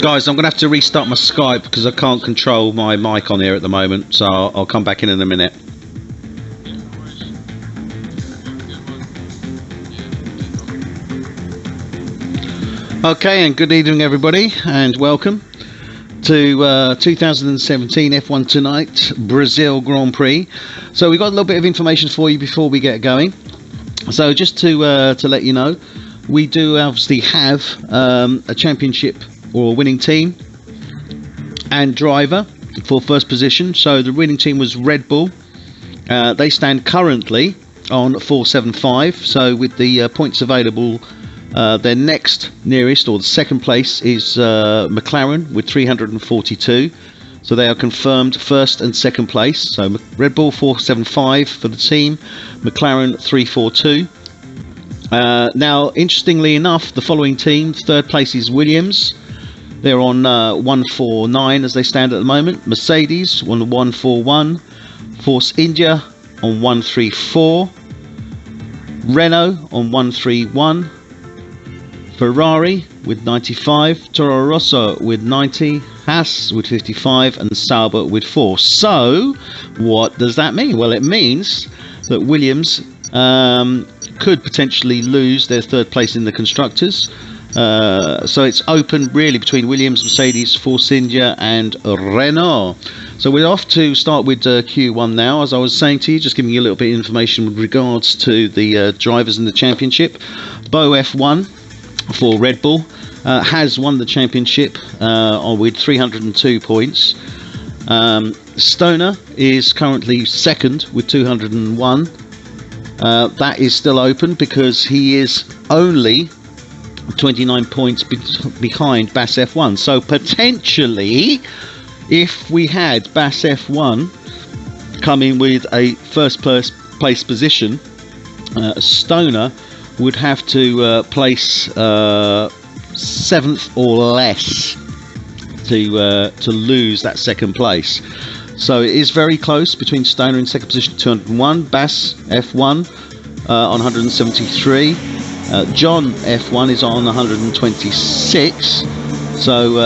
Guys, I'm going to have to restart my Skype because I can't control my mic on here at the moment, so I'll come back in a minute. Okay, and good evening everybody, and welcome to 2017 F1 Tonight Brazil Grand Prix. So we've got a little bit of information for you before we get going. So just to let you know, we do obviously have a championship or a winning team and driver for first position. So the winning team was Red Bull. They stand currently on 475. So with the points available, their next nearest, or the second place, is McLaren with 342. So they are confirmed first and second place. So Red Bull 475 for the team, McLaren 342. Now, interestingly enough, the following team, third place is Williams. They're on 149 as they stand at the moment. Mercedes on 141. Force India on 134. Renault on 131. Ferrari with 95. Toro Rosso with 90. Haas with 55. And Sauber with 4. So, what does that mean? Well, it means that Williams could potentially lose their third place in the constructors. So it's open really between Williams, Mercedes, Force India and Renault. So we're off to start with Q1 now. As I was saying to you, just giving you a little bit of information with regards to the drivers in the championship. Bo F1 for Red Bull has won the championship with 302 points. Stoner is currently second with 201. That is still open because he is only 29 points behind Bass F1. So potentially, if we had Bass F1 coming with a first place position, Stoner would have to place 7th or less to lose that second place. So it is very close between Stoner in second position 201, Bass F1 on 173. John F1 is on 126, so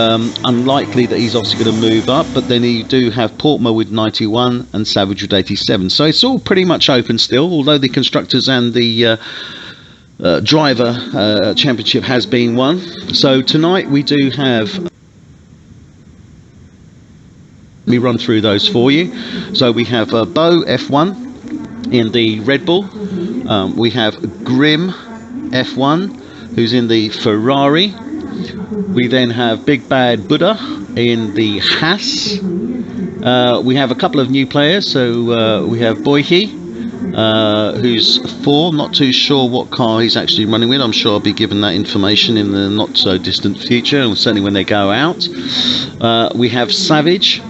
unlikely that he's obviously going to move up. But then you do have Portma with 91 and Savage with 87. So it's all pretty much open still, although the constructors and the driver championship has been won. So tonight we do have, let me run through those for you. So we have Bo F1 in the Red Bull. We have Grim F1 who's in the Ferrari. We then have Big Bad Buddha in the Haas. We have a couple of new players. So we have Boyhi, who's 4. Not too sure what car he's actually running with. I'm sure I'll be given that information in the not so distant future, and certainly when they go out. We have Savage,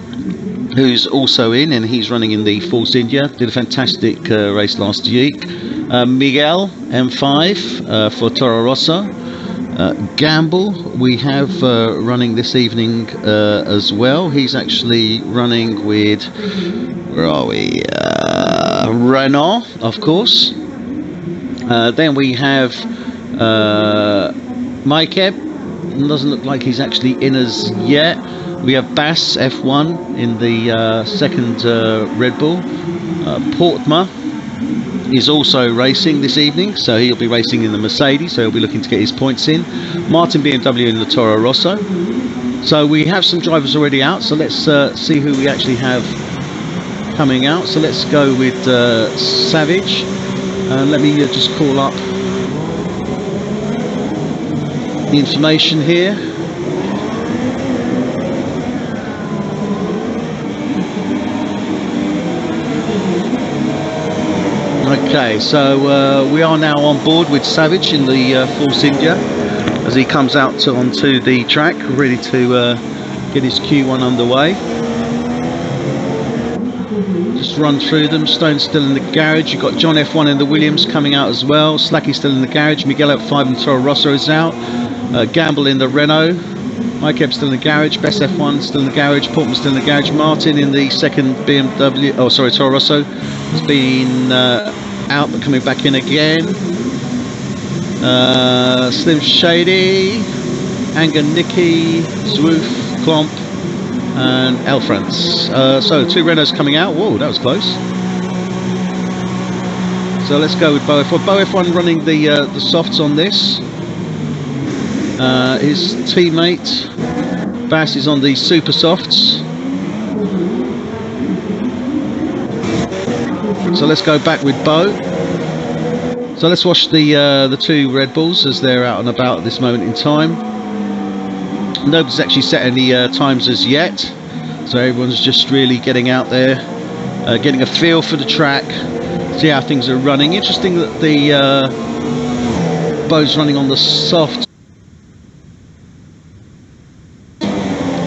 who's also in, and he's running in the Force India. Did a fantastic race last week. Miguel M5 for Toro Rosso. Gamble we have running this evening as well. He's actually running with, where are we? Renault, of course. Then we have Maikeb. Doesn't look like he's actually in as yet. We have Bass F1 in the second Red Bull. Portma is also racing this evening, so he'll be racing in the Mercedes, so he'll be looking to get his points in. Martin BMW in the Toro Rosso. So we have some drivers already out, so let's see who we actually have coming out. So let's go with Savage, and let me just call up the information here. Okay, so we are now on board with Savage in the Force India as he comes out onto the track, ready to get his Q1 underway. Just run through them. Stone's still in the garage. You've got John F1 in the Williams coming out as well. Slacky's still in the garage. Miguel F5 and Toro Rosso is out. Gamble in the Renault. Maikeb still in the garage. Best F1 still in the garage. Portman still in the garage. Martin in the second BMW. Oh, sorry, Toro Rosso has been out but coming back in again. Slim Shady Anganiki, Zwoof, Klomp, and Elfrance. So 2 Renaults coming out. Whoa, that was close. So let's go with Bo F1. Bo F1 running the softs on this. His teammate Bass is on the super softs. So let's go back with Bo. So let's watch the 2 Red Bulls as they're out and about at this moment in time. Nobody's actually set any times as yet, so everyone's just really getting out there, getting a feel for the track, see how things are running. Interesting that the Bo's running on the soft.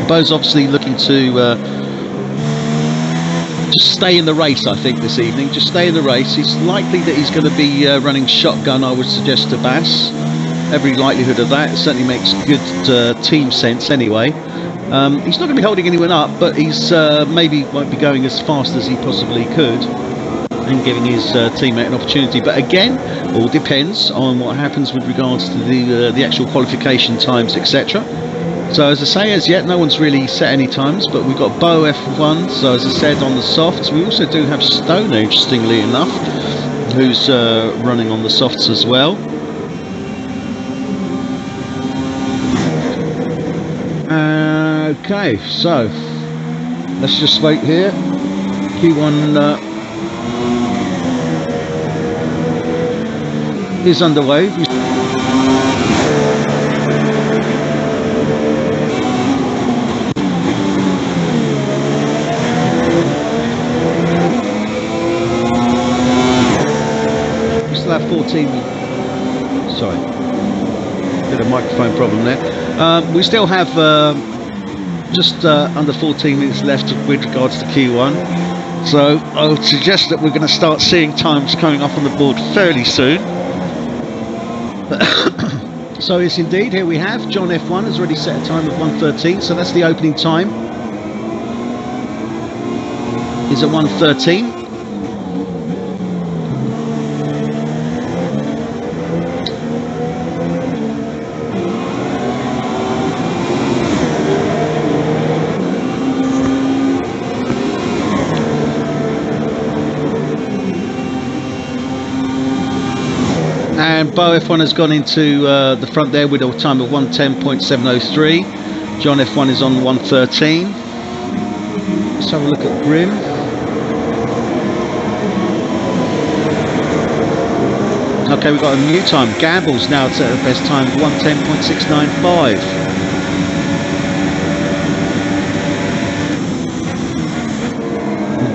Bo's obviously looking to just stay in the race, I think, this evening. Just stay in the race. It's likely that he's going to be running shotgun, I would suggest, to Bass. Every likelihood of that. It certainly makes good team sense anyway. He's not going to be holding anyone up, but he's maybe won't be going as fast as he possibly could and giving his teammate an opportunity. But again, all depends on what happens with regards to the actual qualification times, etc. So as I say, as yet no one's really set any times, but we've got Bo F1, so as I said, on the softs. We also do have Stoner, interestingly enough, who's running on the softs as well. Okay, so let's just wait here. Q1 is underway. We still have 14. Sorry, bit of microphone problem there. We still have just under 14 minutes left with regards to Q1, so I would suggest that we're going to start seeing times coming up on the board fairly soon. So yes, indeed, here we have John F1 has already set a time of 1:13, so that's the opening time. Is at 1:13. And Bo F1 has gone into the front there with a time of 1:10.703. John F1 is on 1:13. Let's have a look at Grim. Okay, we've got a new time. Gamble's now at the best time of 1:10.695.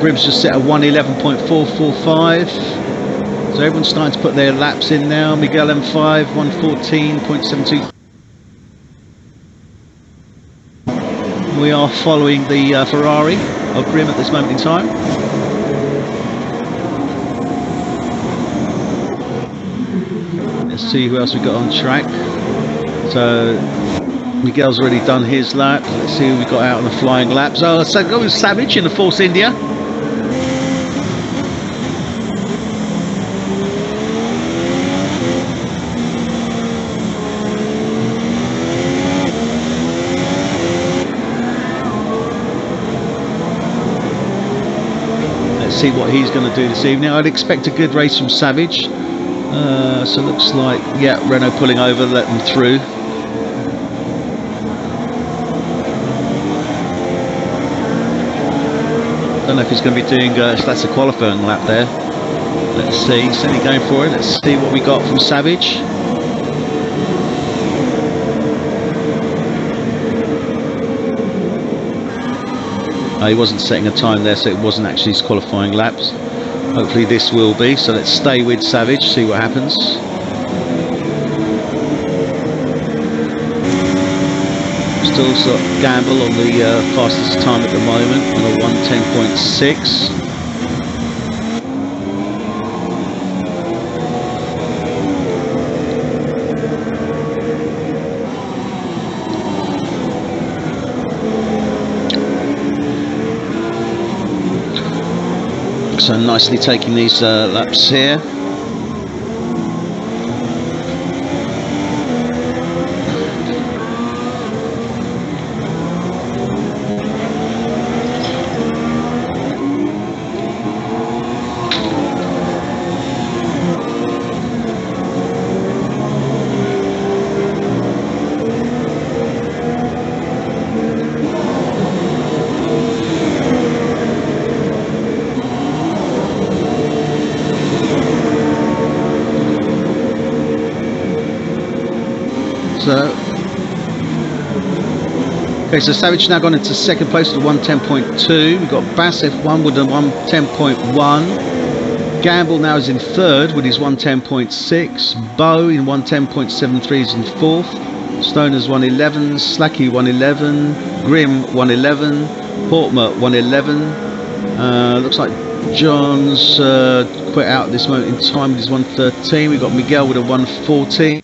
Grim's just set at 1:11.445. So everyone's starting to put their laps in now. Miguel M5, 1:14.72. We are following the Ferrari of Grim at this moment in time. Let's see who else we've got on track. So Miguel's already done his lap. Let's see who we got out on the flying laps. Oh, so go with Savage in the Force India. See what he's going to do this evening. I'd expect a good race from Savage. So looks like, yeah, Renault pulling over, let them through. Don't know if he's going to be doing that's a qualifying lap there. Let's see, he's certainly going for it. Let's see what we got from Savage. He wasn't setting a time there, so it wasn't actually his qualifying laps. Hopefully this will be, so let's stay with Savage, see what happens. Still got Gamble on the fastest time at the moment, on a 1:10.6. So nicely taking these laps here. So okay, so Savage now gone into second place with 110.2. We've got Bass F1 with a 110.1. Gamble now is in third with his 110.6. Bo in 110.73 is in fourth. Stoner's 111. Slacky 111. Grim 111. Portmer 111. Looks like John's quit out at this moment in time with his 113. We've got Miguel with a 114.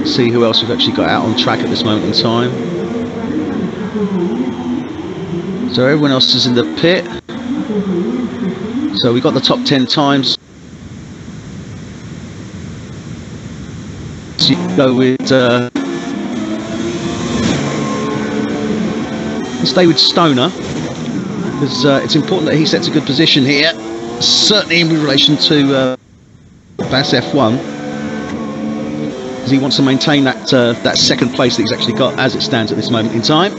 See who else we've actually got out on track at this moment in time. So everyone else is in the pit. So we got the top 10 times. So you go with stay with Stoner, because it's important that he sets a good position here, certainly in relation to Bass F1. He wants to maintain that that second place that he's actually got as it stands at this moment in time.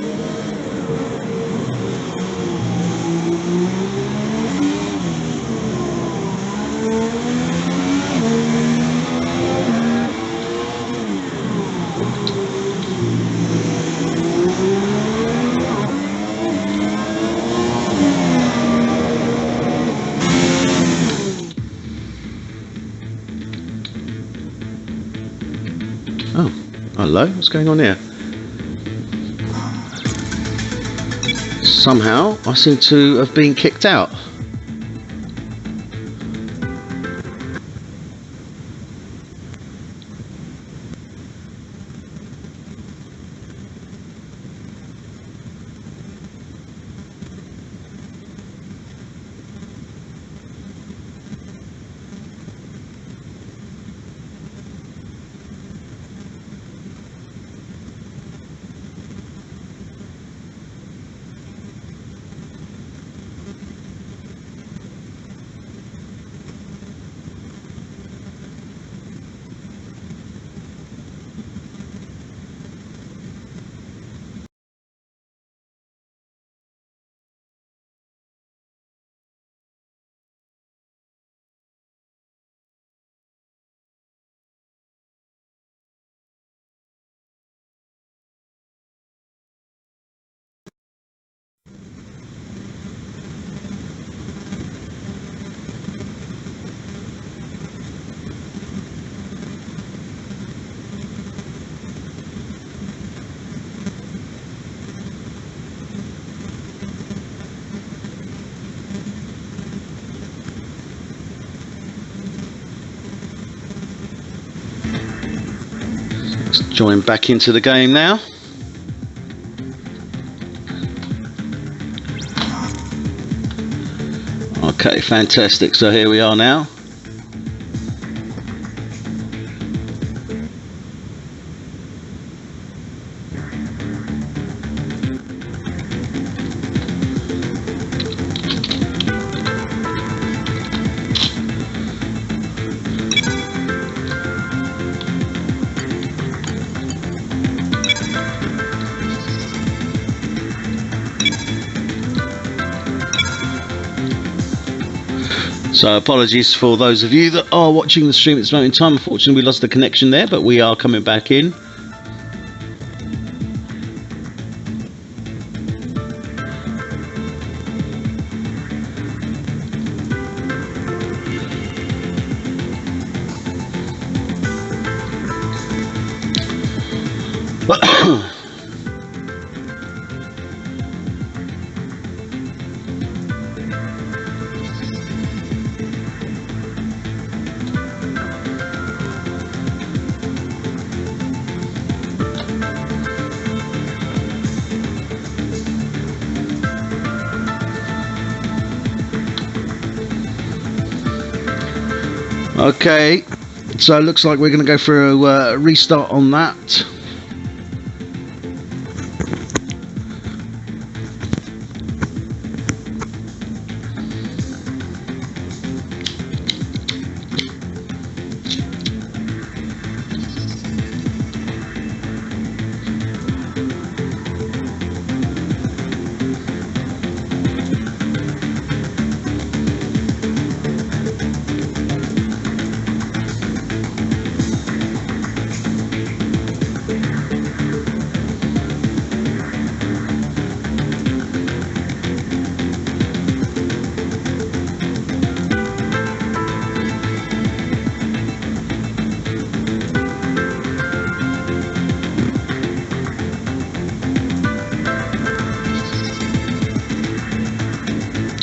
Oh, hello, what's going on here? Somehow I seem to have been kicked out. Let's join back into the game now. Okay, fantastic. So here we are now. So apologies for those of you that are watching the stream at this moment in time. Unfortunately, we lost the connection there, but we are coming back in. Okay, so it looks like we're going to go for a restart on that.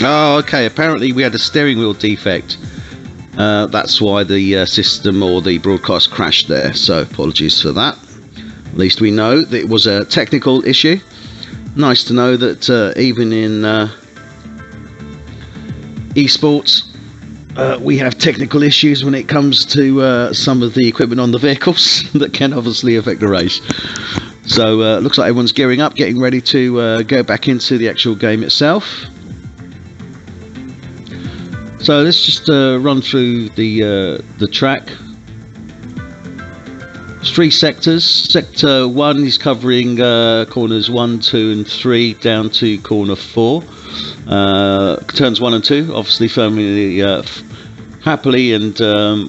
Oh, okay. Apparently we had a steering wheel defect. That's why the system or the broadcast crashed there. So apologies for that. At least we know that it was a technical issue. Nice to know that even in esports, we have technical issues when it comes to some of the equipment on the vehicles that can obviously affect the race. So looks like everyone's gearing up, getting ready to go back into the actual game itself. So let's just run through the track. There's 3 sectors. Sector 1 is covering corners 1, 2 and 3 down to corner 4. Turns 1 and 2, obviously firmly happily and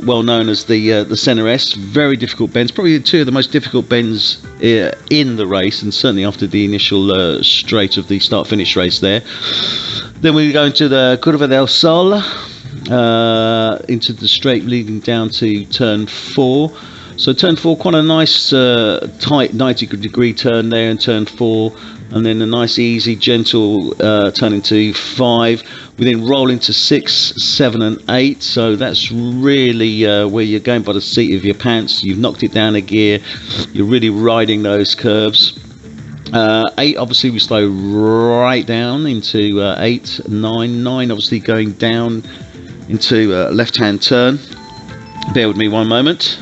well known as the Centre S. Very difficult bends, probably 2 of the most difficult bends in the race, and certainly after the initial straight of the start-finish race there. Then we go into the Curva del Sol, into the straight leading down to turn 4. So turn 4, quite a nice tight 90-degree turn there in turn 4, and then a nice easy gentle turn into 5. We then roll into 6, 7 and 8, so that's really where you're going by the seat of your pants. You've knocked it down a gear, you're really riding those curves. 8, obviously we slow right down into 8, 9 obviously going down into left hand turn. Bear with me one moment.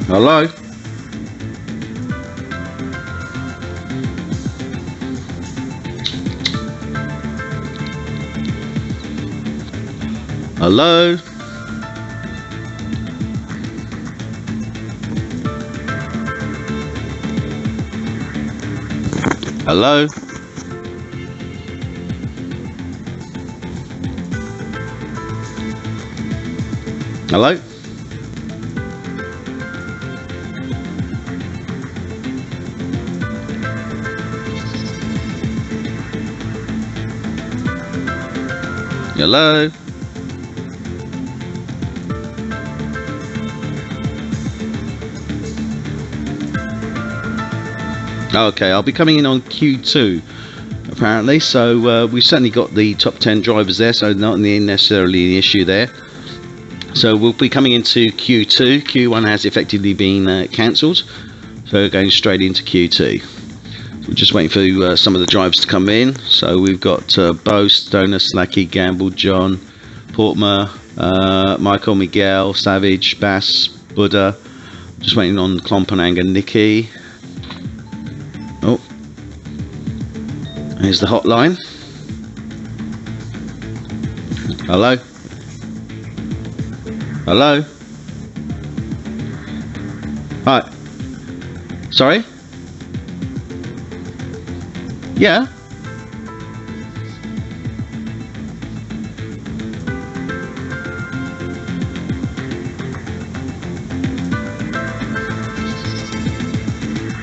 Hello? Hello? Hello? Hello? Hello? Okay, I'll be coming in on Q2 apparently, so we've certainly got the top 10 drivers there, so not necessarily an issue there. So we'll be coming into Q2. Q1 has effectively been cancelled, so we're going straight into Q2. We're just waiting for some of the drivers to come in. So we've got Bo, Stoner, Slacky, Gamble, John, Portmer, Michael, Miguel, Savage, Bass, Buddha. Just waiting on Klompenang and Nikki. Oh, here's the hotline. Hello? Hello? Hi. Sorry? Yeah?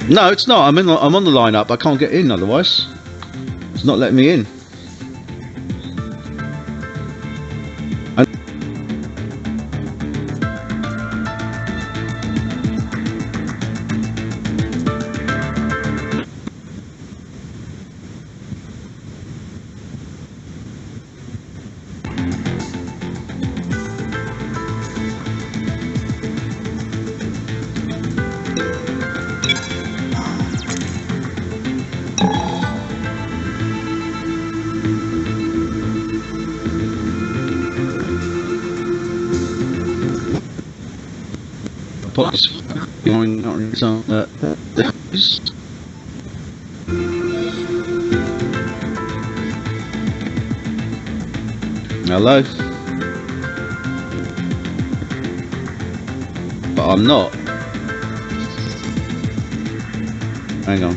No, it's not. I'm on the lineup. I can't get in otherwise. It's not letting me in. Hello? But I'm not. Hang on.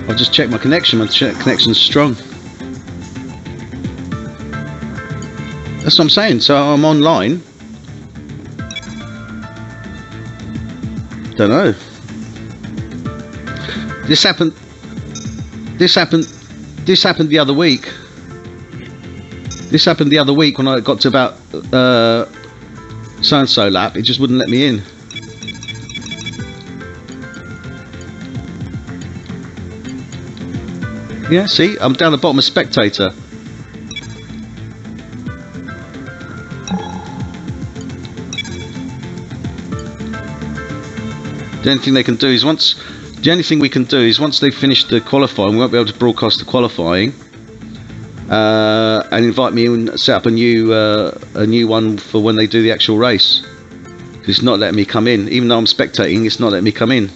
I'll just check my connection. My connection's strong. That's what I'm saying. So I'm online. Don't know. This happened the other week. This happened the other week when I got to about so-and-so lap. It just wouldn't let me in. Yeah, see, I'm down the bottom of spectator. The only thing they can do is the only thing we can do is once they've finished the qualifying, we won't be able to broadcast the qualifying, and invite me and set up a new one for when they do the actual race. It's not letting me come in, even though I'm spectating. It's not letting me come in.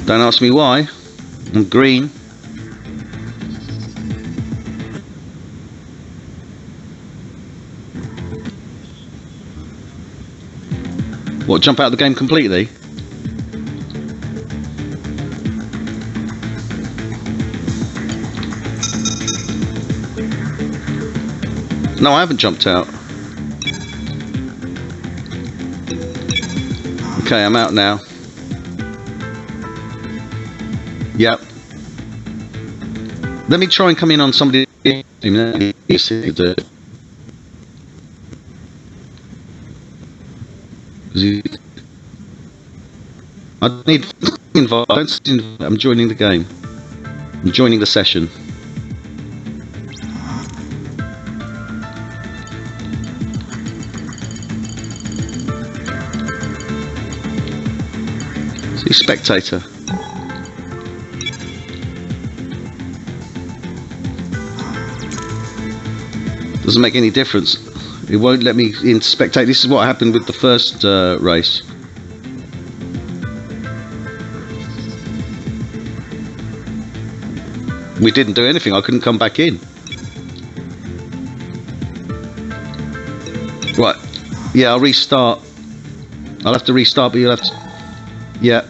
Don't ask me why. I'm green. What, jump out of the game completely? No, I haven't jumped out. Okay, I'm out now. Yep. Let me try and come in on somebody. I need invite. I'm joining the game. I'm joining the session. See, spectator. Doesn't make any difference. It won't let me in spectate. This is what happened with the first race. We didn't do anything. I couldn't come back in. Right. Yeah, I'll restart. I'll have to restart, but you'll have to... Yeah.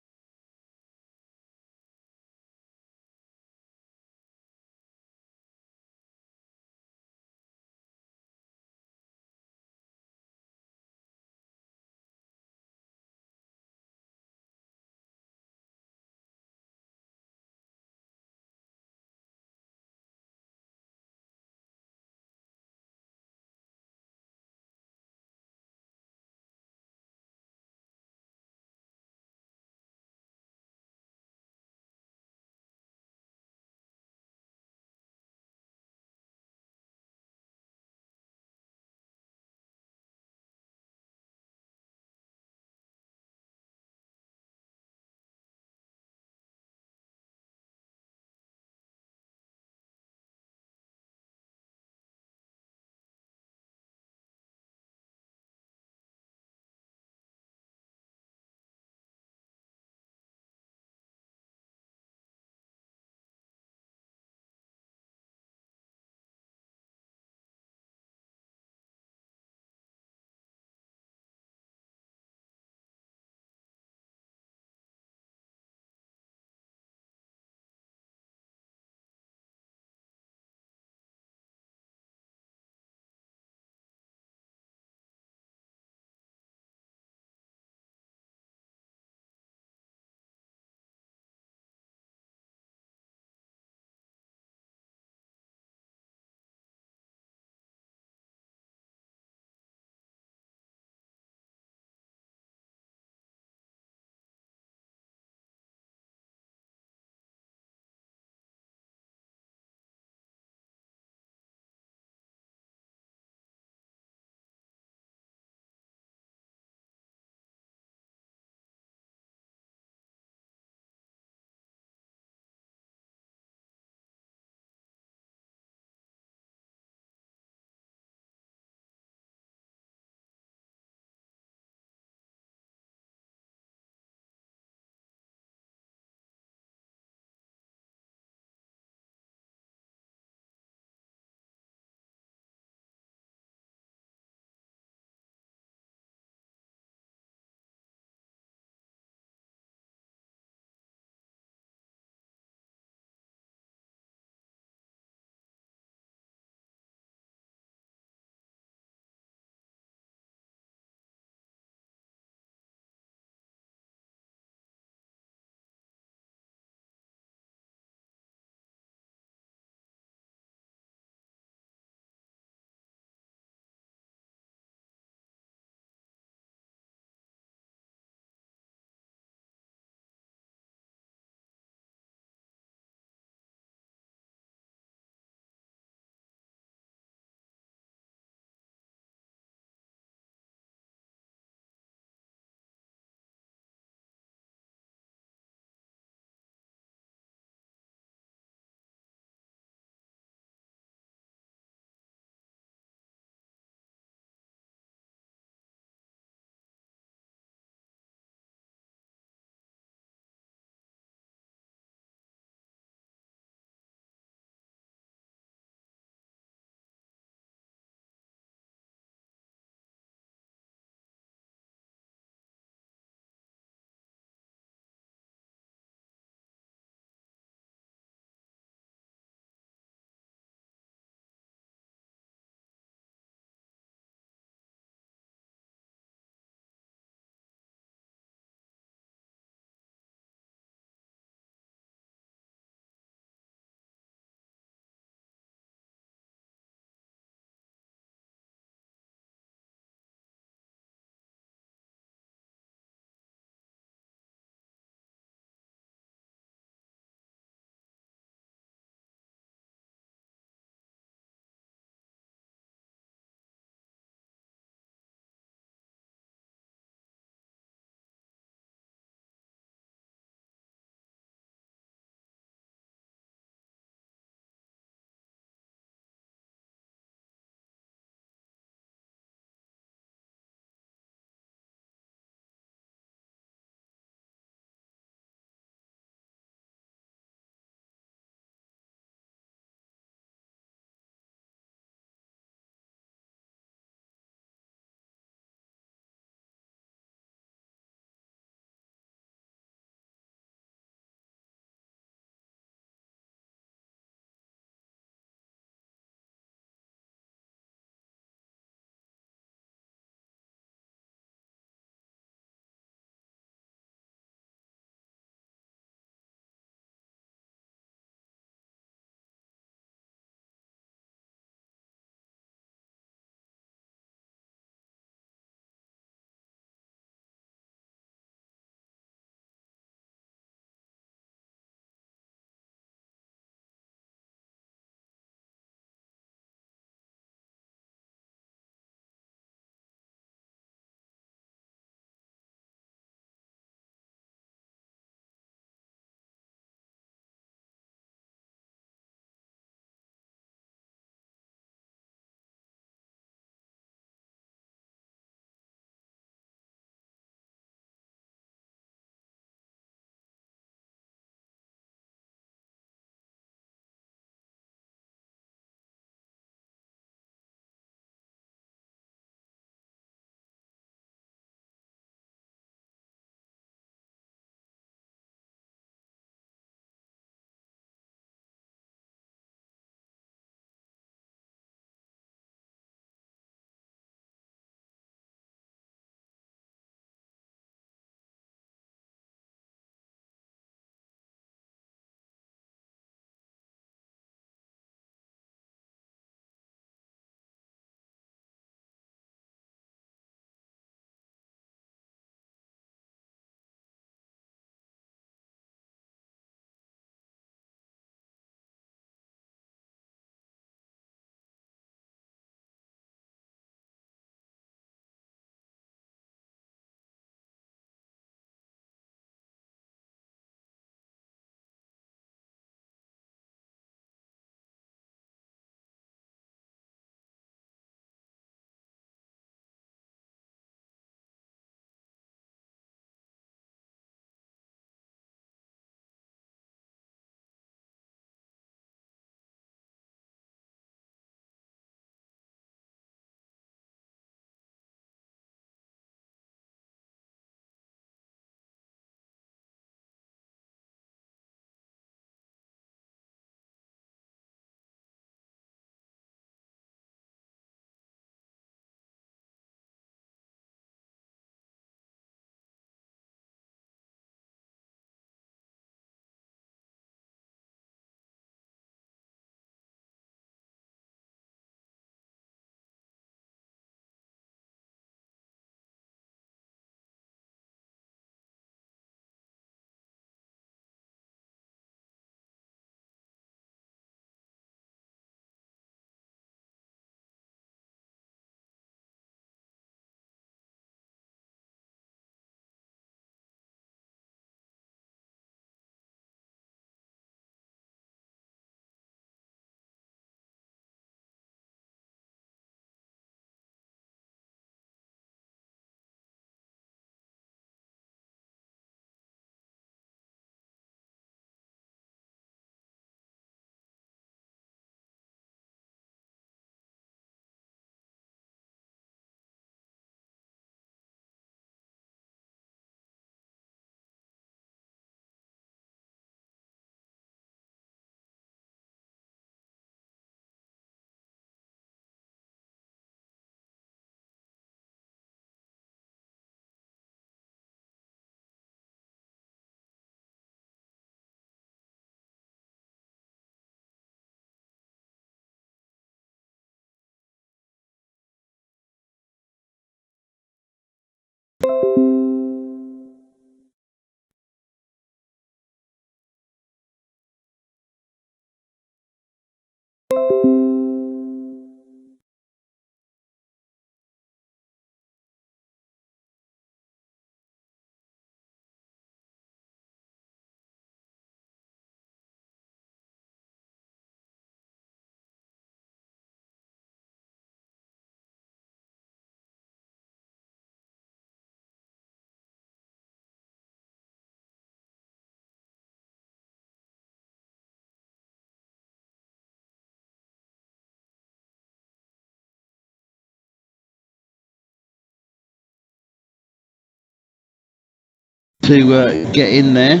to get in there.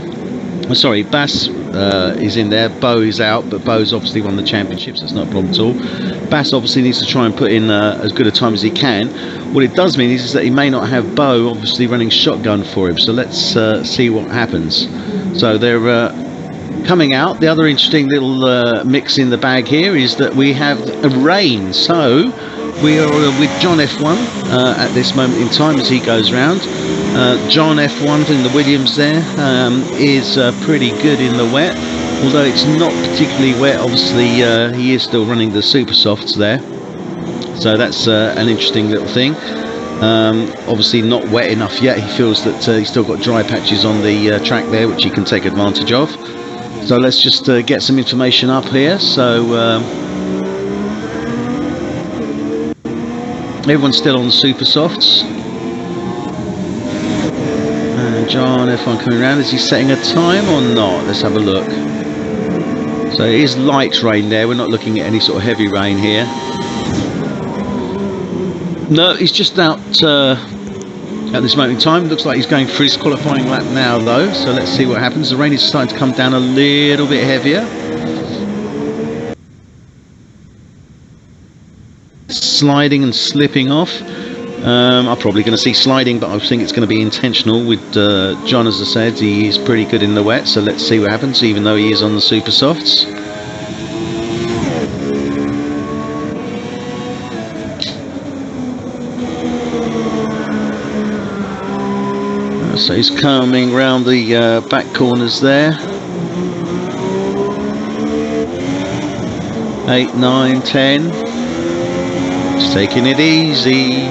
Oh, sorry, Bass is in there, Bo is out, but Bo's obviously won the championships, that's not a problem at all. Bass obviously needs to try and put in as good a time as he can. What it does mean is that he may not have Bo obviously running shotgun for him, so let's see what happens. So they're coming out. The other interesting little mix in the bag here is that we have a rain, so we are with John F1 at this moment in time as he goes round. John F1 in the Williams there is pretty good in the wet, although it's not particularly wet. Obviously he is still running the super softs there, so that's an interesting little thing. Obviously not wet enough yet. He feels that he's still got dry patches on the track there which he can take advantage of. So let's just get some information up here. So everyone's still on the super softs. John F1 coming around. Is he setting a time or not? Let's have a look. So it is light rain there. We're not looking at any sort of heavy rain here. No, he's just out at this moment in time. Looks like he's going for his qualifying lap now though. So let's see what happens. The rain is starting to come down a little bit heavier. Sliding and slipping off. I'm probably going to see sliding, but I think it's going to be intentional with John. As I said, he is pretty good in the wet, so let's see what happens, even though he is on the super softs. So he's coming round the back corners there. 8, 9, 10. Just taking it easy.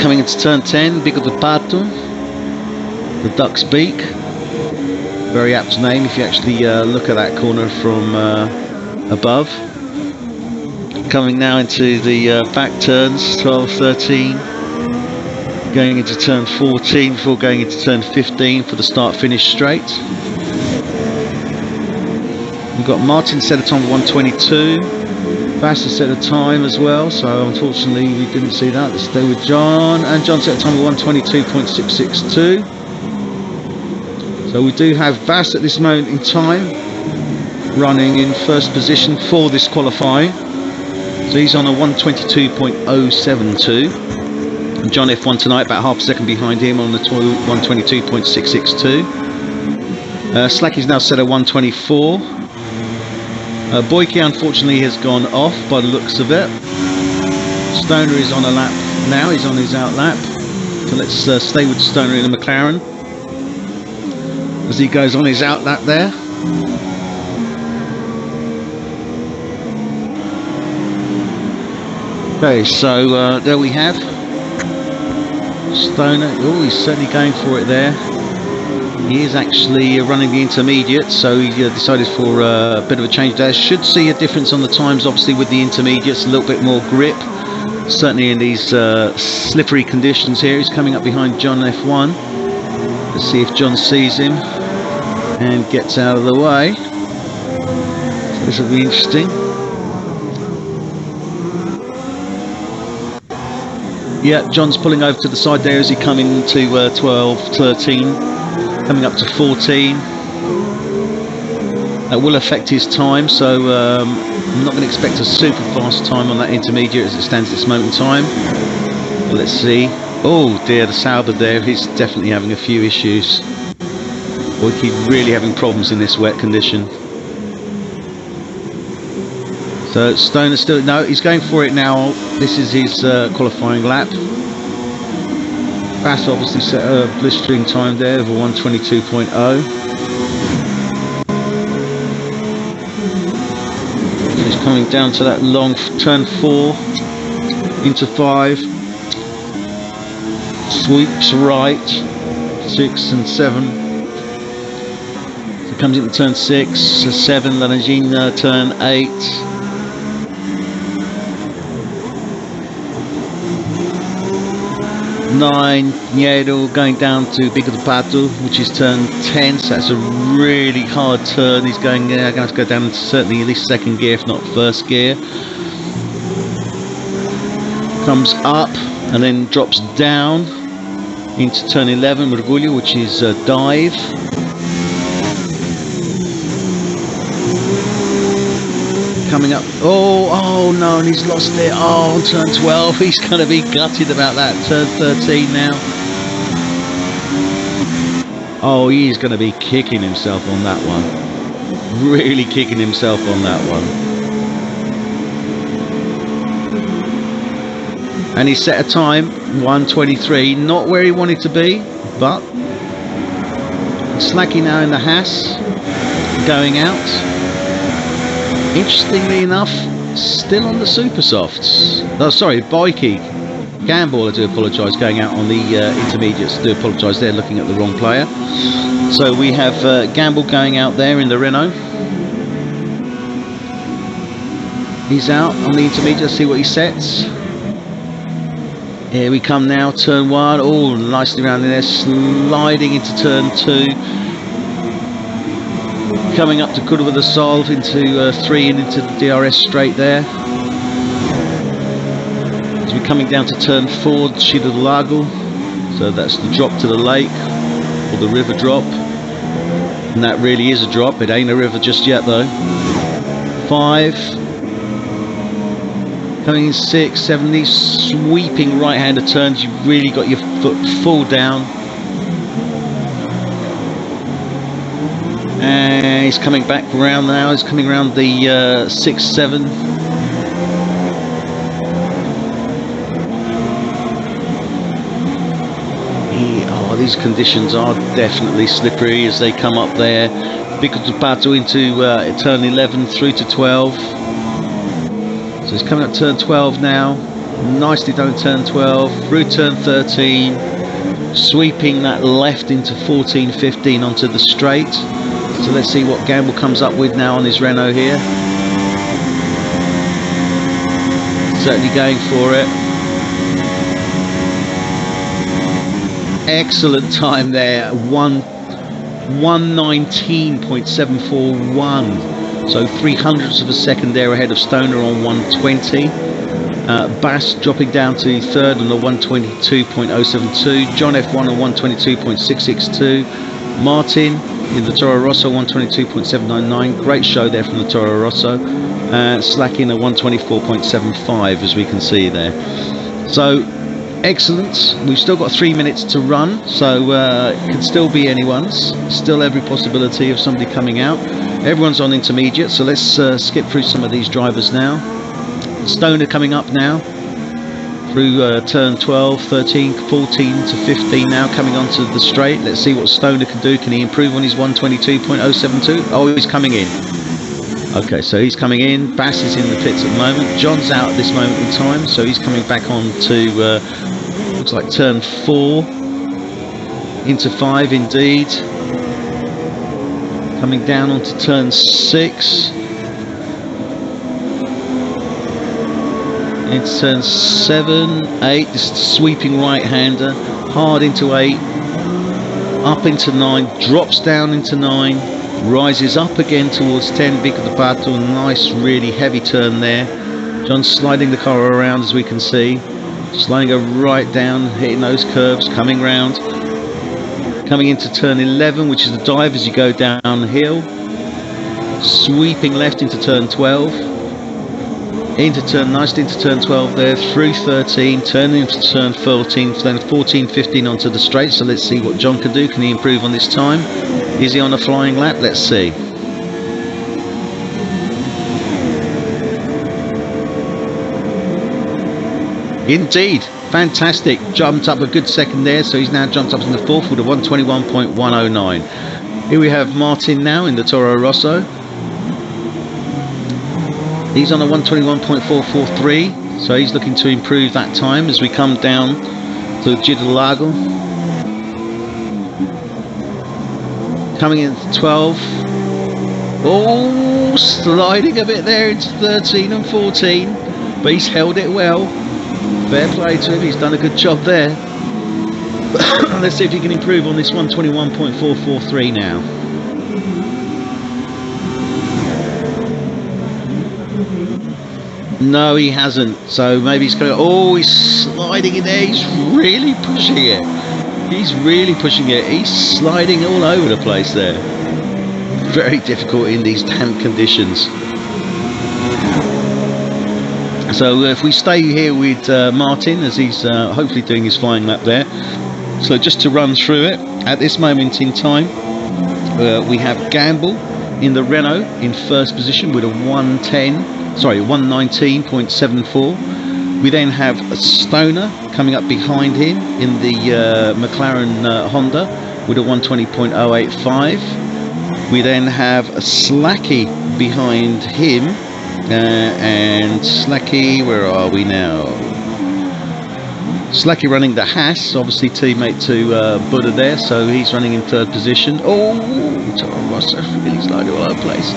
Coming into turn 10, Bico de Pato, the Duck's Beak. Very apt name if you actually look at that corner from above. Coming now into the back turns, 12, 13. Going into turn 14 before going into turn 15 for the start-finish straight. We've got Martin set a time of 1:22. Bass has set a time as well, so unfortunately we didn't see that. Let's stay with John, and John set a time of 1:22.662. So we do have Bass at this moment in time running in first position for this qualifying. So he's on a 1:22.072. And John F1 tonight about half a second behind him on the 1:22.662. Slack is now set at 1:24. Boyke unfortunately has gone off by the looks of it. Stoner is on a lap now, he's on his out lap. So let's stay with Stoner in the McLaren as he goes on his out lap there. Okay, so there we have Stoner. Oh, he's certainly going for it there. He is actually running the intermediate, so he decided for a bit of a change there. Should see a difference on the times, obviously, with the intermediates, a little bit more grip. Certainly in these slippery conditions here. He's coming up behind John F1. Let's see if John sees him and gets out of the way. So this will be interesting. Yeah, John's pulling over to the side there as he coming to 12, 13. Coming up to 14. That will affect his time, so I'm not going to expect a super fast time on that intermediate as it stands at this moment in time. But let's see. Oh dear, the Sauber there, he's definitely having a few issues. Or he's really having problems in this wet condition. So Stoner still, no, he's going for it now. This is his qualifying lap. Bass obviously set a blistering time there of 1:22.0. He's coming down to that long turn 4 into 5. Sweeps right, 6 and 7. So comes into turn 6, 7, Lanagina turn 8. 9, Niero going down to Bico de Pato, which is turn 10, so that's a really hard turn. He's going to have to go down into certainly at least second gear, if not first gear. Comes up, and then drops down into turn 11 Brazilie, which is a dive. Coming up, oh no, and he's lost it. Oh, on turn 12, he's going to be gutted about that. Turn 13 now. Oh, he's going to be kicking himself on that one. Really kicking himself on that one. And he set a time, 1:23, not where he wanted to be, but Slacky now in the Haas, going out. Interestingly enough, still on the super softs. Oh, sorry, Bikey. Gamble, I do apologise, going out on the intermediates. I do apologise, they're looking at the wrong player. So we have Gamble going out there in the Renault. He's out on the intermediate, see what he sets. Here we come now, turn 1. Oh, nicely round in there, sliding into turn 2. Coming up to Curva de Sol into 3 and into the DRS straight there. As we're coming down to turn 4, Chida do Lago. So that's the drop to the lake, or the river drop. And that really is a drop, it ain't a river just yet though. 5. Coming in 6, 7, these sweeping right-hander turns, you've really got your foot full down. And he's coming back round now, he's coming around the 6, 7. Oh, these conditions are definitely slippery as they come up there. Pico de Pato into turn 11 through to 12. So he's coming up turn 12 now. Nicely done turn 12, through turn 13. Sweeping that left into 14, 15 onto the straight. So let's see what Gamble comes up with now on his Renault here. Certainly going for it. Excellent time there, 1:19.741. So 300ths of a second there ahead of Stoner on 1:20. Bass dropping down to third on the 1:22.072. John F1 on 1:22.662. Martin in the Toro Rosso 1:22.799. Great show there from the Toro Rosso. Slacking at 1:24.75 as we can see there. So excellent. We've still got 3 minutes to run, so it could still be anyone's. Still every possibility of somebody coming out. Everyone's on intermediate, so let's skip through some of these drivers now. Stoner coming up now through turn 12, 13, 14 to 15 now, coming onto the straight. Let's see what Stoner can do. Can he improve on his 1:22.072? Oh, he's coming in. Okay, so he's coming in. Bass is in the pits at the moment. John's out at this moment in time, so he's coming back on to looks like turn 4 into 5 indeed. Coming down onto turn 6 into turn 7, 8. This sweeping right-hander, hard into 8, up into 9, drops down into 9. Rises up again towards 10, Pico de Pato, nice really heavy turn there. John's sliding the car around as we can see. Sliding her right down, hitting those curves, coming round. Coming into turn 11, which is the dive as you go downhill. Sweeping left into turn 12. Nicely into turn 12 there, through 13, turning into turn 14, then 14, 15 onto the straight. So let's see what John can do. Can he improve on this time? Is he on a flying lap? Let's see. Indeed, fantastic. Jumped up a good second there, so he's now jumped up in the fourth with a 1:21.109. Here we have Martin now in the Toro Rosso. He's on a 1:21.443, so he's looking to improve that time as we come down to Chida do Lago. Coming in at 12. Oh, sliding a bit there into 13 and 14, but he's held it well. Fair play to him, he's done a good job there. Let's see if he can improve on this 1:21.443 now. No, he hasn't. So maybe he's going. Oh, he's sliding in there. He's really pushing it. He's really pushing it. He's sliding all over the place there. Very difficult in these damp conditions. So if we stay here with Martin, as he's hopefully doing his flying lap there. So just to run through it, at this moment in time, we have Gamble in the Renault in first position with a 119.74. We then have Stoner coming up behind him in the McLaren Honda with a 120.085. We then have Slacky behind him, and Slacky, where are we now? Slacky running the Haas, obviously teammate to Buddha there, so he's running in third position. Oh, Toro Rosso really sliding all over the place.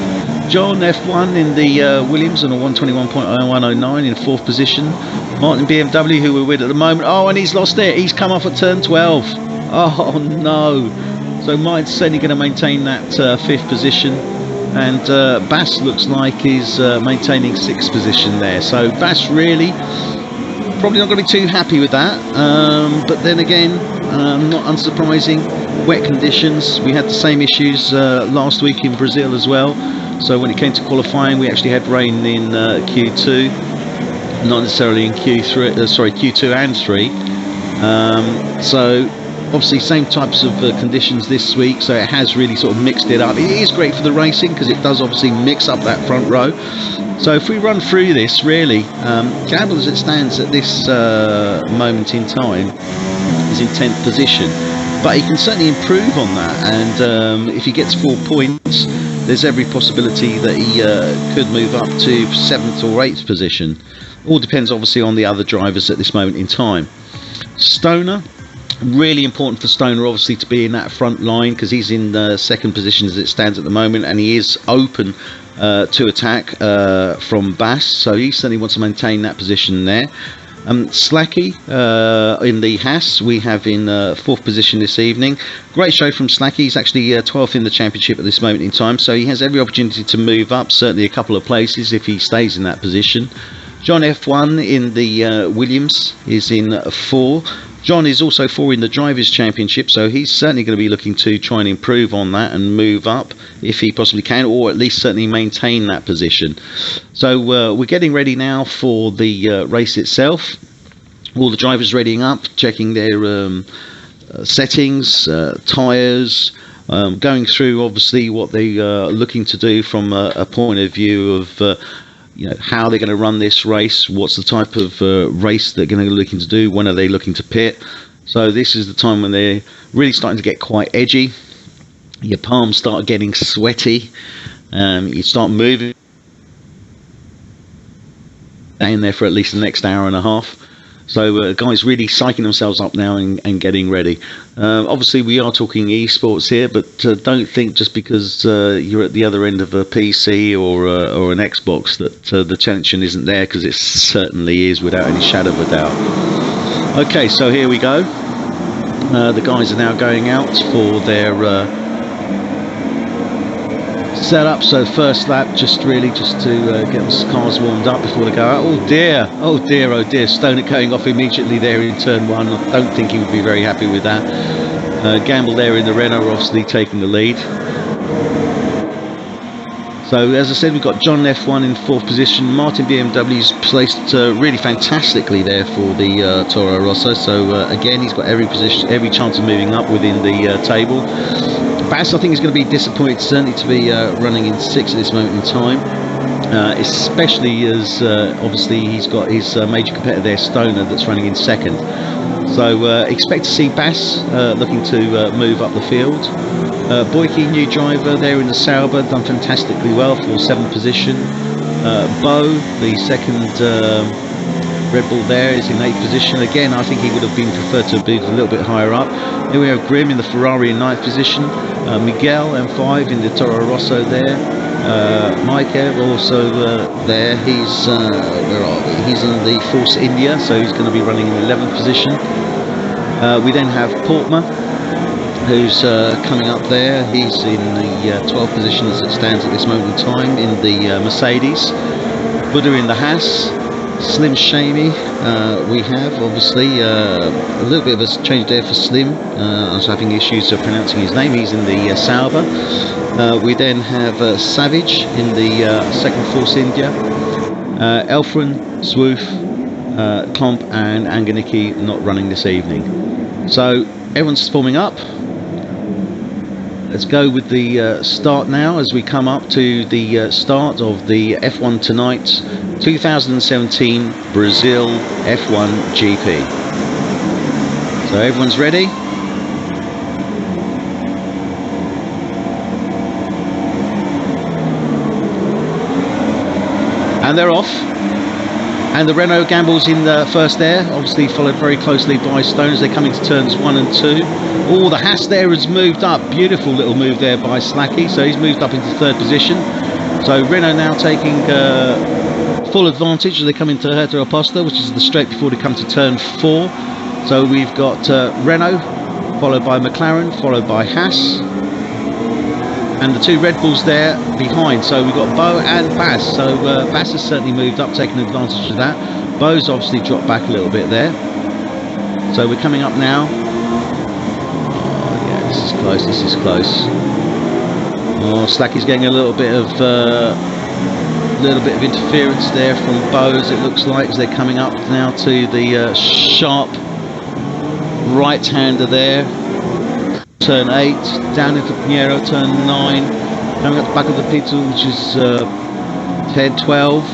John F1 in the Williams on a 121.109 in fourth position. Martin BMW, who we're with at the moment. Oh, and he's lost it. He's come off at turn 12. Oh no. So Martin's certainly going to maintain that fifth position. And Bass looks like he's maintaining sixth position there. So Bass really probably not going to be too happy with that. But then again, not unsurprising. Wet conditions. We had the same issues last week in Brazil as well. So when it came to qualifying, we actually had rain in Q2, not necessarily in Q3. Q2 and 3. So obviously same types of conditions this week. So it has really sort of mixed it up. It is great for the racing because it does obviously mix up that front row. So if we run through this, really, Gamble as it stands at this moment in time is in 10th position. But he can certainly improve on that, and if he gets 4 points, there's every possibility that he could move up to 7th or 8th position. All depends obviously on the other drivers at this moment in time. Stoner, really important for Stoner obviously to be in that front line because he's in second position as it stands at the moment, and he is open to attack from Bass, so he certainly wants to maintain that position there. Slacky in the Haas we have in fourth position this evening. Great show from Slacky. He's actually 12th in the championship at this moment in time, so he has every opportunity to move up, certainly a couple of places if he stays in that position. John F1 in the Williams is in 4. John is also 4 in the Drivers' Championship, so he's certainly going to be looking to try and improve on that and move up if he possibly can, or at least certainly maintain that position. So we're getting ready now for the race itself. All the drivers readying up, checking their settings, tyres, going through obviously what they are looking to do from a point of view of how they're going to run this race, what's the type of race they're going to be looking to do, when are they looking to pit. So this is the time when they're really starting to get quite edgy. Your palms start getting sweaty, you start moving down there for at least the next hour and a half. So guys really psyching themselves up now and getting ready. Obviously we are talking esports here, but don't think just because you're at the other end of a PC or an Xbox that the tension isn't there, because it certainly is without any shadow of a doubt. Okay, so here we go. The guys are now going out for their setup. So first lap, just to get the cars warmed up before they go out. Oh dear, oh dear, oh dear. Stoner going off immediately there in turn 1. I don't think he would be very happy with that. Gamble there in the Renault obviously taking the lead. So as I said, we've got John F1 in 4th position. Martin BMW's placed really fantastically there for the Toro Rosso. So again, he's got every chance of moving up within the table. Bass, I think, is going to be disappointed certainly to be running in 6th at this moment in time, especially as obviously he's got his major competitor there, Stoner, that's running in 2nd. So expect to see Bass looking to move up the field. Boyke, new driver there in the Sauber, done fantastically well for 7th position. Bo, the second Red Bull there, is in 8th position. Again, I think he would have been preferred to be a little bit higher up. Here we have Grimm in the Ferrari in 9th position. Miguel M5 in the Toro Rosso there. Mike also there. He's where are we? He's in the Force India, so he's going to be running in 11th position. We then have Portman, who's coming up there. He's in the 12th position as it stands at this moment in time in the Mercedes. Buddha in the Haas, Slim Shamey. We have obviously a little bit of a change there for Slim. I was having issues pronouncing his name. He's in the Sauber. We then have Savage in the Second Force India, Elfren, Zwoof, Klomp and Anganiki not running this evening. So everyone's forming up. Let's go with the start now as we come up to the start of the F1 Tonight 2017 Brazil F1 GP. So everyone's ready. And they're off. And the Renault Gamble's in the first there, obviously followed very closely by Stone as they come into turns 1 and 2. Oh, the Haas there has moved up. Beautiful little move there by Slacky. So he's moved up into 3rd position. So Renault now taking full advantage as they come into Herta Aposta, which is the straight before they come to turn 4. So we've got Renault, followed by McLaren, followed by Haas. And the 2 Red Bulls there behind. So we've got Bo and Bass. So Bass has certainly moved up, taking advantage of that. Bo's obviously dropped back a little bit there. So we're coming up now. Oh yeah, this is close, this is close. Oh, Slacky's getting a little bit of interference there from Bo's, it looks like, as they're coming up now to the sharp right-hander there. Turn 8, down into Pinheiro, turn 9, coming up the back of the pizza, which is head 12,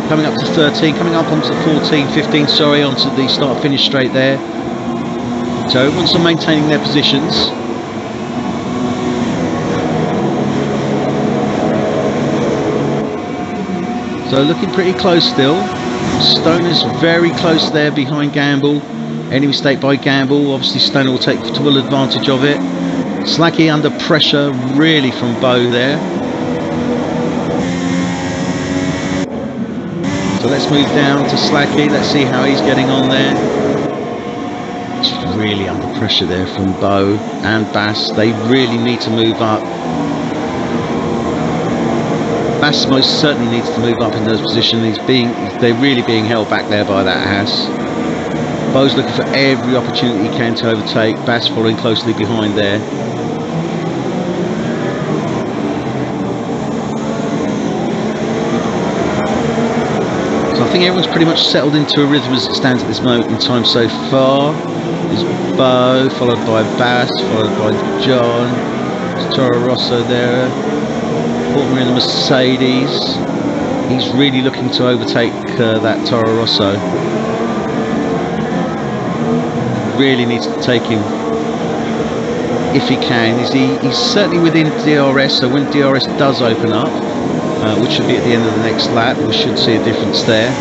coming up to 13, coming up onto 14, 15, sorry, onto the start-finish straight there. So everyone's still maintaining their positions. So looking pretty close still. Stone is very close there behind Gamble. Any mistake by Gamble, obviously Stone will take full advantage of it. Slacky under pressure really from Bo there. So let's move down to Slacky, let's see how he's getting on there. It's really under pressure there from Bo and Bass. They really need to move up. Bass most certainly needs to move up in those positions. They're really being held back there by that Haas. Bo's looking for every opportunity he can to overtake. Bass following closely behind there. So I think everyone's pretty much settled into a rhythm as it stands at this moment in time so far. There's Bo, followed by Bass, followed by John. There's Toro Rosso there. Portman in the Mercedes. He's really looking to overtake that Toro Rosso. Really needs to take him if he can. He's certainly within DRS, so when DRS does open up, which should be at the end of the next lap, we should see a difference there.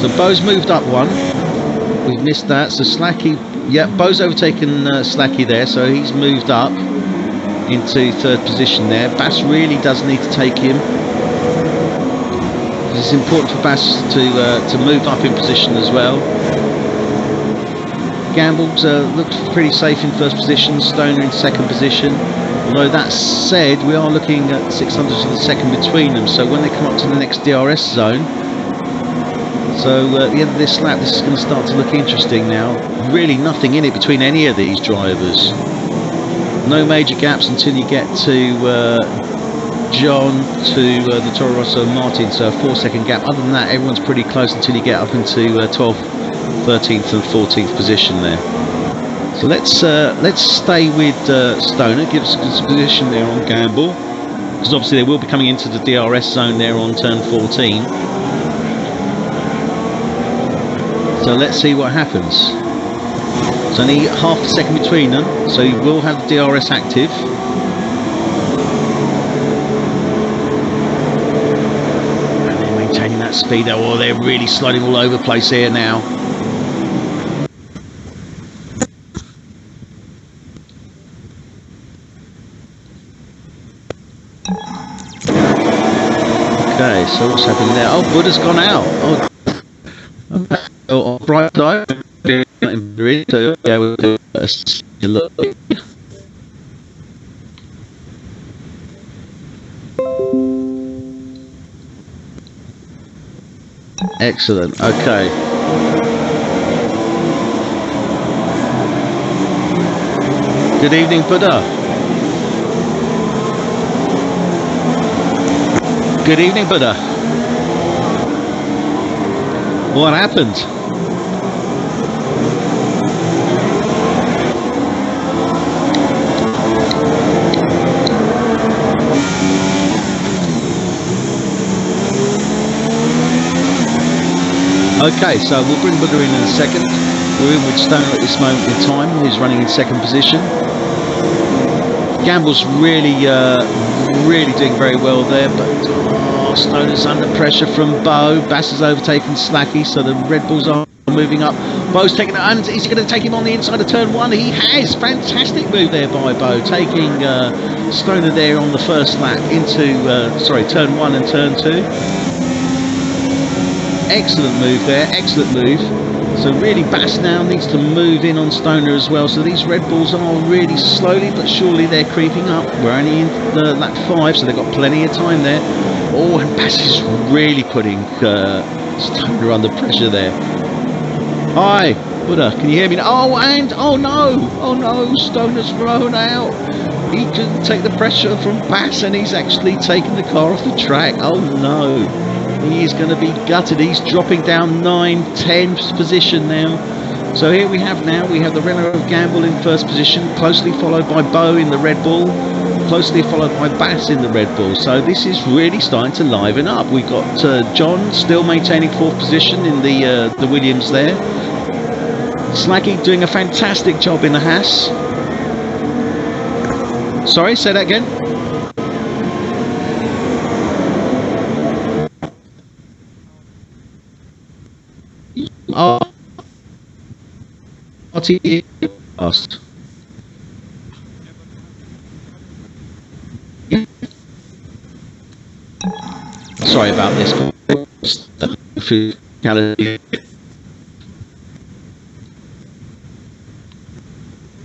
So Bo's moved up 1. We've missed that. So Slacky, yeah, Bo's overtaken Slacky there, so he's moved up into 3rd position there. Bass really does need to take him. It's important for Bass to move up in position as well. Gamble's looked pretty safe in 1st position, Stoner in 2nd position. Although that said, we are looking at 600ths of a second between them, so when they come up to the next DRS zone, so at the end of this lap, this is going to start to look interesting now. Really nothing in it between any of these drivers. No major gaps until you get to John, to the Toro Rosso Martin, so a 4-second gap. Other than that, everyone's pretty close until you get up into 12th, 13th and 14th position there. So let's stay with Stoner, give us a position there on Gamble, because obviously they will be coming into the DRS zone there on turn 14. So let's see what happens. It's only half a second between them, so you will have the DRS active. And they're maintaining that speed. Oh, they're really sliding all over the place here now. Okay, so what's happening there? Oh, Buddha's gone out. Oh, bright side. So yeah, we'll do a look. Excellent. Okay. Good evening, Buddha. Good evening, Buddha. What happened? Okay, so we'll bring Buddha in a second. We're in with Stoner at this moment in time. He's running in second position. Gamble's really doing very well there, but Stoner's under pressure from Bo. Bass has overtaken Slacky, so the Red Bulls are moving up. Bo's taking it, and he's going to take him on the inside of turn one. He has. Fantastic move there by Bo, taking Stoner there on the first lap into turn one and turn two. Excellent move there, excellent move. So really Bass now needs to move in on Stoner as well. So these Red Bulls are really slowly but surely they're creeping up. We're only in lap 5, so they've got plenty of time there. Oh, and Bass is really putting Stoner under pressure there. Hi, Buddha, can you hear me? Oh no, Stoner's thrown out. He couldn't take the pressure from Bass and he's actually taken the car off the track. Oh no. He's going to be gutted. He's dropping down 9-10 position now. So here we have the Renault of Gamble in first position, closely followed by Bo in the Red Bull, closely followed by Bass in the Red Bull. So this is really starting to liven up. We've got John still maintaining fourth position in the Williams there. Slacky doing a fantastic job in the Haas. Sorry, say that again. Oh, what's he asked? Yeah. Sorry about this.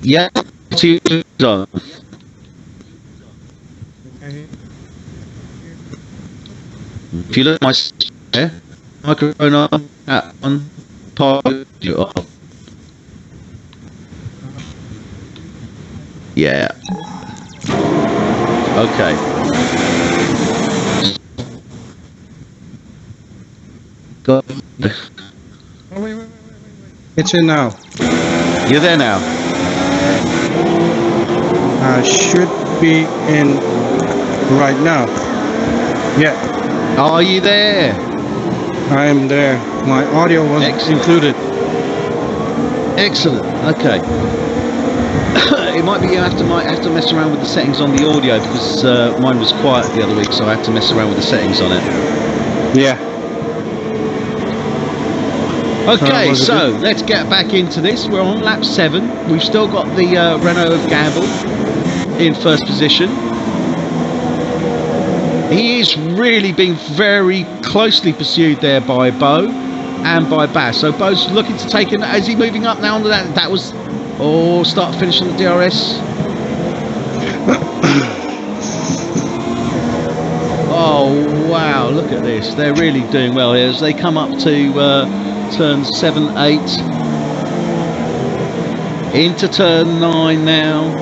Yeah, on. If you look at my microphone on. Yeah. Okay. Go. Oh, wait. It's in now. You're there now. Should be in right now. Yeah. Are you there? I am there. My audio was included. Excellent. Okay. It might be you might have to mess around with the settings on the audio because mine was quiet the other week, so I have to mess around with the settings on it. Yeah. Okay, so let's get back into this. We're on lap 7. We've still got the Renault of Gamble in first position. He is really being very closely pursued there by Bo and by Bass. So Bo's looking to take it. Is he moving up now onto that? That was start finish on the DRS. Oh wow, look at this. They're really doing well here as they come up to turn 7, 8 into turn 9 now.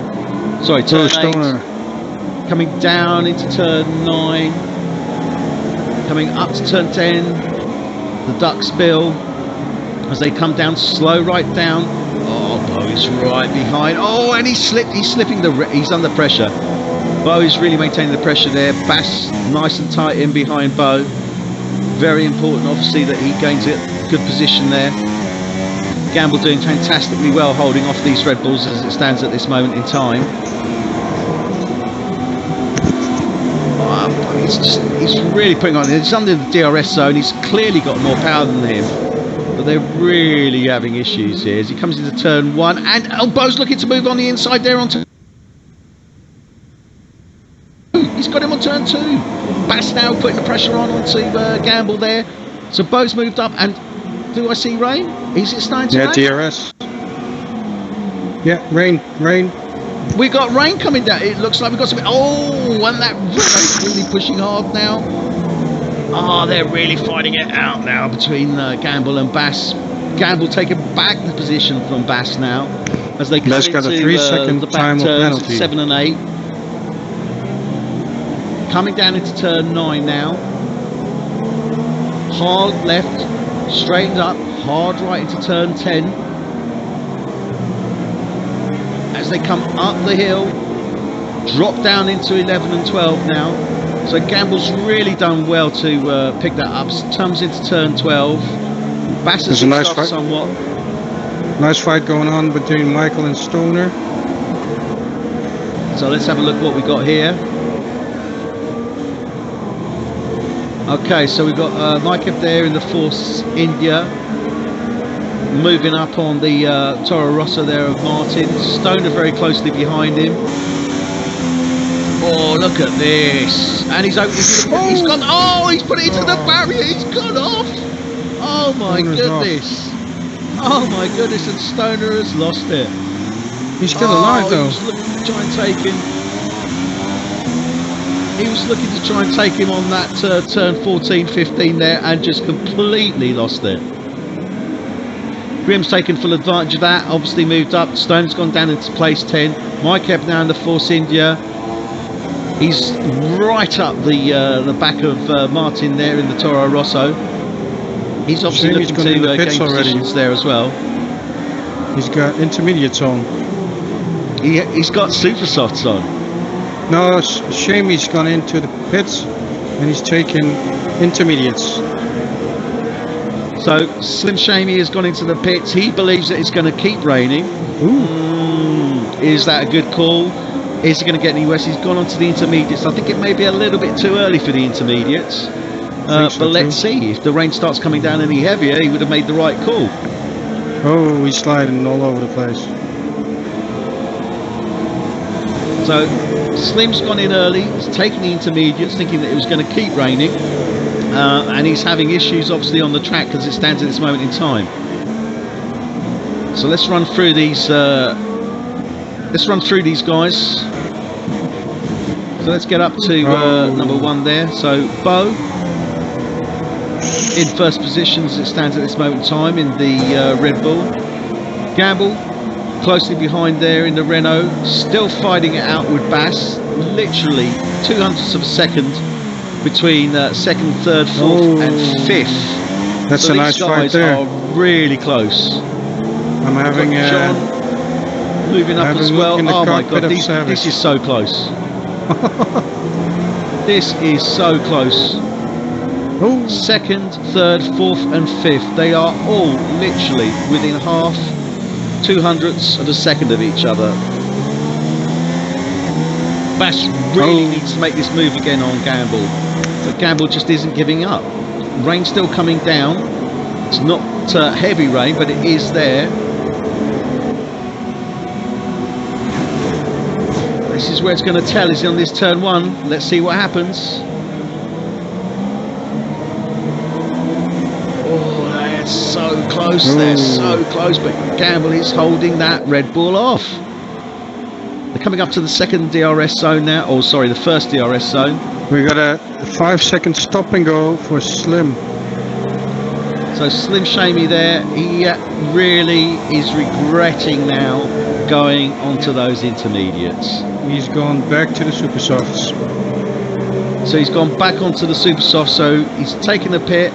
Sorry, turn 8. Coming down into turn 9, coming up to turn 10, the ducks bill as they come down slow right down. Oh, Bo is right behind. Oh, and he's slipping he's under pressure. Bo is really maintaining the pressure there. Bass nice and tight in behind Bo. Very important obviously that he gains a good position there. Gamble doing fantastically well holding off these Red Bulls as it stands at this moment in time. He's really putting on. It's under the DRS zone. He's clearly got more power than him, but they're really having issues here as he comes into turn 1. And Bo's looking to move on the inside there onto. He's got him on turn 2. Bass now putting the pressure onto Gamble there. So Bo's moved up, and do I see rain? Is it starting to rain? Yeah, DRS. Yeah, rain. We got rain coming down. It looks like we got some. Oh, and that Renault's really pushing hard now. Oh, they're really fighting it out now between Gamble and Bass. Gamble taking back the position from Bass now as they come Bass into got a 3-second the back time of turns, penalty. 7 and 8. Coming down into turn 9 now. Hard left, straightened up, hard right into turn 10. As they come up the hill, drop down into 11 and 12 now. So Gamble's really done well to pick that up. Comes into turn 12. Bass has nice off fight. somewhat. Nice fight going on between Michael and Stoner. So let's have a look what we got here. Okay, so we've got Mike up there in the Force India. Moving up on the Toro Rosso there of Martin. Stoner very closely behind him. Oh, look at this. And he's opening. He's gone. Oh, he's put it into the barrier. He's gone off. Oh my goodness. Oh my goodness. And Stoner has lost it. He's still alive though. He was looking to try and take him. He was looking to try and take him on that turn 14-15 there and just completely lost it. Grimm's taken full advantage of that, obviously moved up. Stone's gone down into place 10. Mike kept now in the Force India. He's right up the back of Martin there in the Toro Rosso. He's obviously looking to gain positions there as well. He's got intermediates on. He's got super softs on. No, Shamey's gone into the pits and he's taken intermediates. So Slim Shamey has gone into the pits. He believes that it's going to keep raining. Is that a good call? Is he going to get any worse? He's gone on to the intermediates. I think it may be a little bit too early for the intermediates. But let's see. If the rain starts coming down any heavier, he would have made the right call. Oh, he's sliding all over the place. So Slim's gone in early. He's taken the intermediates, thinking that it was going to keep raining. And he's having issues, obviously, on the track as it stands at this moment in time. So let's run through these. Guys. So let's get up to number 1 there. So Bo in first position as it stands at this moment in time in the Red Bull. Gamble closely behind there in the Renault, still fighting it out with Bass. Literally 200ths of a second between second, third, fourth, and fifth. That's so a nice fight there. Are really close. I'm having John moving up as well. Oh my God, this is so close. This is so close. Ooh. Second, third, fourth, and fifth. They are all literally within half, 200ths of a second of each other. Bass really needs to make this move again on Gamble, but Gamble just isn't giving up. Rain's still coming down. It's not heavy rain, but it is there. This is where it's going to tell. Is on this turn 1. Let's see what happens. Oh, they're so close. They're so close, but Gamble is holding that Red Bull off. They're coming up to the second DRS zone now. Oh, sorry, the first DRS zone. We got a 5-second stop and go for Slim. So Slim Shamey there, he really is regretting now going onto those intermediates. He's gone back to the super softs. So he's gone back onto the super soft, so he's taken the pit,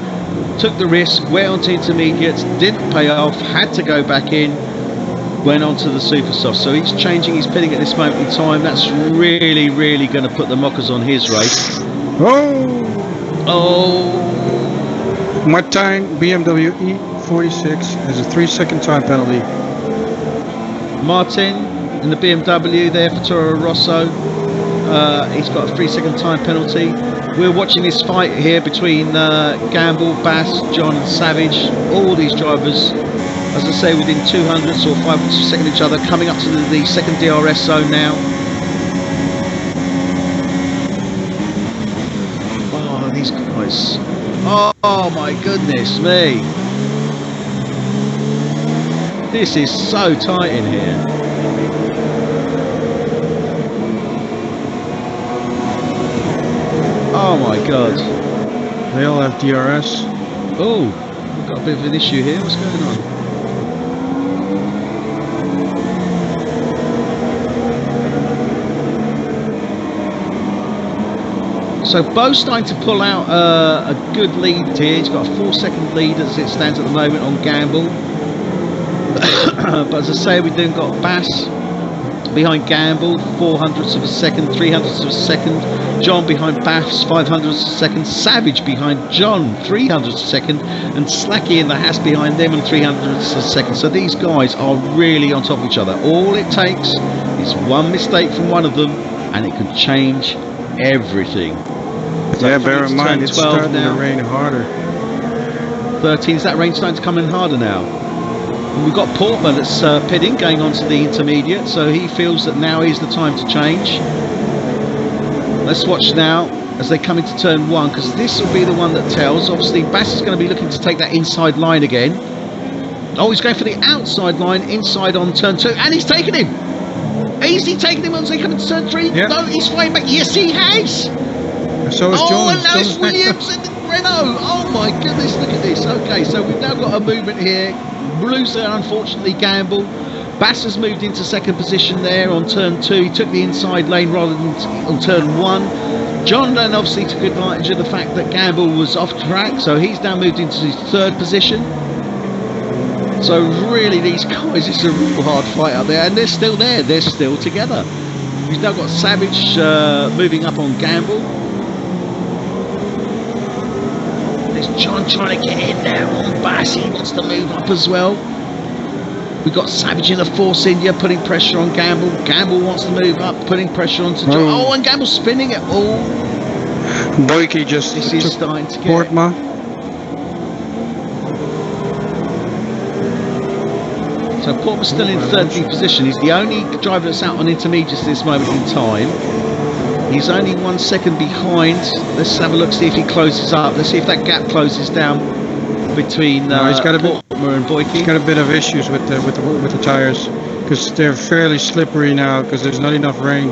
took the risk, went onto intermediates, didn't pay off, had to go back in, went onto the super soft. So he's changing his pitting at this moment in time. That's really, really going to put the mockers on his race. My time, BMW E46 has a 3-second time penalty. Martin in the BMW there for Toro Rosso. He's got a 3-second time penalty. We're watching this fight here between Gamble, Bass, John and Savage. All these drivers, as I say, within 200ths or 500ths of a second of each other, coming up to the second DRS zone now. Oh, these guys. Oh my goodness me. This is so tight in here. Oh my God. They all have DRS. Oh, we've got a bit of an issue here. What's going on? So Bo's starting to pull out a good lead here. He's got a 4-second lead as it stands at the moment on Gamble. But as I say, we've then got Bass behind Gamble, 0.04 of a second, 0.03 of a second. John behind Bass, 0.05 of a second. Savage behind John, 0.03 of a second. And Slacky and the Haas behind them and 0.03 of a second. So these guys are really on top of each other. All it takes is one mistake from one of them and it could change everything. So yeah, bear in mind it's starting now. to rain harder. 13, is that rain starting to come in harder now? And we've got Portman that's pitting, going on to the intermediate, so he feels that now is the time to change. Let's watch now as they come into turn 1, because this will be the one that tells. Obviously Bass is going to be looking to take that inside line again. Oh, he's going for the outside line, inside on turn 2, and he's taken him! Is he taking him once they come into turn 3? Yeah. No, he's flying back. Yes, he has! So is John. And now it's Williams and Renault. Oh my goodness, look at this. Okay, so we've now got a movement here. Blues there, unfortunately, Gamble. Bass has moved into second position there on turn 2. He took the inside lane rather than on turn 1. John then obviously took advantage of the fact that Gamble was off track, so he's now moved into his third position. So really, these guys, it's a real hard fight out there, and they're still there. They're still together. We've now got Savage moving up on Gamble. John trying to get in there on Bass. He wants to move up as well. We've got Savage in a Force India putting pressure on Gamble. Gamble wants to move up, putting pressure onto John. Oh, and Gamble's spinning it. Oh, Boyke just this is starting to get Portman. So Portman's still in 13th position. He's the only driver that's out on intermediates at this moment in time. He's only 1 second behind. Let's have a look, see if he closes up. Let's see if that gap closes down between he's got Portman and Boyke. He's got a bit of issues with the tires because they're fairly slippery now because there's not enough rain.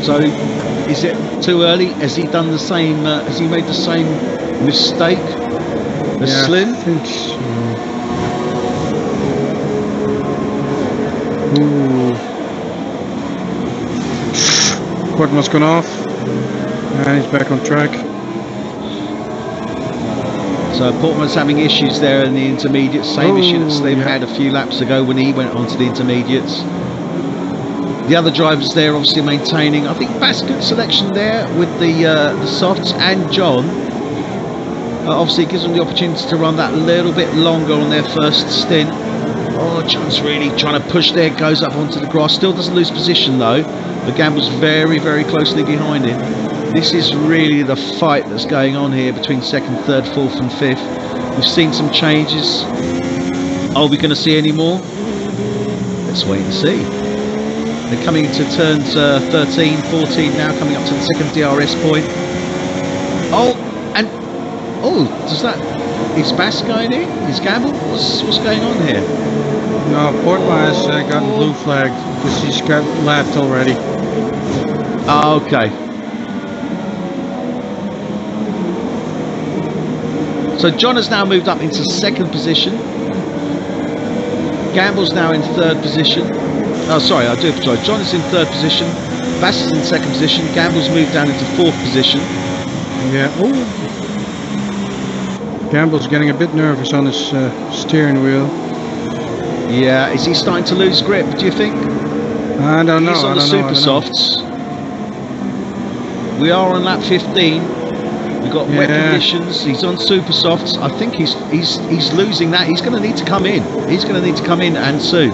So, is it too early? Has he done the same? Has he made the same mistake as Slim? I think so. Ooh. Portman's gone off and he's back on track. So Portman's having issues there in the intermediates, same issue that Slim had a few laps ago when he went onto the intermediates. The other drivers there obviously maintaining. I think Bass good selection there with the softs, and John obviously gives them the opportunity to run that little bit longer on their first stint. Oh, John's really trying to push there, goes up onto the grass, still doesn't lose position though. But Gamble's very, very closely behind him. This is really the fight that's going on here between second, third, fourth and fifth. We've seen some changes. Are we going to see any more? Let's wait and see. They're coming into turns 13, 14 now, coming up to the second DRS point. Oh, and is Bass going in? Is Gamble? What's going on here? No, Portman has gotten blue flagged because he's got lapped already. Oh, okay. So John has now moved up into second position. Gamble's now in third position. Oh, sorry, I do apologise. John is in third position. Bass is in second position. Gamble's moved down into fourth position. Yeah. Oh. Gamble's getting a bit nervous on his steering wheel. Yeah, is he starting to lose grip, do you think? I don't know. He's on the super softs. We are on lap 15. We've got wet conditions. He's on super softs. I think he's losing that. He's going to need to come in. He's going to need to come in and soon.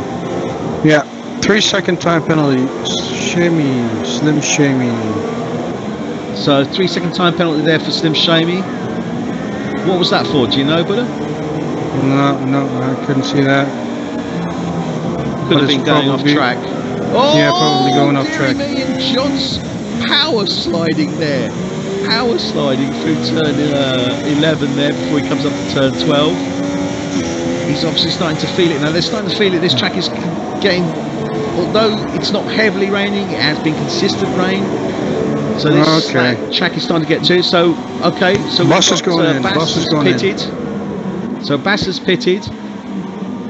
Yeah, 3 second time penalty. Slim Shamey. So 3 second time penalty there for Slim Shamey. What was that for? Do you know, Buddha? No, I couldn't see that. Could have been going off track. Oh, yeah, probably going off track. And John's power sliding there. Power sliding through turn 11 there before he comes up to turn 12. He's obviously starting to feel it now. They're starting to feel it. This track is getting, although it's not heavily raining, it has been consistent rain. So this track is starting to get to. So okay, so Bass is going in. Bass is pitted. So Bass has pitted.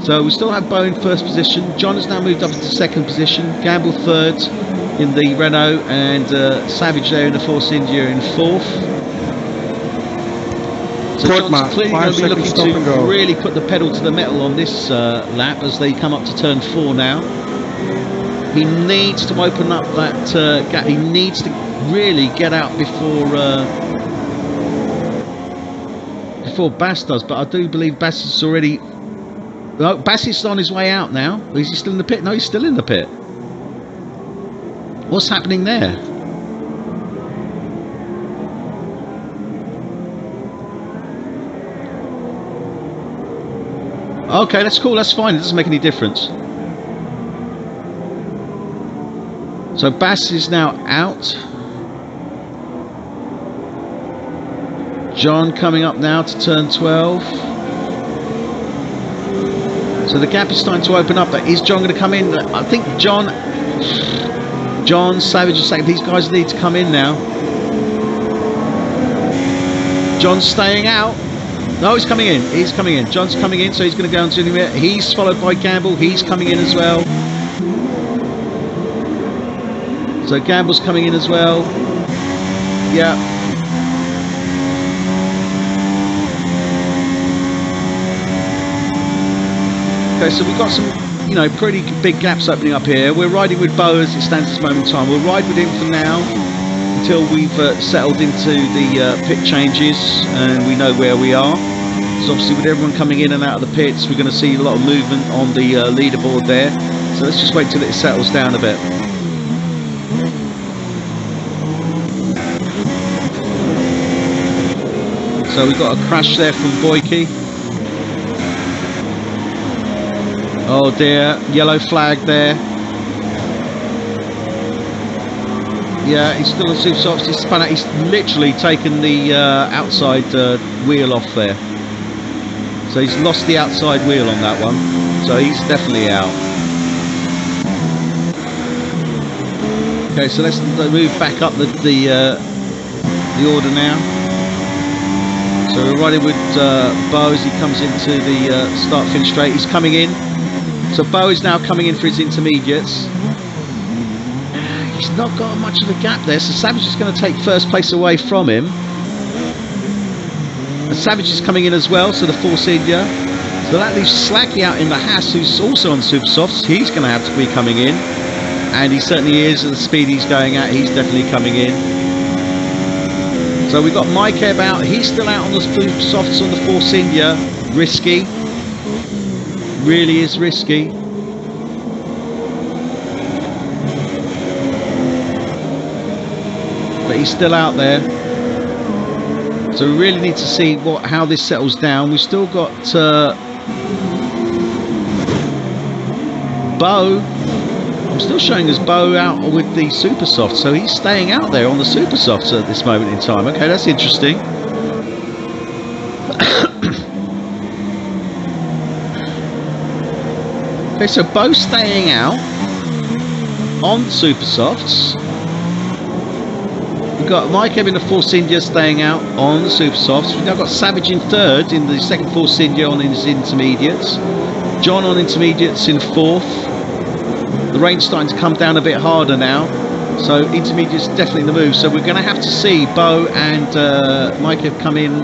So we still have Bo in first position. John has now moved up into second position. Gamble third in the Renault, and Savage there in the Force India in fourth. So John's clearly going to be looking to really put the pedal to the metal on this lap as they come up to turn 4 now. He needs to open up that gap. He needs to really get out before Bass does. But I do believe Bass is already... No, Bass is on his way out now. Is he still in the pit? No, he's still in the pit. What's happening there? Okay, that's cool, that's fine, it doesn't make any difference. So Bass is now out. John coming up now to turn 12. So the gap is starting to open up, but is John going to come in? I think John, Savage is second, these guys need to come in now. John's staying out. No, he's coming in. He's coming in. John's coming in, so he's going to go into the minute. He's followed by Gamble. He's coming in as well. So Gamble's coming in as well. Yeah. Okay, so we've got some, you know, pretty big gaps opening up here. We're riding with Bo as it stands at this moment in time. We'll ride with him for now until we've settled into the pit changes and we know where we are. So obviously with everyone coming in and out of the pits, we're going to see a lot of movement on the leaderboard there. So let's just wait till it settles down a bit. So we've got a crash there from Boyke. Oh dear, yellow flag there. Yeah, he's still on super softs. He's spun out. He's literally taken the outside wheel off there. So he's lost the outside wheel on that one. So he's definitely out. Okay, so let's move back up the order now. So we're riding with Bo as he comes into the start-finish straight. He's coming in. So Bo is now coming in for his intermediates. He's not got much of a gap there, so Savage is going to take first place away from him. And Savage is coming in as well, so the Force India. So that leaves Slacky out in the Haas, who's also on super softs. He's going to have to be coming in, and he certainly is at the speed he's going at. He's definitely coming in. So we've got Mike Ebb out. He's still out on the super softs on the Force India. Risky. Really is risky. But he's still out there. So we really need to see how this settles down. We've still got Bo. I'm still showing us Bo out with the super soft, so he's staying out there on the super softs at this moment in time. Okay, that's interesting. Okay, so Bo staying out on super softs. We've got Mike Ebb in the Force India staying out on the super softs. We've now got Savage in third in the second Force India on his intermediates. John on intermediates in fourth. The rain's starting to come down a bit harder now, so intermediates definitely the move. So we're going to have to see Bo and Mike Ebb come in,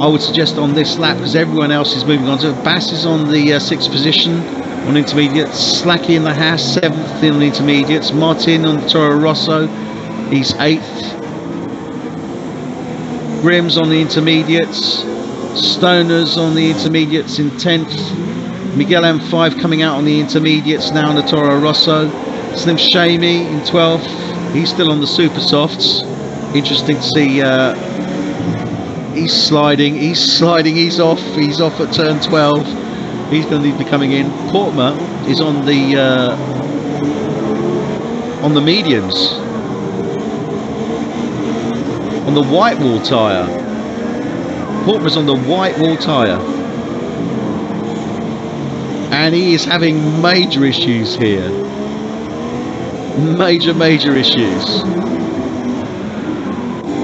I would suggest, on this lap, because everyone else is moving on. So Bass is on the 6th position on intermediates. Slacky in the Haas 7th in the intermediates. Martin on the Toro Rosso, he's 8th. Grimm's on the intermediates. Stoner's on the intermediates in 10th. Miguel M5 coming out on the intermediates now on the Toro Rosso. Slim Shamey in 12th. He's still on the super softs. Interesting to see. He's sliding. He's off. He's off at turn 12. He's going to need to be coming in. Portmer is on the mediums. On the white wall tyre. Portmer's on the white wall tyre. And he is having major issues here. Major issues.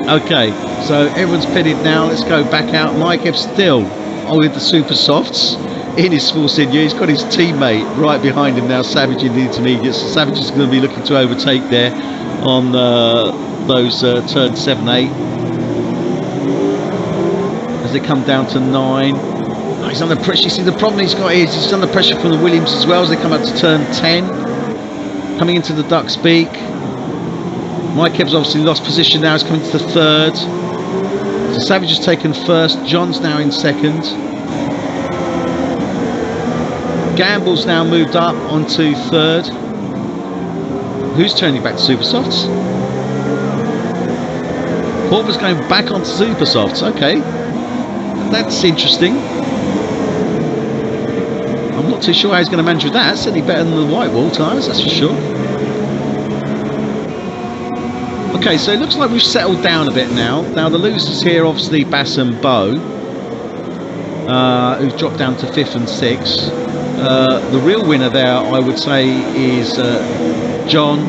Okay, so everyone's pitted now. Let's go back out. Mikev still with the super softs in his Force India. He's got his teammate right behind him now, Savage in the intermediates. Savage is going to be looking to overtake there on those turn 7, 8. As they come down to 9. Oh, he's under pressure. You see, the problem he's got is he's under pressure from the Williams as well as they come up to turn 10. Coming into the Duck's Beak. Mikev's obviously lost position now. He's coming to the 3rd. So Savage has taken 1st. John's now in 2nd. Gamble's now moved up onto 3rd. Who's turning back to super softs? Portman's going back onto super softs. Okay, that's interesting. I'm not too sure how he's going to manage with that. Certainly better than the white wall tyres, that's for sure. Okay, so it looks like we've settled down a bit now. Now the losers here, obviously Bass and Bo, who've dropped down to 5th and 6th. The real winner there, I would say, is John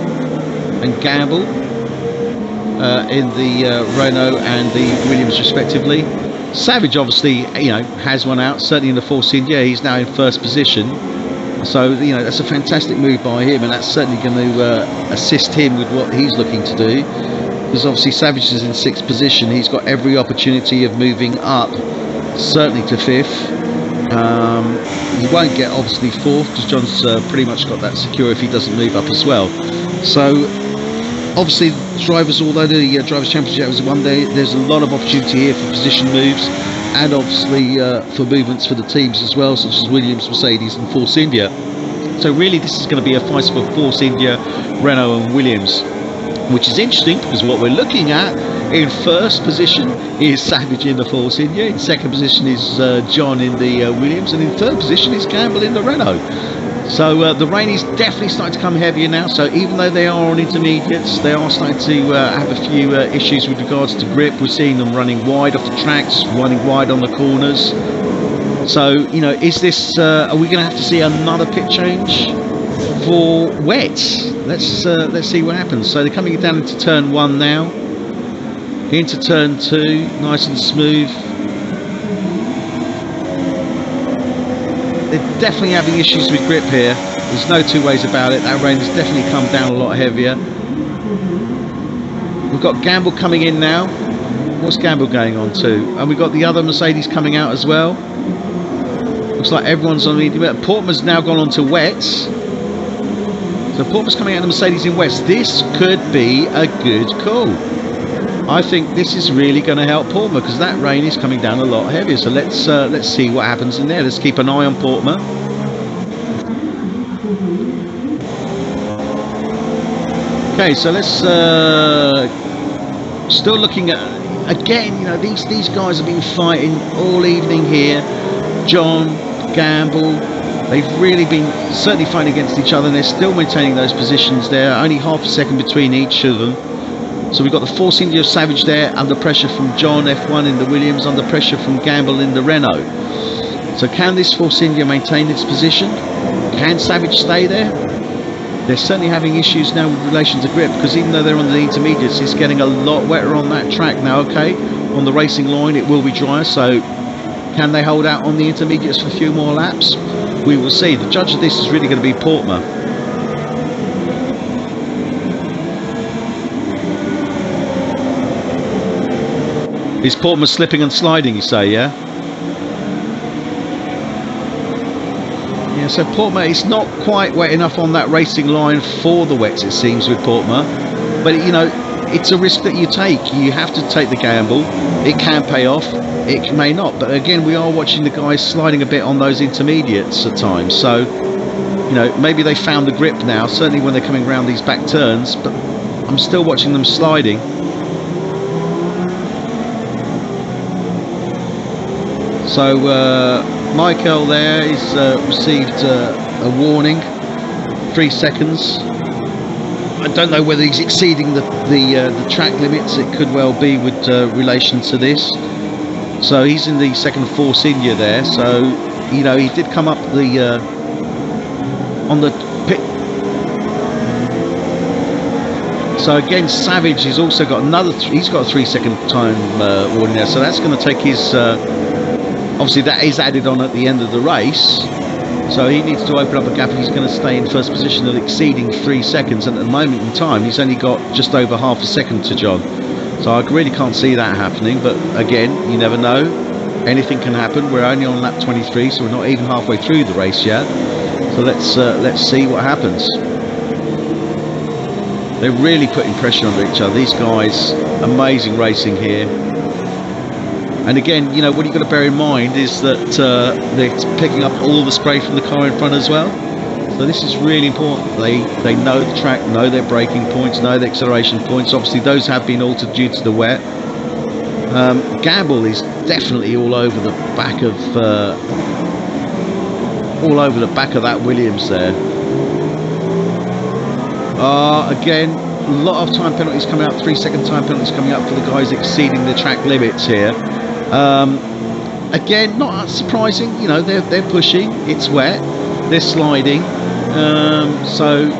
and Gamble in the Renault and the Williams respectively. Savage obviously, you know, has one out, certainly in the Force India. He's now in 1st position. So, you know, that's a fantastic move by him, and that's certainly going to assist him with what he's looking to do. Because obviously Savage is in 6th position. He's got every opportunity of moving up, certainly to 5th. He won't get obviously 4th because John's pretty much got that secure if he doesn't move up as well. So obviously drivers, although the Drivers' Championship was one day, there's a lot of opportunity here for position moves, and obviously for movements for the teams as well, such as Williams, Mercedes and Force India. So really this is going to be a fight for Force India, Renault and Williams, which is interesting because what we're looking at in 1st position is Savage in the Force India, in 2nd position is John in the Williams, and in 3rd position is Campbell in the Renault. So the rain is definitely starting to come heavier now, so even though they are on intermediates, they are starting to have a few issues with regards to grip. We're seeing them running wide off the tracks, running wide on the corners. So, you know, is this, are we going to have to see another pit change for wets? Let's see what happens. So they're coming down into turn 1 now, into turn 2, nice and smooth. They're definitely having issues with grip here. There's no two ways about it. That rain has definitely come down a lot heavier. We've got Gamble coming in now. What's Gamble going on to? And we've got the other Mercedes coming out as well. Looks like everyone's on medium. Portman's now gone on to wets. So Portman's coming out of the Mercedes in wets. This could be a good call. I think this is really going to help Portman because that rain is coming down a lot heavier. So let's see what happens in there. Let's keep an eye on Portman. Okay, so let's still looking at, again, you know, these guys have been fighting all evening here. John, Gamble, they've really been certainly fighting against each other, and they're still maintaining those positions there. Only half a second between each of them. So we've got the Force India Savage there, under pressure from John, F1 in the Williams, under pressure from Gamble in the Renault. So can this Force India maintain its position? Can Savage stay there? They're certainly having issues now with relation to grip, because even though they're on the intermediates, it's getting a lot wetter on that track now. Okay, on the racing line it will be drier, so can they hold out on the intermediates for a few more laps? We will see. The judge of this is really going to be Portman. Is Portman slipping and sliding, you say, yeah? Yeah, so Portman, it's not quite wet enough on that racing line for the wets, it seems, with Portman. But, you know, it's a risk that you take. You have to take the gamble. It can pay off. It may not. But, again, we are watching the guys sliding a bit on those intermediates at times. So, you know, maybe they found the grip now, certainly when they're coming around these back turns. But I'm still watching them sliding. So Michael there is received a warning, 3 seconds. I don't know whether he's exceeding the track limits. It could well be with relation to this. So he's in the second Force India there. So, you know, he did come up the on the pit. So again, Savage has also got another. He's got a 3-second time warning there. So that's going to take his. Obviously, that is added on at the end of the race. So he needs to open up a gap. He's going to stay in first position at exceeding 3 seconds. And at the moment in time, he's only got just over half a second to John. So I really can't see that happening. But again, you never know. Anything can happen. We're only on lap 23, so we're not even halfway through the race yet. So let's see what happens. They're really putting pressure on each other. These guys, amazing racing here. And again, you know, what you've got to bear in mind is that they're picking up all the spray from the car in front as well. So this is really important. They know the track, know their braking points, know their acceleration points. Obviously, those have been altered due to the wet. Gamble is definitely all over the back of that Williams there. Again, a lot of time penalties coming up. 3-second time penalties coming up for the guys exceeding the track limits here. Again, not surprising. You know, they're pushing. It's wet. They're sliding. So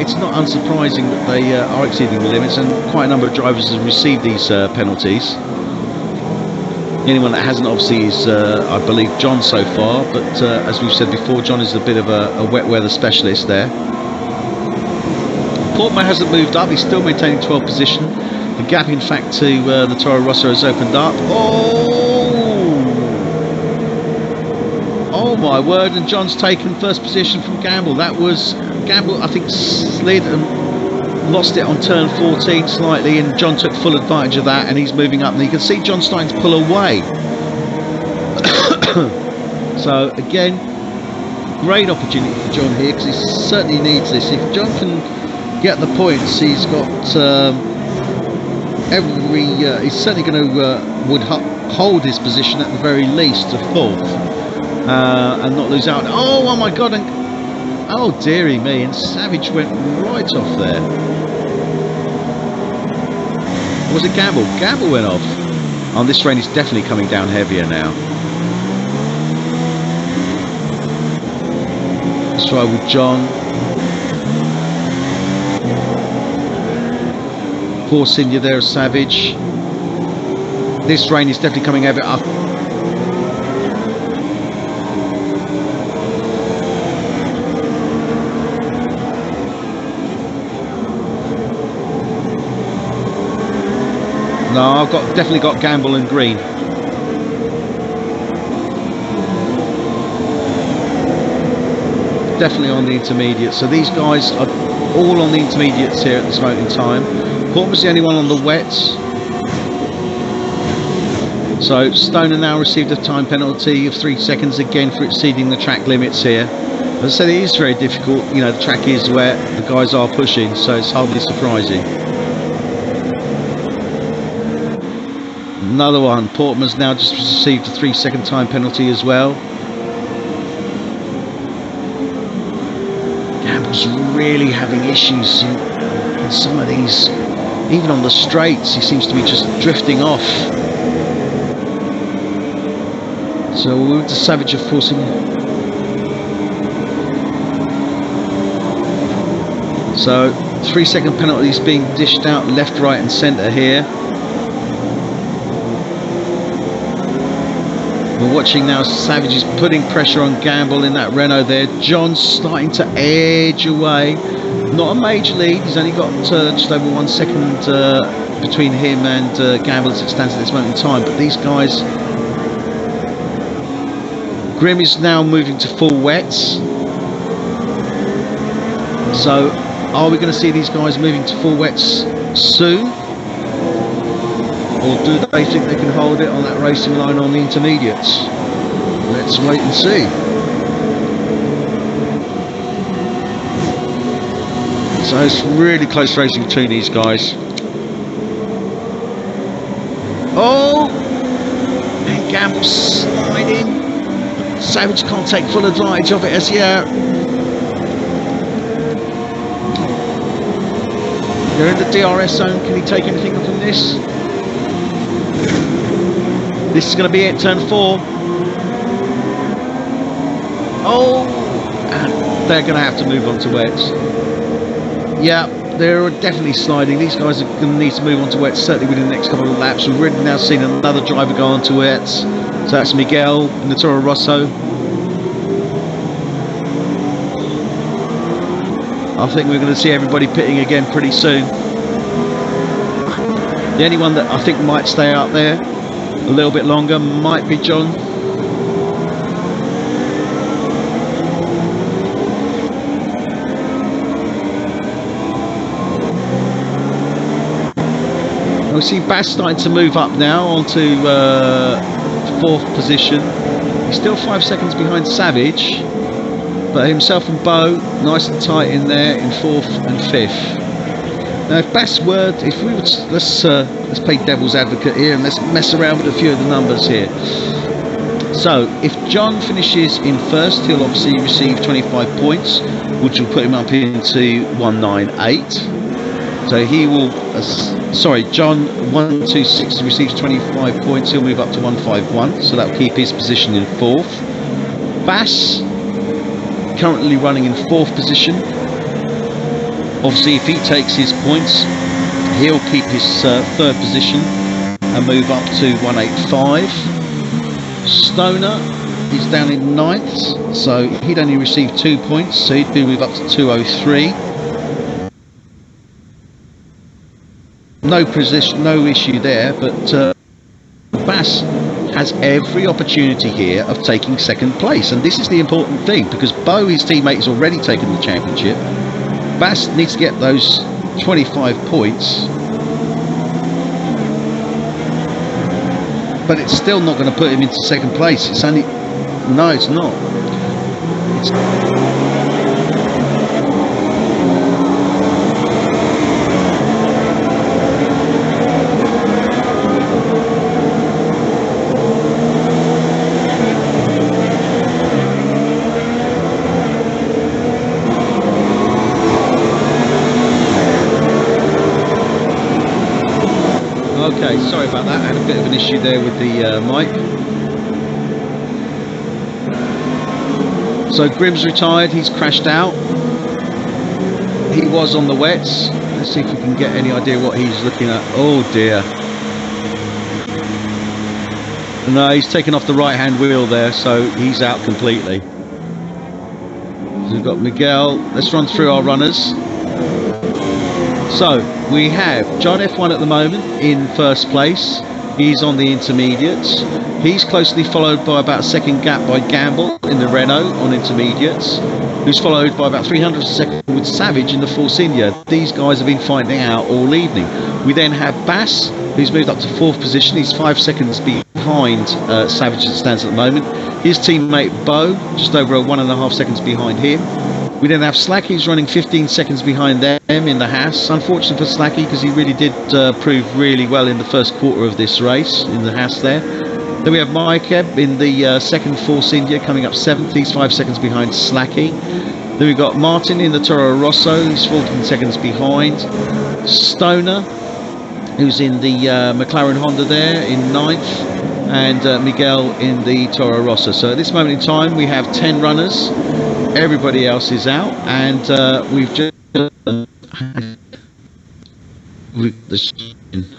it's not unsurprising that they are exceeding the limits, and quite a number of drivers have received these penalties. The only one that hasn't, obviously, is I believe John so far. But as we've said before, John is a bit of a wet weather specialist there. Portman hasn't moved up. He's still maintaining 12th position. The gap, in fact, to the Toro Rosso has opened up. Oh my word! And John's taken first position from Gamble. That was Gamble, I think, slid and lost it on turn 14 slightly, and John took full advantage of that, and he's moving up. And you can see John starting to pull away. So again, great opportunity for John here, because he certainly needs this. If John can get the points, he's got he's certainly going to would hold his position at the very least to 4th, and not lose out. Oh my god, and oh dearie me, and Savage went right off there. Was it Gamble? Gamble went off. Oh, this rain is definitely coming down heavier now. Let's try with John. Force India there, Savage. This rain is definitely coming heavy up. No, I've definitely got Gamble and Green. Definitely on the intermediate. So these guys are all on the intermediates here at this moment in time. Portman's the only one on the wets. So Stoner now received a time penalty of 3 seconds again for exceeding the track limits here. As I said, it is very difficult. You know, the track is wet, the guys are pushing, so it's hardly surprising. Another one. Portman's now just received a 3-second time penalty as well. Gamble's really having issues in some of these. Even on the straights, he seems to be just drifting off. So we're with the Savage of forcing. So 3-second penalties being dished out left, right and centre here. We're watching now, Savage is putting pressure on Gamble in that Renault there. John's starting to edge away. Not a major lead, he's only got just over 1 second between him and Gamble as it stands at this moment in time. But these guys, Grimm is now moving to full wets. So are we going to see these guys moving to full wets soon? Or do they think they can hold it on that racing line on the intermediates? Let's wait and see. So it's really close racing between these guys. Oh! And Gamble sliding. Savage can't take full advantage of it as yet. They're in the DRS zone. Can he take anything from this? This is going to be it, turn 4. Oh! And they're going to have to move on to wets. Yeah, they're definitely sliding. These guys are going to need to move on to wets certainly within the next couple of laps. We've already now seen another driver go on to wets. So that's Miguel in the Toro Rosso. I think we're going to see everybody pitting again pretty soon. The only one that I think might stay out there a little bit longer might be John. We see Bass starting to move up now onto 4th position. He's still 5 seconds behind Savage, but himself and Bo nice and tight in there in 4th and 5th. Now, if Bass were, if we would, let's play devil's advocate here and let's mess around with a few of the numbers here. So, if John finishes in 1st, he'll obviously receive 25 points, which will put him up into 198. So he will, John 126 receives 25 points, he'll move up to 151, so that will keep his position in 4th. Bass, currently running in 4th position. Obviously, if he takes his points, he'll keep his 3rd position and move up to 185. Stoner is down in 9th, so he'd only receive 2 points, so he'd move up to 203. No issue there, but Bass has every opportunity here of taking 2nd place, and this is the important thing because Bo, his teammate, has already taken the championship. Bass needs to get those 25 points, but it's still not going to put him into 2nd place. It's only, no, it's not. Okay, sorry about that. I had a bit of an issue there with the mic. So Grimm's retired. He's crashed out. He was on the wets. Let's see if we can get any idea what he's looking at. Oh dear. No, he's taken off the right-hand wheel there, so he's out completely. So we've got Miguel. Let's run through our runners. So we have John F1 at the moment in 1st place. He's on the intermediates. He's closely followed by about 2nd gap by Gamble in the Renault on intermediates, who's followed by about 300 seconds with Savage in the Force India. These guys have been fighting out all evening. We then have Bass, who's moved up to 4th position. He's 5 seconds behind Savage as it stands at the moment. His teammate Bo, just over 1.5 seconds behind him. We then have Slacky, who's running 15 seconds behind them in the Haas. Unfortunate for Slacky because he really did prove really well in the 1st quarter of this race in the Haas there. Then we have Maikeb in the 2nd Force India coming up 7th. He's 5 seconds behind Slacky. Then we've got Martin in the Toro Rosso. He's 14 seconds behind. Stoner, who's in the McLaren Honda there in 9th. And Miguel in the Toro Rosso. So at this moment in time we have 10 runners. Everybody else is out, and we've just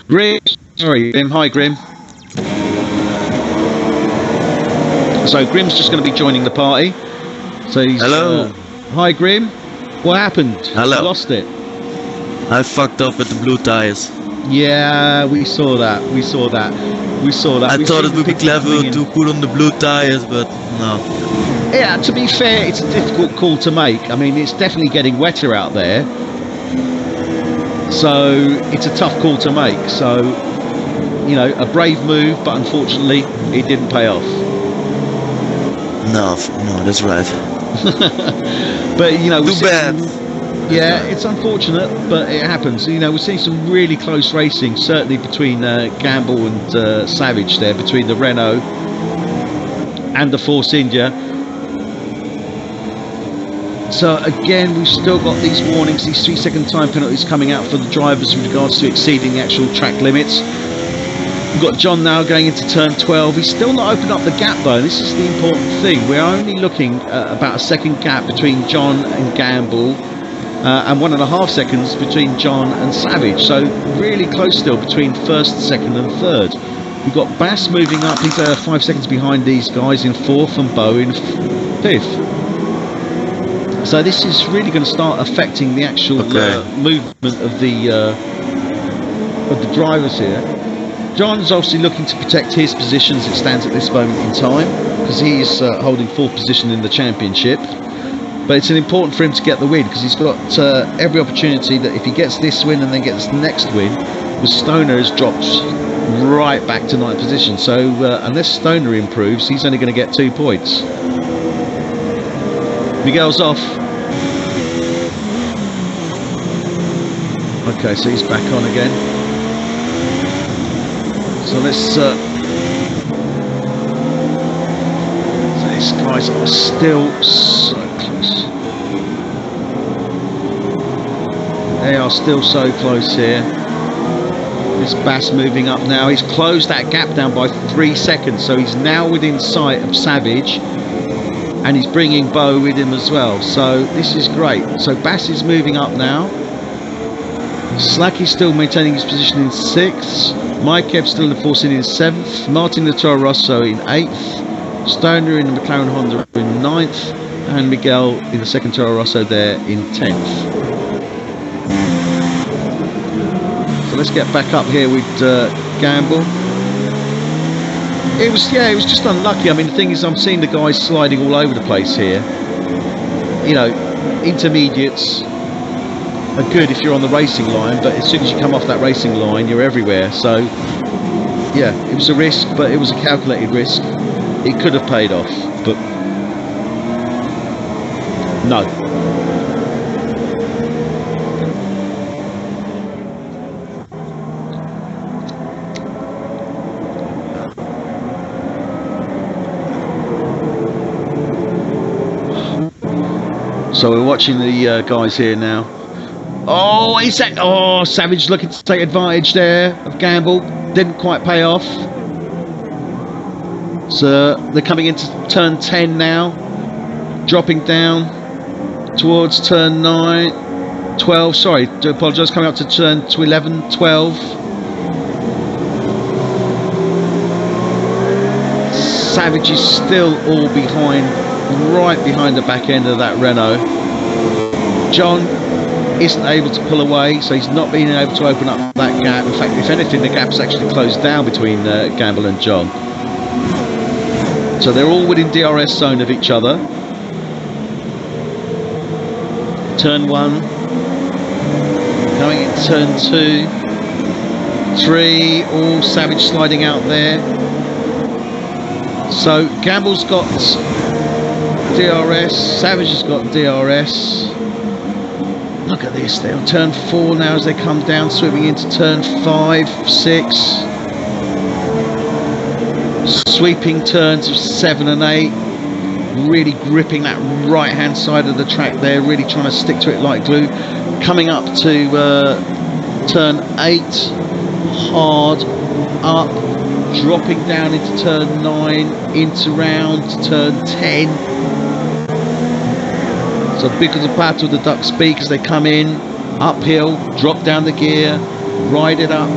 Grim. Sorry, Grim. Hi, Grim. So Grim's just going to be joining the party. So he's, hello. Hi, Grim. What happened? Hello. You lost it. I fucked up with the blue tires. Yeah, we saw that. We saw that. I thought it would be clever to put on the blue tires, but no. Yeah, to be fair, it's a difficult call to make. I mean, it's definitely getting wetter out there, so it's a tough call to make. So, you know, a brave move, but unfortunately, it didn't pay off. No, that's right. But you know, too bad. Yeah, it's unfortunate, but it happens. You know, we're seeing some really close racing, certainly between Gamble and Savage there, between the Renault and the Force India. So again, we've still got these warnings, these 3-second time penalties coming out for the drivers with regards to exceeding the actual track limits. We've got John now going into turn 12. He's still not opened up the gap though, and this is the important thing. We're only looking at about a 2nd gap between John and Gamble. and 1.5 seconds between John and Savage. So really close still between first, second and third. We've got Bass moving up. He's 5 seconds behind these guys in fourth, and Bo in fifth. So this is really going to start affecting the actual movement of the drivers here. John's obviously looking to protect his position as it stands at this moment in time, because he's holding fourth position in the championship. But it's important for him to get the win, because he's got every opportunity that if he gets this win and then gets the next win, the Stoner has dropped right back to 9th position. So unless Stoner improves, he's only going to get 2 points. Miguel's off. Okay, so he's back on again. So let's. So these guys are still so close. They are still so close here. This Bass moving up now. He's closed that gap down by 3 seconds, so he's now within sight of Savage. And he's bringing Bo with him as well, so this is great. So Bass is moving up now. Slacky's still maintaining his position in 6th. Mikev still enforcing in 7th. Martin the Toro Rosso in 8th. Stoner in the McLaren Honda in 9th. And Miguel in the second Toro Rosso there in 10th. So let's get back up here with Gamble. It was just unlucky. I mean, the thing is, I'm seeing the guys sliding all over the place here. You know, intermediates are good if you're on the racing line, but as soon as you come off that racing line, you're everywhere. So, yeah, it was a risk, but it was a calculated risk. It could have paid off, but no. So we're watching the guys here now. Oh, Savage looking to take advantage there of Gamble. Didn't quite pay off. So they're coming into turn 10 now. Dropping down towards turn 9, 12. Sorry, do apologise. Coming up to turn 11, 12. Savage is still all behind, right behind the back end of that Renault. John isn't able to pull away, so he's not being able to open up that gap. In fact, if anything, the gap's actually closed down between Gamble and John. So they're all within DRS zone of each other. Turn 1, coming in turn 2, 3, all Savage sliding out there. So Gamble's got DRS, Savage has got DRS. Look at this, they're on turn 4 now as they come down, swimming into turn 5, 6. Sweeping turns of 7 and 8. Really gripping that right hand side of the track there, really trying to stick to it like glue. Coming up to turn 8, hard up, dropping down into turn 9, into round turn 10. So because of part of the duck speak as they come in, uphill, drop down the gear, ride it up,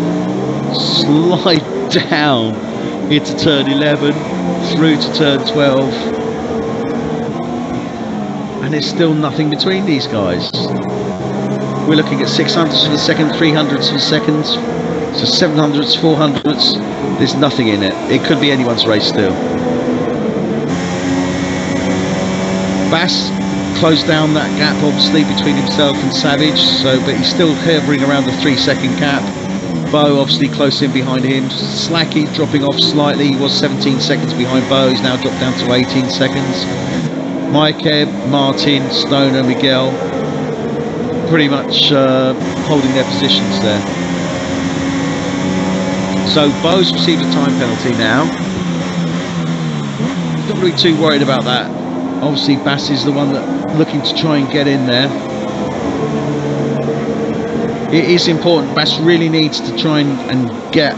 slide down into turn 11, through to turn 12. And there's still nothing between these guys. We're looking at 600s for the second, 300s for the seconds, so 700s, 400s. There's nothing in it. It could be anyone's race still. Bass closed down that gap obviously between himself and Savage, so but he's still hovering around the 3-second gap. Bo obviously close in behind him. Slacky dropping off slightly. He was 17 seconds behind Bo. He's now dropped down to 18 seconds. Mikev, Martin, Stoner, Miguel pretty much holding their positions there. So Bo's received a time penalty now. Not really too worried about that. Obviously Bass is the one that looking to try and get in there. It is important. Bass really needs to try and get,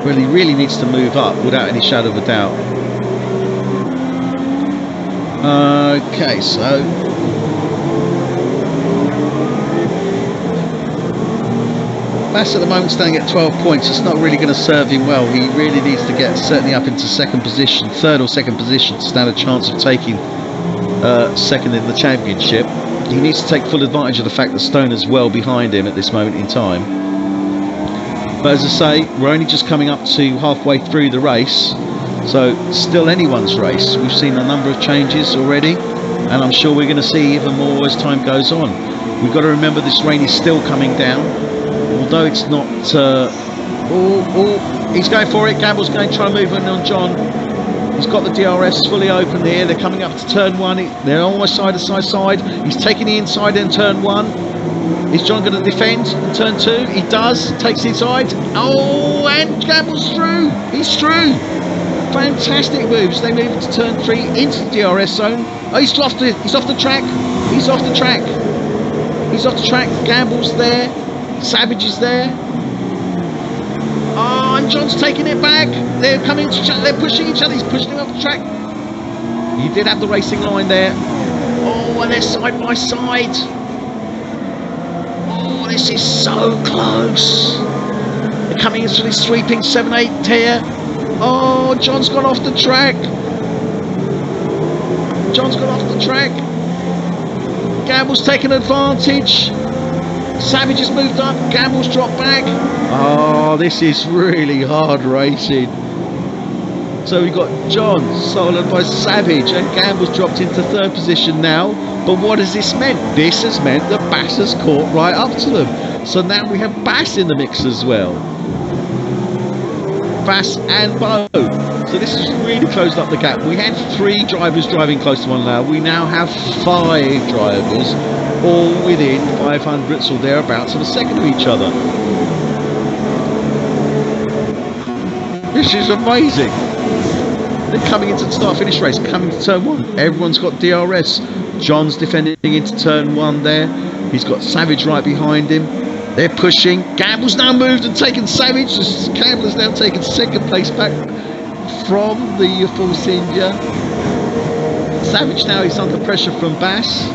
well, he really needs to move up without any shadow of a doubt. Okay, so Bass at the moment standing at 12 points. It's not really going to serve him well. He really needs to get certainly up into second position, third or second position, to stand a chance of taking second in the championship. He needs to take full advantage of the fact that Stoner's well behind him at this moment in time. But as I say, we're only just coming up to halfway through the race, so still anyone's race. We've seen a number of changes already, and I'm sure we're going to see even more as time goes on. We've got to remember this rain is still coming down, although it's not... he's going for it. Gamble's going to try and move on John. He's got the DRS fully open here. They're coming up to turn 1. They're almost side to side. He's taking the inside in turn 1. Is John going to defend in turn 2? He does. Takes the inside. Oh, and Gamble's through. He's through. Fantastic moves. They move into turn 3 into the DRS zone. Oh, he's off the track. He's off the track. He's off the track. Gamble's there. Savage is there. Oh, and John's taking it back. They're coming to they're pushing each other. He's pushing him off the track. He did have the racing line there. Oh, and they're side by side. Oh, this is so close. They're coming into this sweeping 7-8 tier. Oh, John's gone off the track. John's gone off the track. Gamble's taken advantage. Savage has moved up. Gamble's dropped back. Oh, this is really hard racing. So we've got John soloed by Savage, and Gamble's dropped into third position now. But what has this meant? This has meant that Bass has caught right up to them. So now we have Bass in the mix as well. Bass and Bo. So this has really closed up the gap. We had 3 drivers driving close to one another. We now have 5 drivers, all within 500ths or thereabouts of a second of each other. This is amazing. They're coming into the start-finish race, coming to turn 1. Everyone's got DRS. John's defending into turn 1 there. He's got Savage right behind him. They're pushing. Gamble's now moved and taken Savage. Campbell has now taken second place back from the Force India. Savage now is under pressure from Bass.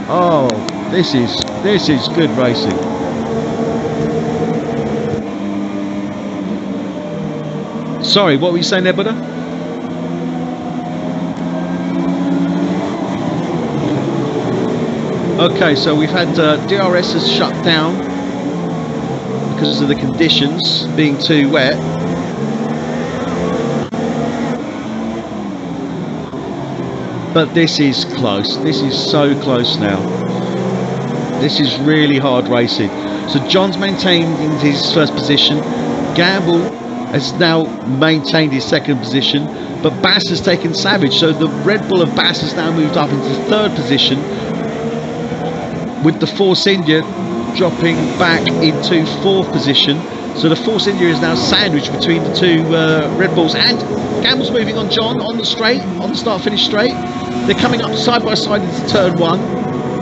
Oh, this is good racing. Sorry, what were you saying there, Buddha? Okay, so we've had DRS has shut down because of the conditions being too wet. But this is close. This is so close now. This is really hard racing. So John's maintained in his first position. Gamble has now maintained his second position, but Bass has taken Savage. So the Red Bull of Bass has now moved up into third position, with the Force India dropping back into fourth position. So the Force India is now sandwiched between the 2 Red Bulls, and Gamble's moving on John on the straight, on the start-finish straight. They're coming up side by side into turn 1.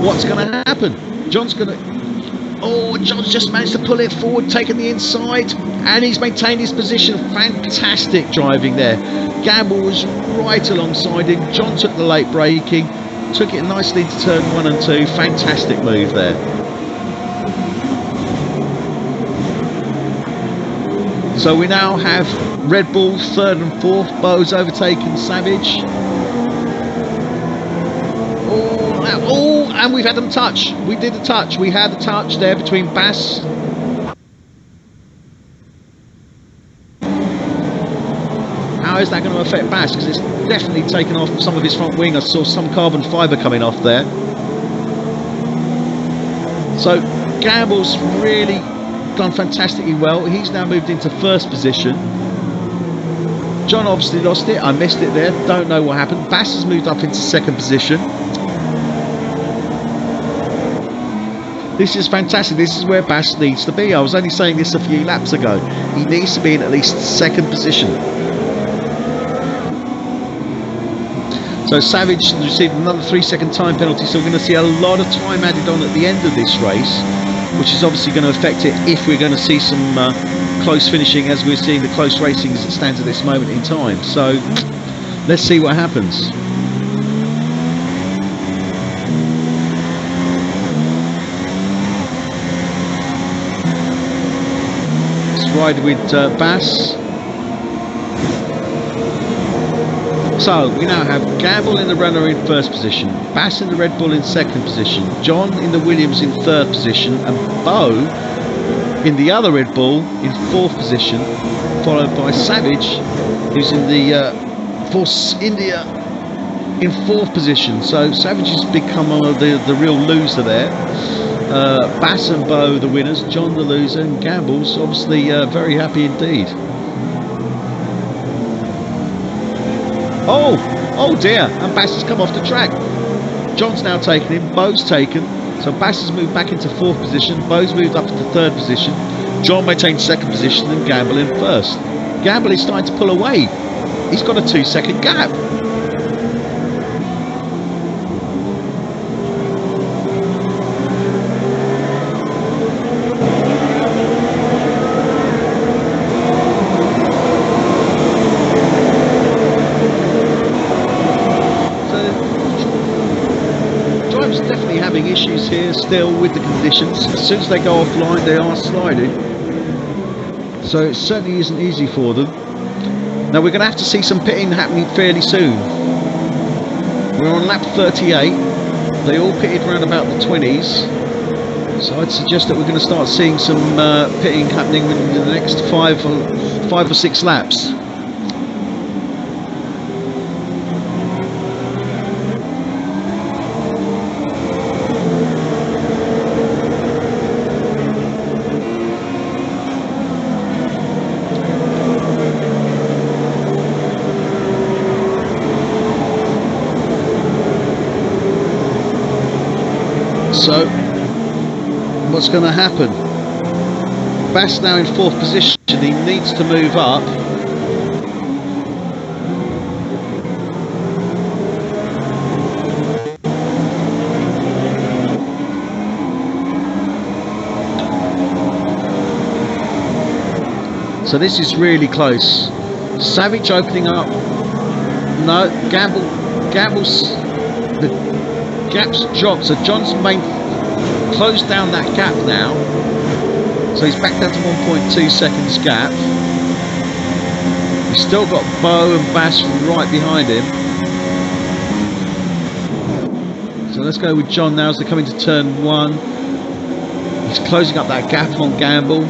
What's going to happen? John's just managed to pull it forward, taking the inside, and he's maintained his position. Fantastic driving there. Gamble was right alongside him. John took the late braking, took it nicely to turn 1 and 2. Fantastic move there. So we now have Red Bull third and fourth. Bo's overtaken Savage. Oh, and we've had them touch. We did a touch. We had a touch there between Bass. How is that going to affect Bass? Because it's definitely taken off some of his front wing. I saw some carbon fibre coming off there. So Gamble's really done fantastically well. He's now moved into first position. John obviously lost it. I missed it there. Don't know what happened. Bass has moved up into second position. This is fantastic. This is where Bass needs to be. I was only saying this a few laps ago. He needs to be in at least second position. So Savage received another 3-second time penalty, so we're going to see a lot of time added on at the end of this race, which is obviously going to affect it if we're going to see some close finishing, as we're seeing the close racing as it stands at this moment in time. So let's see what happens. He's riding with Bass. So we now have Gamble in the Renault in first position, Bass in the Red Bull in second position, John in the Williams in third position, and Bo in the other Red Bull in fourth position, followed by Savage, who's in the Force India in fourth position. So Savage has become the real loser there. Bass and Bo the winners, John the loser, and Gamble's obviously very happy indeed. Oh dear, and Bass has come off the track. John's now taken him, Bo's taken, so Bass has moved back into fourth position, Bo's moved up to third position, John maintains second position, and Gamble in first. Gamble is starting to pull away. He's got a 2-second gap. Issues here still with the conditions. As soon as they go offline, they are sliding, so it certainly isn't easy for them. Now we're going to have to see some pitting happening fairly soon. We're on lap 38. They all pitted around about the 20s, so I'd suggest that we're going to start seeing some pitting happening in the next 5 or 6 laps. So, what's going to happen? Bass now in fourth position, he needs to move up. So this is really close. Savage opening up. No, Gamble's the gap's dropped, so John's closed down that gap now, so he's back down to 1.2 seconds gap. He's still got Bo and Bass right behind him, so let's go with John now as they come into turn 1. He's closing up that gap on Gamble.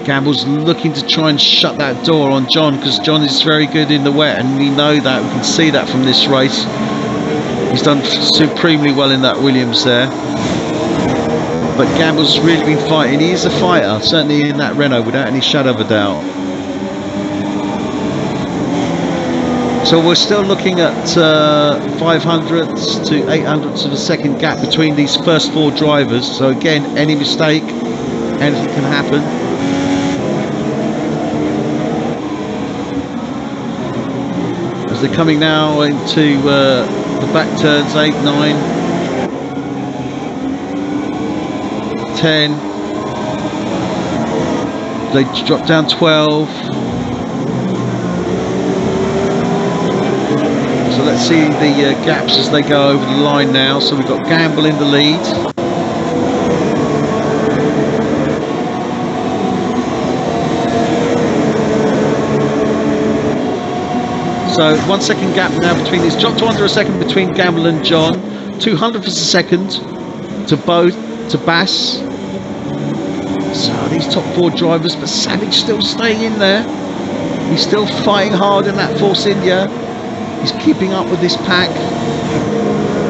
Gamble's looking to try and shut that door on John, because John is very good in the wet, and we know that, we can see that from this race. He's done supremely well in that Williams there, but Gamble's really been fighting. He is a fighter, certainly in that Renault, without any shadow of a doubt. So we're still looking at 500ths to 800ths of a second gap between these first 4 drivers, so again, any mistake, anything can happen. They're coming now into the back turns, 8, 9, 10. They drop down 12. So let's see the gaps as they go over the line now. So we've got Gamble in the lead. So 1 second gap now between these. Dropped to under a second between Gamble and John. 200ths of a second to Bo, to Bass. So these top 4 drivers, but Savage still staying in there. He's still fighting hard in that Force India. He's keeping up with this pack.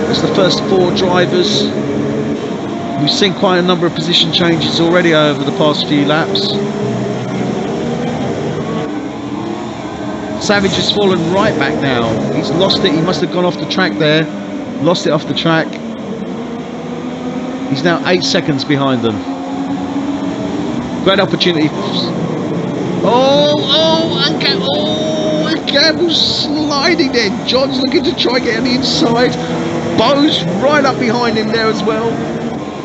It's the first 4 drivers. We've seen quite a number of position changes already over the past few laps. Savage has fallen right back now. He's lost it. He must have gone off the track there. Lost it off the track. He's now 8 seconds behind them. Great opportunity. And Gamble's sliding there. John's looking to try and get on the inside. Bo's right up behind him there as well.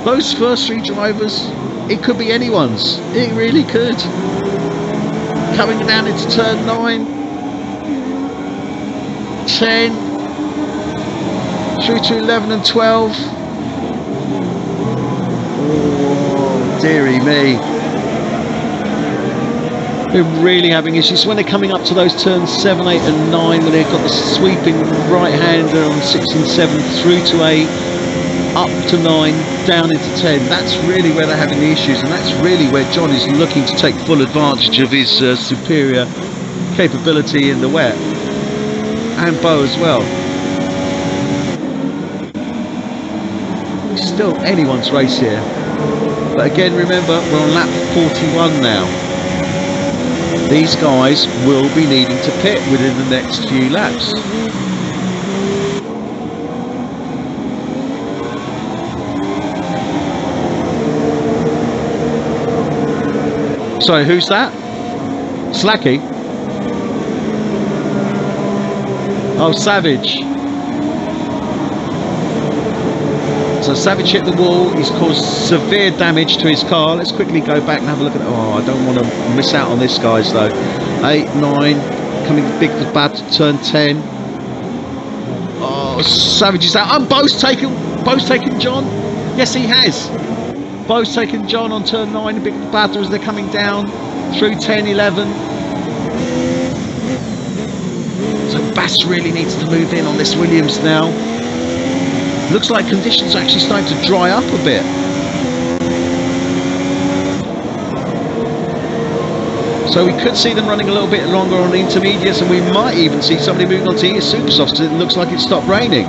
Those first 3 drivers, it could be anyone's. It really could. Coming down into turn 9. 10. through to 11 and 12. Oh, dearie me. They're really having issues when they're coming up to those turns 7, 8 and 9, when they've got the sweeping right-hander on 6 and 7 through to 8, up to 9, down into 10. That's really where they're having the issues, and that's really where John is looking to take full advantage of his superior capability in the wet, and Bo as well. It's still anyone's race here, but again, remember, we're on lap 41 now. These guys will be needing to pit within the next few laps. So who's that? Slacky? Oh, Savage. So Savage hit the wall. He's caused severe damage to his car. Let's quickly go back and have a look at it. Oh, I don't want to miss out on this, guys, though. 8, 9, coming big for bad to turn 10. Oh, Savage is out. And Bo's taken John. Yes, he has. Bo's taken John on turn 9, big for bad as they're coming down through 10, 11. So Bass really needs to move in on this Williams now. Looks like conditions are actually starting to dry up a bit. So we could see them running a little bit longer on the intermediates, and we might even see somebody moving on to his super softs because it looks like it stopped raining.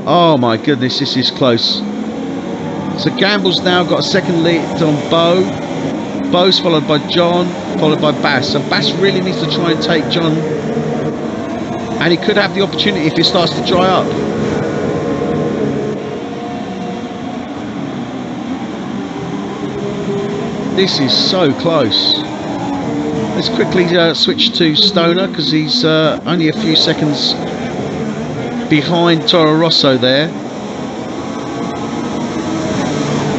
Oh my goodness, this is close. So Gamble's now got a second lead on Bo. Bo's followed by John, followed by Bass. So Bass really needs to try and take John, and he could have the opportunity if it starts to dry up. This is so close. Let's quickly switch to Stoner because he's only a few seconds behind Toro Rosso there.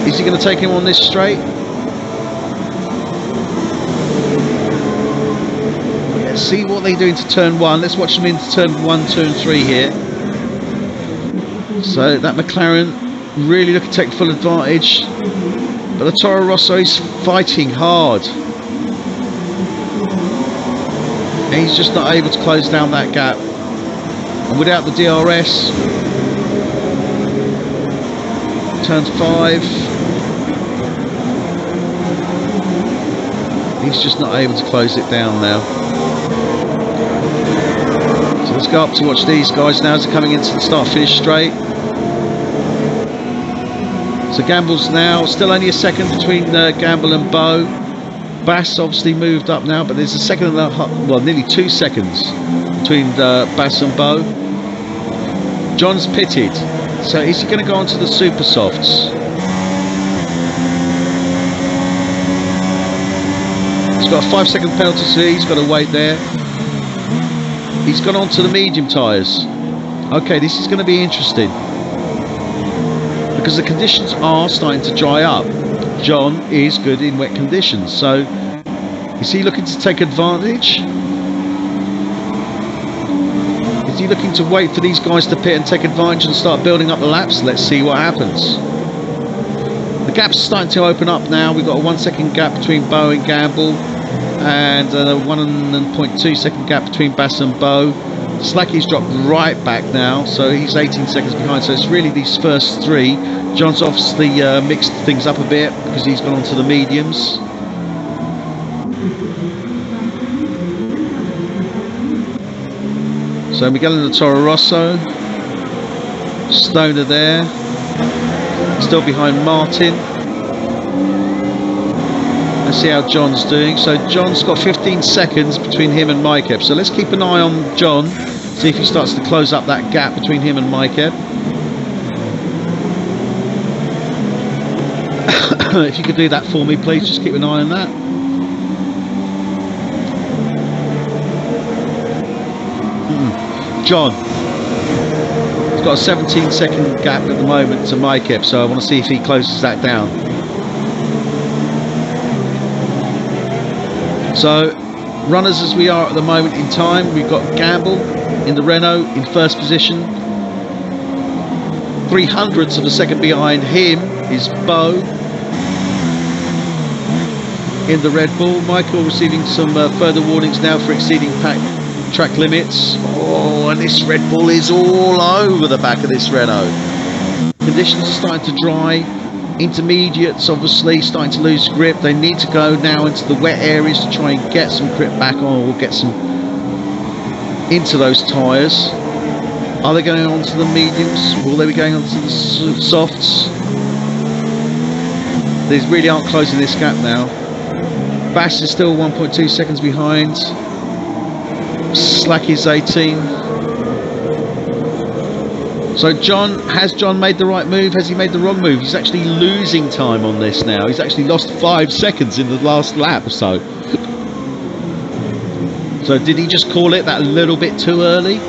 Is he going to take him on this straight? Let's see what they do into turn 1. Let's watch them into turn 1, 2 and 3 here. So that McLaren really looking to take full advantage, but the Toro Rosso is fighting hard. And he's just not able to close down that gap. And without the DRS, turn 5, he's just not able to close it down now. So let's go up to watch these guys now as they're coming into the start-finish straight. So Gamble's now still only a second between Gamble and Bo. Bass obviously moved up now, but there's a second and a half, well, nearly 2 seconds between Bass and Bo. John's pitted, so is he going to go onto the super softs? He's got a 5-second penalty, so he's got to wait there. He's gone onto the medium tyres. Okay, this is going to be interesting because the conditions are starting to dry up. John is good in wet conditions, so is he looking to take advantage? Is he looking to wait for these guys to pit and take advantage and start building up the laps? Let's see what happens. The gap's starting to open up now. We've got a 1 second gap between Bo and Gamble, and a 1.2 second gap between Bass and Bo. Slacky's dropped right back now, so he's 18 seconds behind. So it's really these first 3. John's obviously mixed things up a bit because he's gone on to the mediums. So Miguel and the Toro Rosso. Stoner there. Still behind Martin. Let's see how John's doing. So John's got 15 seconds between him and Mikeb. So let's keep an eye on John. See if he starts to close up that gap between him and Mikeb. If you could do that for me, please. Just keep an eye on that. John. He's got a 17 second gap at the moment to Mikeb, so I want to see if he closes that down. So, runners as we are at the moment in time, we've got Gamble in the Renault in first position. 0.03 of a second behind him is Bo in the Red Bull. Michael receiving some further warnings now for exceeding track limits. Oh, and this Red Bull is all over the back of this Renault. Conditions are starting to dry. Intermediates obviously starting to lose grip. They need to go now into the wet areas to try and get some grip back on, or get some into those tyres. Are they going on to the mediums? Will they be going on to the softs? They really aren't closing this gap now. Bass is still 1.2 seconds behind. Slack is 18. So has John made the right move? Has he made the wrong move? He's actually losing time on this now. He's actually lost 5 seconds in the last lap or so. So did he just call it that a little bit too early?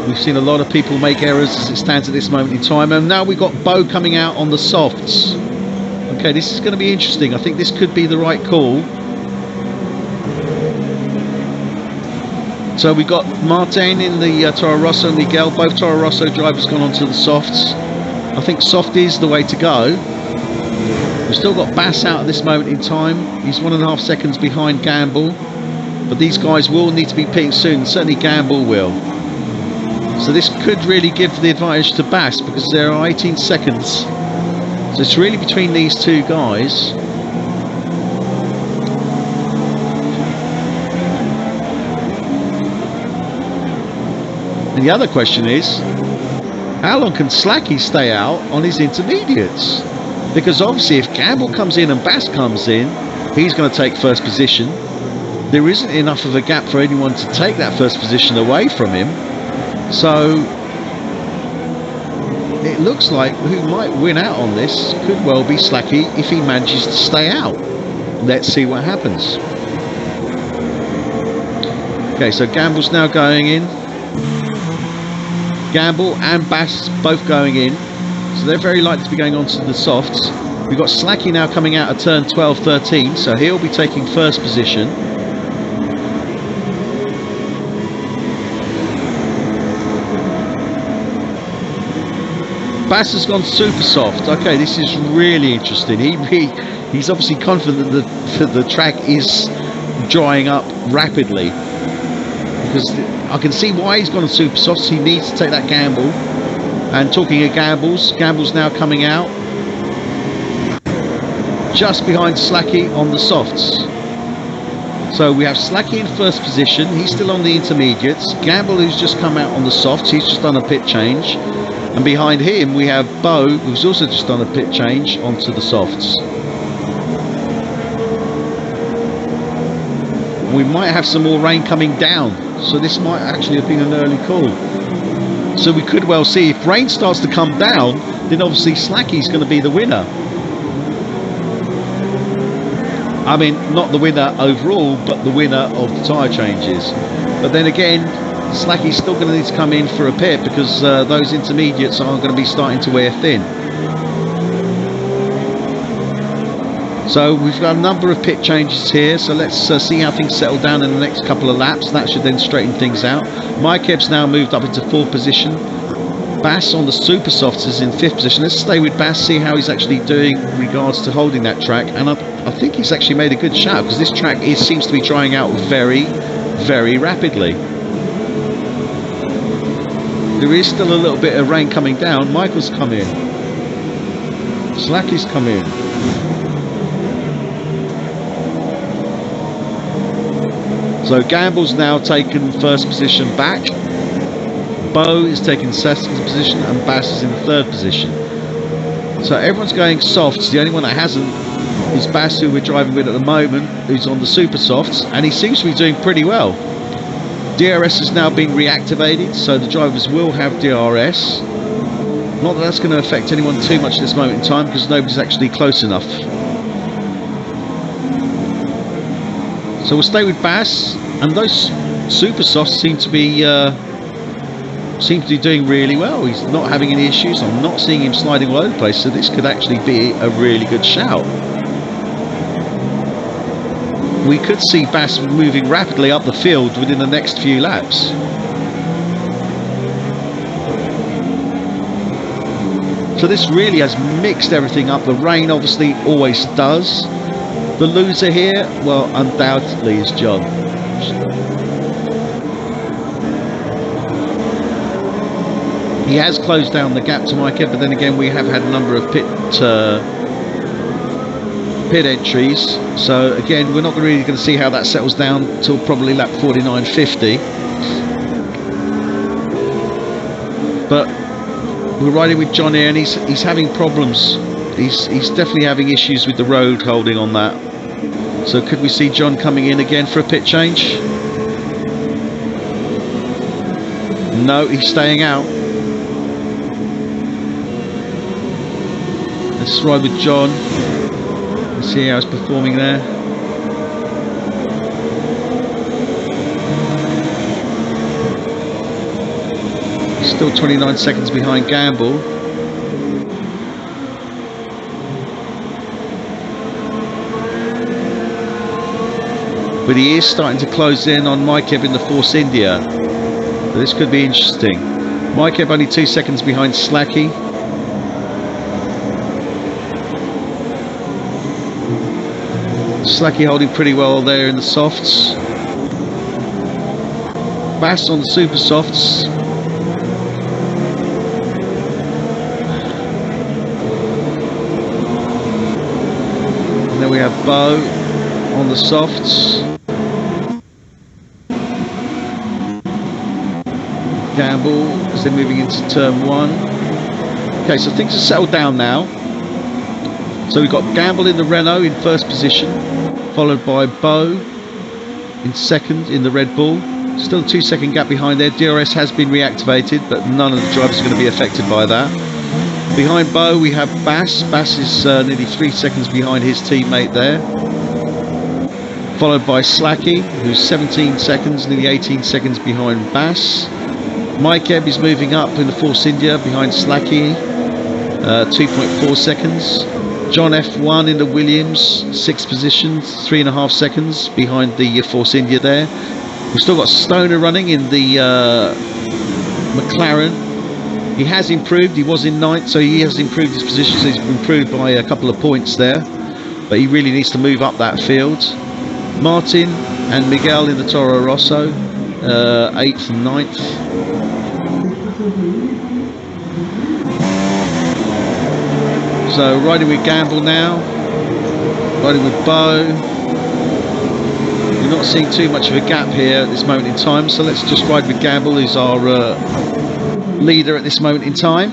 We've seen a lot of people make errors as it stands at this moment in time. And now we've got Bo coming out on the softs. Okay, this is going to be interesting. I think this could be the right call. So we got Martin in the Toro Rosso and Miguel. Both Toro Rosso drivers gone onto the softs. I think soft is the way to go. We've still got Bass out at this moment in time. He's 1.5 seconds behind Gamble. But these guys will need to be pitting soon. Certainly Gamble will. So this could really give the advantage to Bass, because there are 18 seconds. So it's really between these two guys. And the other question is, how long can Slacky stay out on his intermediates? Because obviously if Gamble comes in and Bass comes in, he's going to take first position. There isn't enough of a gap for anyone to take that first position away from him. So it looks like who might win out on this could well be Slacky if he manages to stay out. Let's see what happens. Okay, so Gamble's now going in. Gamble and Bass both going in, so they're very likely to be going on to the softs. We've got Slacky now coming out of turn 12-13, so he'll be taking first position. Bass has gone super soft. Okay, this is really interesting. He's obviously confident that the track is drying up rapidly, because I can see why he's gone super soft. He needs to take that gamble. And talking of Gamble's now coming out just behind Slacky on the softs. So we have Slacky in first position. He's still on the intermediates. Gamble, who's just come out on the softs, he's just done a pit change. And behind him we have Bo, who's also just done a pit change onto the softs. We might have some more rain coming down, so this might actually have been an early call. So we could well see, if rain starts to come down, then obviously Slacky's going to be the winner. I mean, not the winner overall, but the winner of the tyre changes. But then again, Slacky's still going to need to come in for a pit, because those intermediates are going to be starting to wear thin. So we've got a number of pit changes here, so let's see how things settle down in the next couple of laps. That should then straighten things out. Mykeb's now moved up into 4th position. Bass on the super softs is in 5th position. Let's stay with Bass, see how he's actually doing in regards to holding that track. And I think he's actually made a good shout, because this track seems to be drying out very, very rapidly. There is still a little bit of rain coming down. Michael's come in. Slacky's come in. So Gamble's now taken first position back. Bo is taking second position, and Bass is in 3rd position. So everyone's going softs. The only one that hasn't is Bass, who we're driving with at the moment, who's on the super softs, and he seems to be doing pretty well. DRS has now been reactivated, so the drivers will have DRS. Not that that's going to affect anyone too much at this moment in time, because nobody's actually close enough. So we'll stay with Bass, and those super softs seem to be doing really well. He's not having any issues. I'm not seeing him sliding all over the place, so this could actually be a really good shout. we could see Bass moving rapidly up the field within the next few laps. So this really has mixed everything up. The rain obviously always does. The loser here, well, undoubtedly is John. He has closed down the gap to Mike, but then again we have had a number of pit entries, so again we're not really going to see how that settles down till probably lap 49.50. But we're riding with John here, and he's having problems. He's definitely having issues with the road holding on that. So could we see John coming in again for a pit change? No, he's staying out. Let's ride with John. Let's see how he's performing there. He's still 29 seconds behind Gamble. But he is starting to close in on Mikev in the Force India. So this could be interesting. Mikev only 2 seconds behind Slacky. Slacky holding pretty well there in the softs. Bass on the super softs. And then we have Bo on the softs. Gamble as they're moving into turn 1. Okay, so things are settled down now. So we've got Gamble in the Renault in first position, followed by Bo in second in the Red Bull. Still a 2 second gap behind there. DRS has been reactivated, but none of the drivers are going to be affected by that. Behind Bo we have Bass. Bass is nearly 3 seconds behind his teammate there. Followed by Slacky, who's 17 seconds, nearly 18 seconds behind Bass. Mike Ebb is moving up in the Force India behind Slacky, 2.4 seconds. John F1 in the Williams, 6th position, 3.5 seconds behind the Force India there. We've still got Stoner running in the McLaren. He has improved, he was in 9th, so he has improved his position, so he's improved by a couple of points there. But he really needs to move up that field. Martin and Miguel in the Toro Rosso, 8th and 9th. So riding with Gamble now, riding with Bo. We're not seeing too much of a gap here at this moment in time, so let's just ride with Gamble, who's our leader at this moment in time.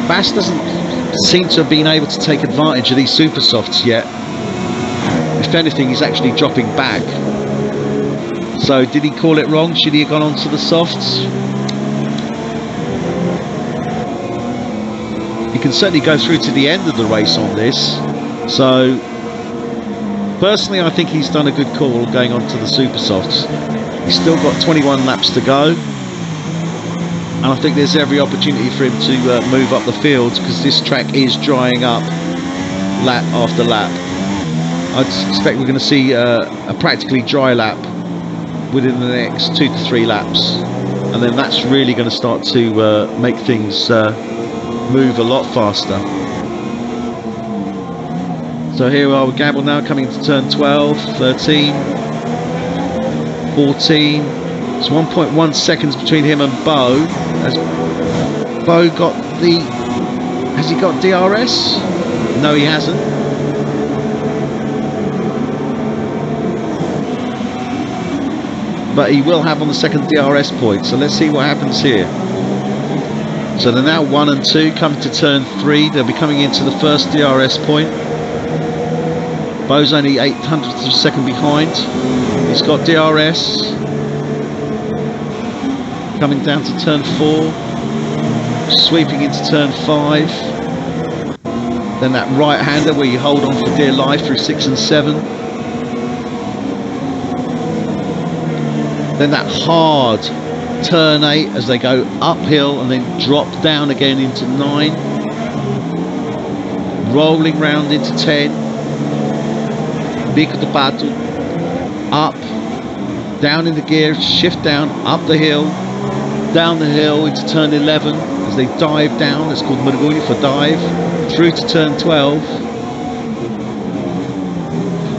Bass doesn't seem to have been able to take advantage of these super softs yet. If anything, he's actually dropping back. So did he call it wrong? Should he have gone on to the softs? He can certainly go through to the end of the race on this. So personally, I think he's done a good call going on to the super softs. He's still got 21 laps to go, and I think there's every opportunity for him to move up the field, because this track is drying up lap after lap. I expect we're going to see a practically dry lap within the next 2 to 3 laps, and then that's really going to start to make things move a lot faster. So here we are with Gamble now coming into turn 12, 13, 14. It's 1.1 seconds between him and Bo. Has Bo got the... has he got DRS? No, he hasn't. But he will have on the second DRS point, so let's see what happens here. So they're now 1 and 2, coming to turn 3. They'll be coming into the first DRS point. Bo's only 0.08 of a second behind. He's got DRS. Coming down to turn 4. Sweeping into turn 5. Then that right-hander where you hold on for dear life through 6 and 7. Then that hard turn 8 as they go uphill and then drop down again into 9. rolling round into 10. Bico do Pato, up, down in the gear, shift down, up the hill, down the hill into turn 11 as they dive down. It's called mergulho for dive, through to turn 12.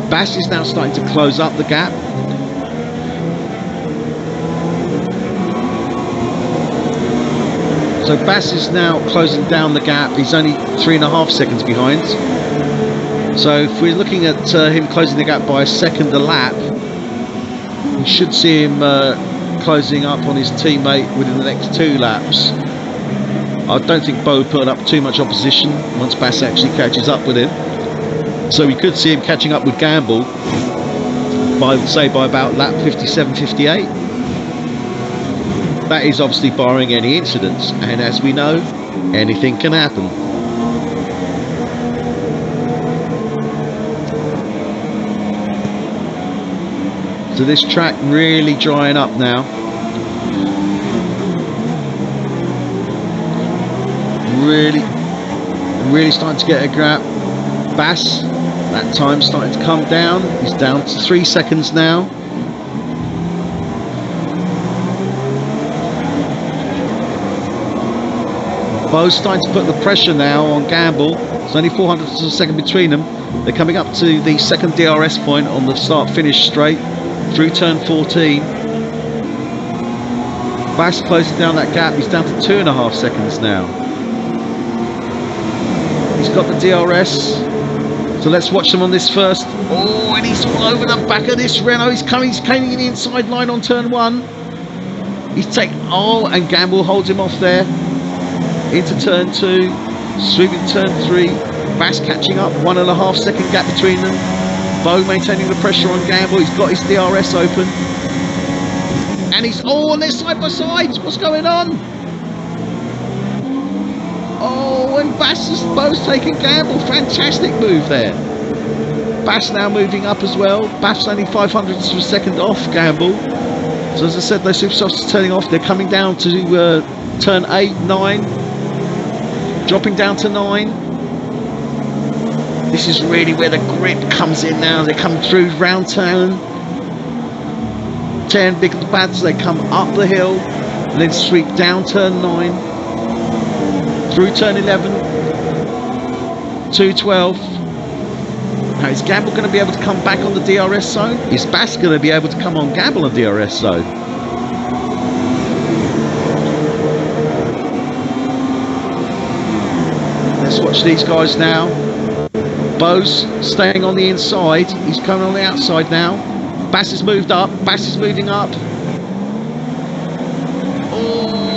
Bass is now starting to close up the gap. So Bass is now closing down the gap. He's only 3.5 seconds behind. So if we're looking at him closing the gap by a second a lap, we should see him closing up on his teammate within the next 2 laps. I don't think Bo put up too much opposition once Bass actually catches up with him. So we could see him catching up with Gamble by about lap 57, 58. That is obviously barring any incidents, and as we know, anything can happen. So this track really drying up now. Really starting to get a grab. Bass, that time starting to come down. He's down to 3 seconds now. Bo's starting to put the pressure now on Gamble. There's only 400ths of a second between them. They're coming up to the second DRS point on the start-finish straight through turn 14. Bass closing down that gap. He's down to 2.5 seconds now. He's got the DRS. So let's watch them on this first. Oh, and he's all over the back of this Renault. He's coming in the inside line on turn 1. He's taking, and Gamble holds him off there. Into turn 2, sweeping turn 3, Bass catching up, 1.5 second gap between them. Bo maintaining the pressure on Gamble. He's got his DRS open, and he's and they're side by side. What's going on? And Bo's taking Gamble. Fantastic move there. Bass now moving up as well. Bass only 500ths of a second off Gamble. So as I said, those super softs are turning off. They're coming down to turn 8, 9. Dropping down to 9. This is really where the grip comes in now. They're coming through round turn 10, big pads. They come up the hill and then sweep down turn 9 through turn 11 to 12. Now is Gamble going to be able to come back on the DRS zone? Is Bass going to be able to come on Gamble on DRS zone? Let's watch these guys now. Bo's staying on the inside. He's coming on the outside now. Bass has moved up. Bass is moving up.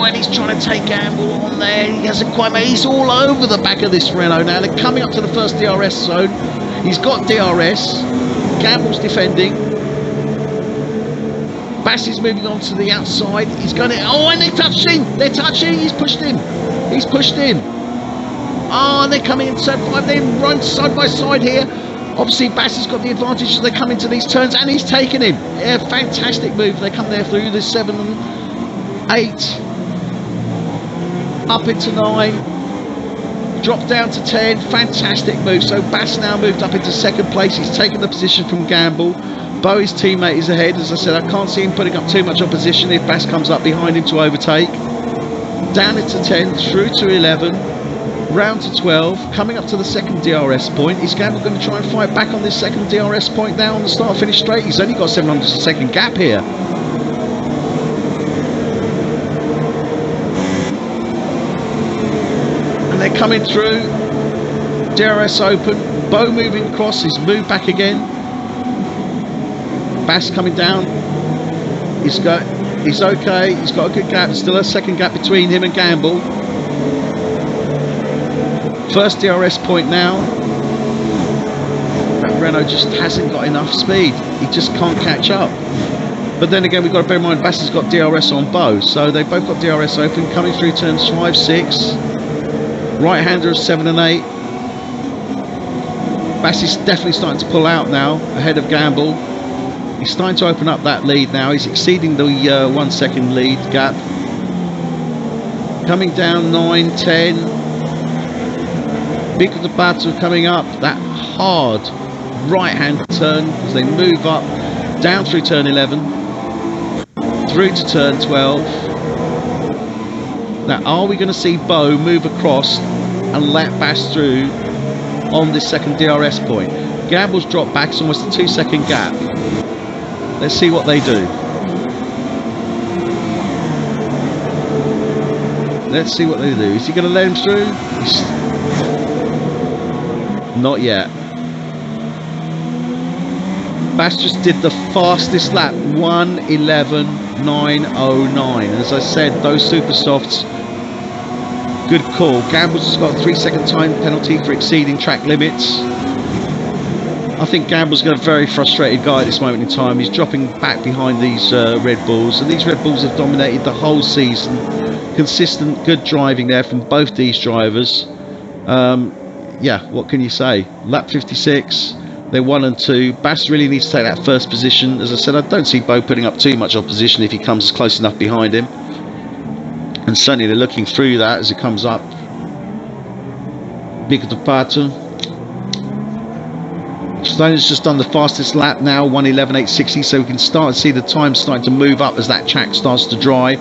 And he's trying to take Gamble on there. He hasn't quite made. He's all over the back of this Renault now. They're coming up to the first DRS zone. He's got DRS. Gamble's defending. Bass is moving on to the outside. He's going to. And they're touching. They're touching. He's pushed in. He's pushed in. And they're coming in turn 5. They run side by side here. Obviously, Bass has got the advantage as they come into these turns, and he's taken him. Yeah, fantastic move. They come there through the 7 and 8. Up into 9. Drop down to 10. Fantastic move. So Bass now moved up into second place. He's taken the position from Gamble. Bo, his teammate, is ahead. As I said, I can't see him putting up too much opposition if Bass comes up behind him to overtake. Down into 10, through to 11. Round to 12, coming up to the second DRS point. Is Gamble going to try and fight back on this second DRS point now on the start finish straight? He's only got 700 second gap here. And they're coming through. DRS open. Bo moving across. He's moved back again. Bass coming down. He's okay. He's got a good gap. Still a second gap between him and Gamble. First DRS point now. That Renault just hasn't got enough speed. He just can't catch up. But then again, we've got to bear in mind Bass has got DRS on Bo. So they've both got DRS open. Coming through turns 5, 6. Right-hander of 7 and 8. Bass is definitely starting to pull out now, ahead of Gamble. He's starting to open up that lead now. He's exceeding the 1 second lead gap. Coming down 9, 10. Big of the battle coming up, that hard right hand turn as they move up, down through turn 11, through to turn 12. Now, are we going to see Bo move across and let Bass through on this second DRS point? Gamble's dropped back, it's almost a 2-second gap. Let's see what they do. Let's see what they do. Is he going to let him through? Not yet. Bass just did the fastest lap, 1:11.909. As I said, those super softs, good call. Gamble's just got a 3-second time penalty for exceeding track limits. I think Gamble's got a very frustrated guy at this moment in time. He's dropping back behind these Red Bulls, and these Red Bulls have dominated the whole season. Consistent, good driving there from both these drivers. Yeah, what can you say? Lap 56. They're 1 and 2. Bass really needs to take that first position. As I said, I don't see Bo putting up too much opposition if he comes close enough behind him. And certainly they're looking through that as it comes up. Big of the pattern. Stoner's just done the fastest lap now, 1:11.860. So we can start to see the time starting to move up as that track starts to dry.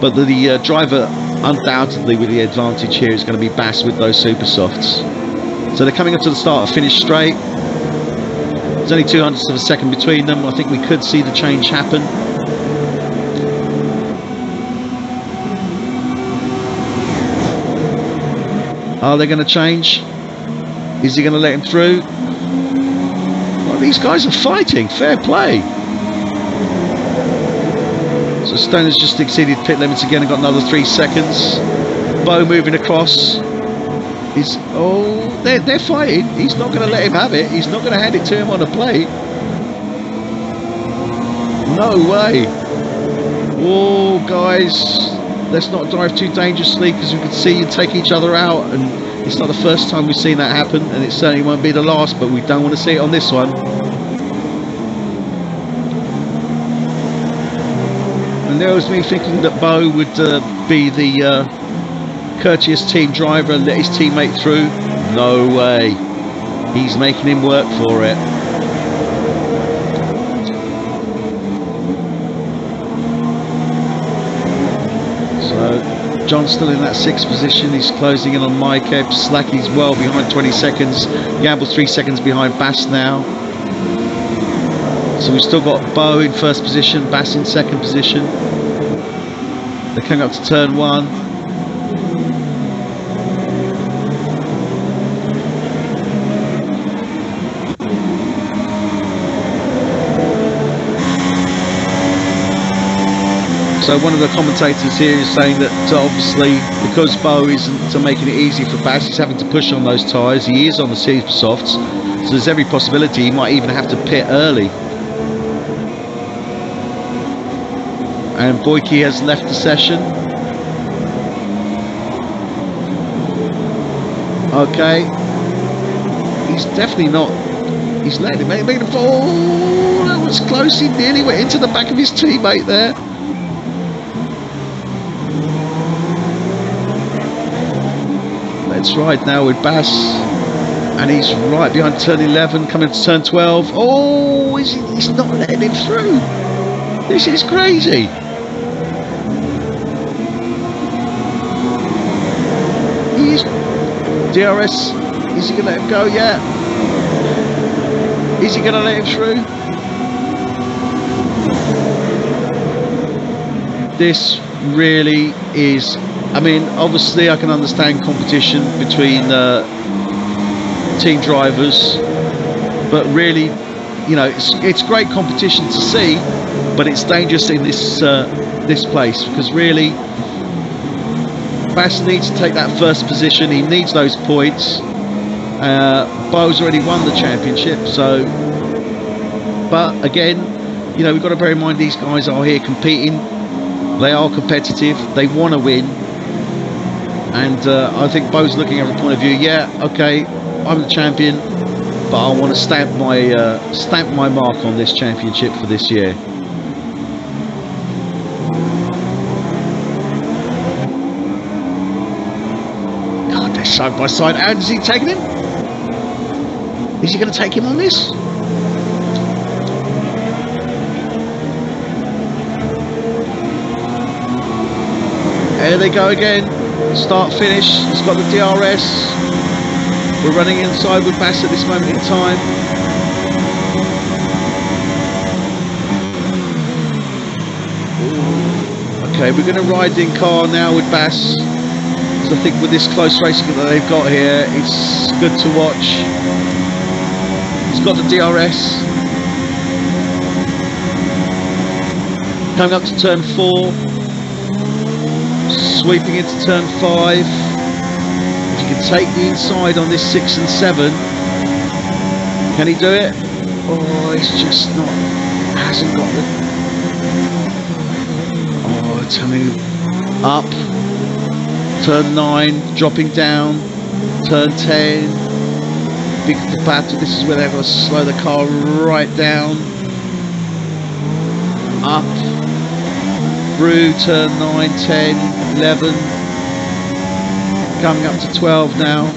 But the driver undoubtedly with the advantage here is going to be Bass with those super softs. So they're coming up to the start of finish straight. There's only 200ths of a second between them. I think we could see the change happen. Are they going to change? Is he going to let him through? Well, these guys are fighting. Fair play. So Stoner's just exceeded pit limits again and got another 3 seconds. Bo moving across. They're fighting. He's not going to let him have it. He's not going to hand it to him on a plate. No way. Oh, guys, let's not drive too dangerously because we can see you take each other out, and it's not the first time we've seen that happen, and it certainly won't be the last, but we don't want to see it on this one. And there was me thinking that Bo would be the courteous team driver and let his teammate through. No way. He's making him work for it. So John's still in that 6th position. He's closing in on Mike. Slacky's well behind, 20 seconds. Gamble's 3 seconds behind Bass now. So we've still got Bo in 1st position, Bass in 2nd position. They're coming up to turn 1. So one of the commentators here is saying that obviously because Bo isn't making it easy for Bass, he's having to push on those tyres. He is on the super softs, so there's every possibility he might even have to pit early. And Boyke has left the session. Okay, he's definitely not. He's letting him make it fall. Oh, that was close. He nearly went into the back of his teammate there. Let's ride now with Bass, and he's right behind turn 11, coming to turn 12. Oh, he's not letting him through. This is crazy. He's DRS. Is he going to let him go? Yeah. Is he going to let him through? This really is. I mean, obviously I can understand competition between team drivers, but really, you know, it's great competition to see, but it's dangerous in this this place because really Bass needs to take that 1st position. He needs those points. Bo's already won the championship, so, but again, you know, we've got to bear in mind these guys are here competing. They are competitive. They want to win. And I think Bo's looking at the point of view, yeah, okay, I'm the champion, but I want to stamp my mark on this championship for this year. God, they're side by side. And is he taking him? Is he going to take him on this? There they go again. Start finish. He's got the DRS. We're running inside with Bass at this moment in time. Ooh. Okay, we're going to ride in car now with Bass. So I think with this close racing that they've got here, it's good to watch. He's got the DRS. Coming up to turn 4. Sweeping into turn 5. If you can take the inside on this 6 and 7, can he do it? Oh, it's just not. Hasn't got the. Oh, it's coming up. Turn 9, dropping down. Turn 10. Big battle. This is where they've got to slow the car right down. Up. Through turn 9, 10, 11. Coming up to 12 now.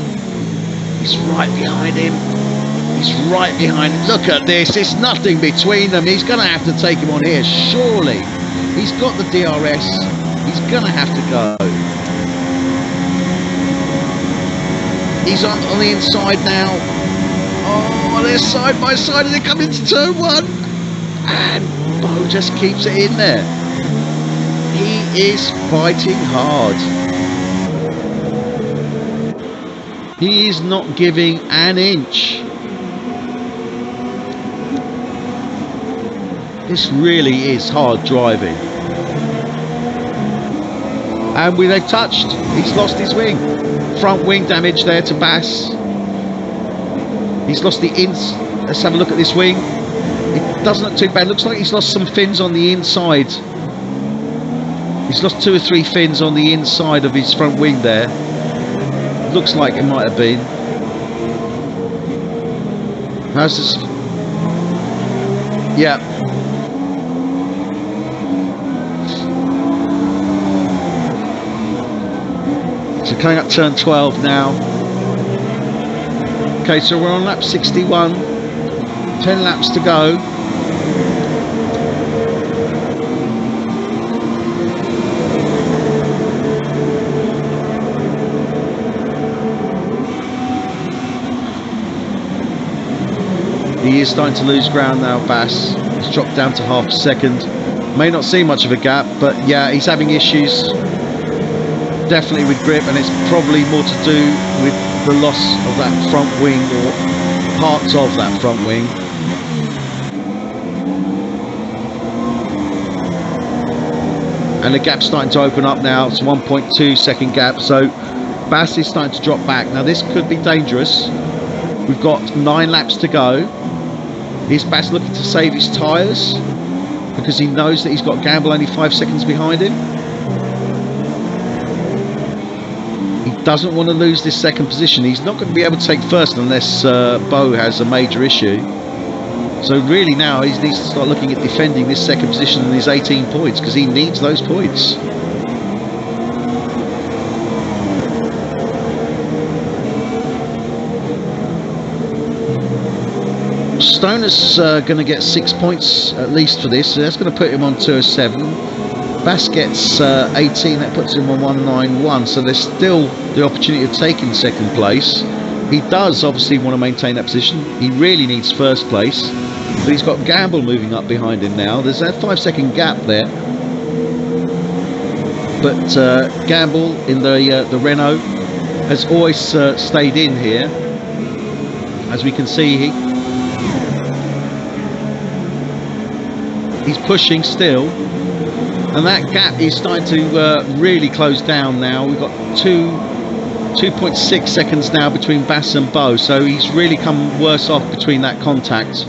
He's right behind him. He's right behind him. Look at this. It's nothing between them. He's going to have to take him on here, surely. He's got the DRS. He's going to have to go. He's on the inside now. Oh, they're side by side and they come into turn 1. And Bo just keeps it in there. He is fighting hard. He is not giving an inch. This really is hard driving. And they've touched. He's lost his wing. Front wing damage there to Bass. He's lost the ins. Let's have a look at this wing. It doesn't look too bad. Looks like he's lost some fins on the inside. He's lost 2 or 3 fins on the inside of his front wing there. Looks like it might have been. How's this? Yeah. So coming up turn 12 now. Okay, so we're on lap 61. 10 laps to go. He is starting to lose ground now, Bass. He's dropped down to half a second. May not see much of a gap, but yeah, he's having issues. Definitely with grip, and it's probably more to do with the loss of that front wing, or parts of that front wing. And the gap's starting to open up now. It's a 1.2 second gap, so Bass is starting to drop back. Now this could be dangerous. We've got 9 laps to go. Is Bass looking to save his tyres because he knows that he's got Gamble only 5 seconds behind him? He doesn't want to lose this second position. He's not going to be able to take first unless Bo has a major issue. So really now he needs to start looking at defending this second position and his 18 points, because he needs those points. Stoner's going to get 6 points at least for this, so that's going to put him on 207. Bass gets 18, that puts him on 191, so there's still the opportunity of taking second place. He does obviously want to maintain that position. He really needs first place, but he's got Gamble moving up behind him now. There's that 5 second gap there, but Gamble in the Renault has always stayed in here. As we can see, he's pushing still, and that gap is starting to really close down now. We've got 2.6 seconds now between Bass and Bo, so he's really come worse off between that contact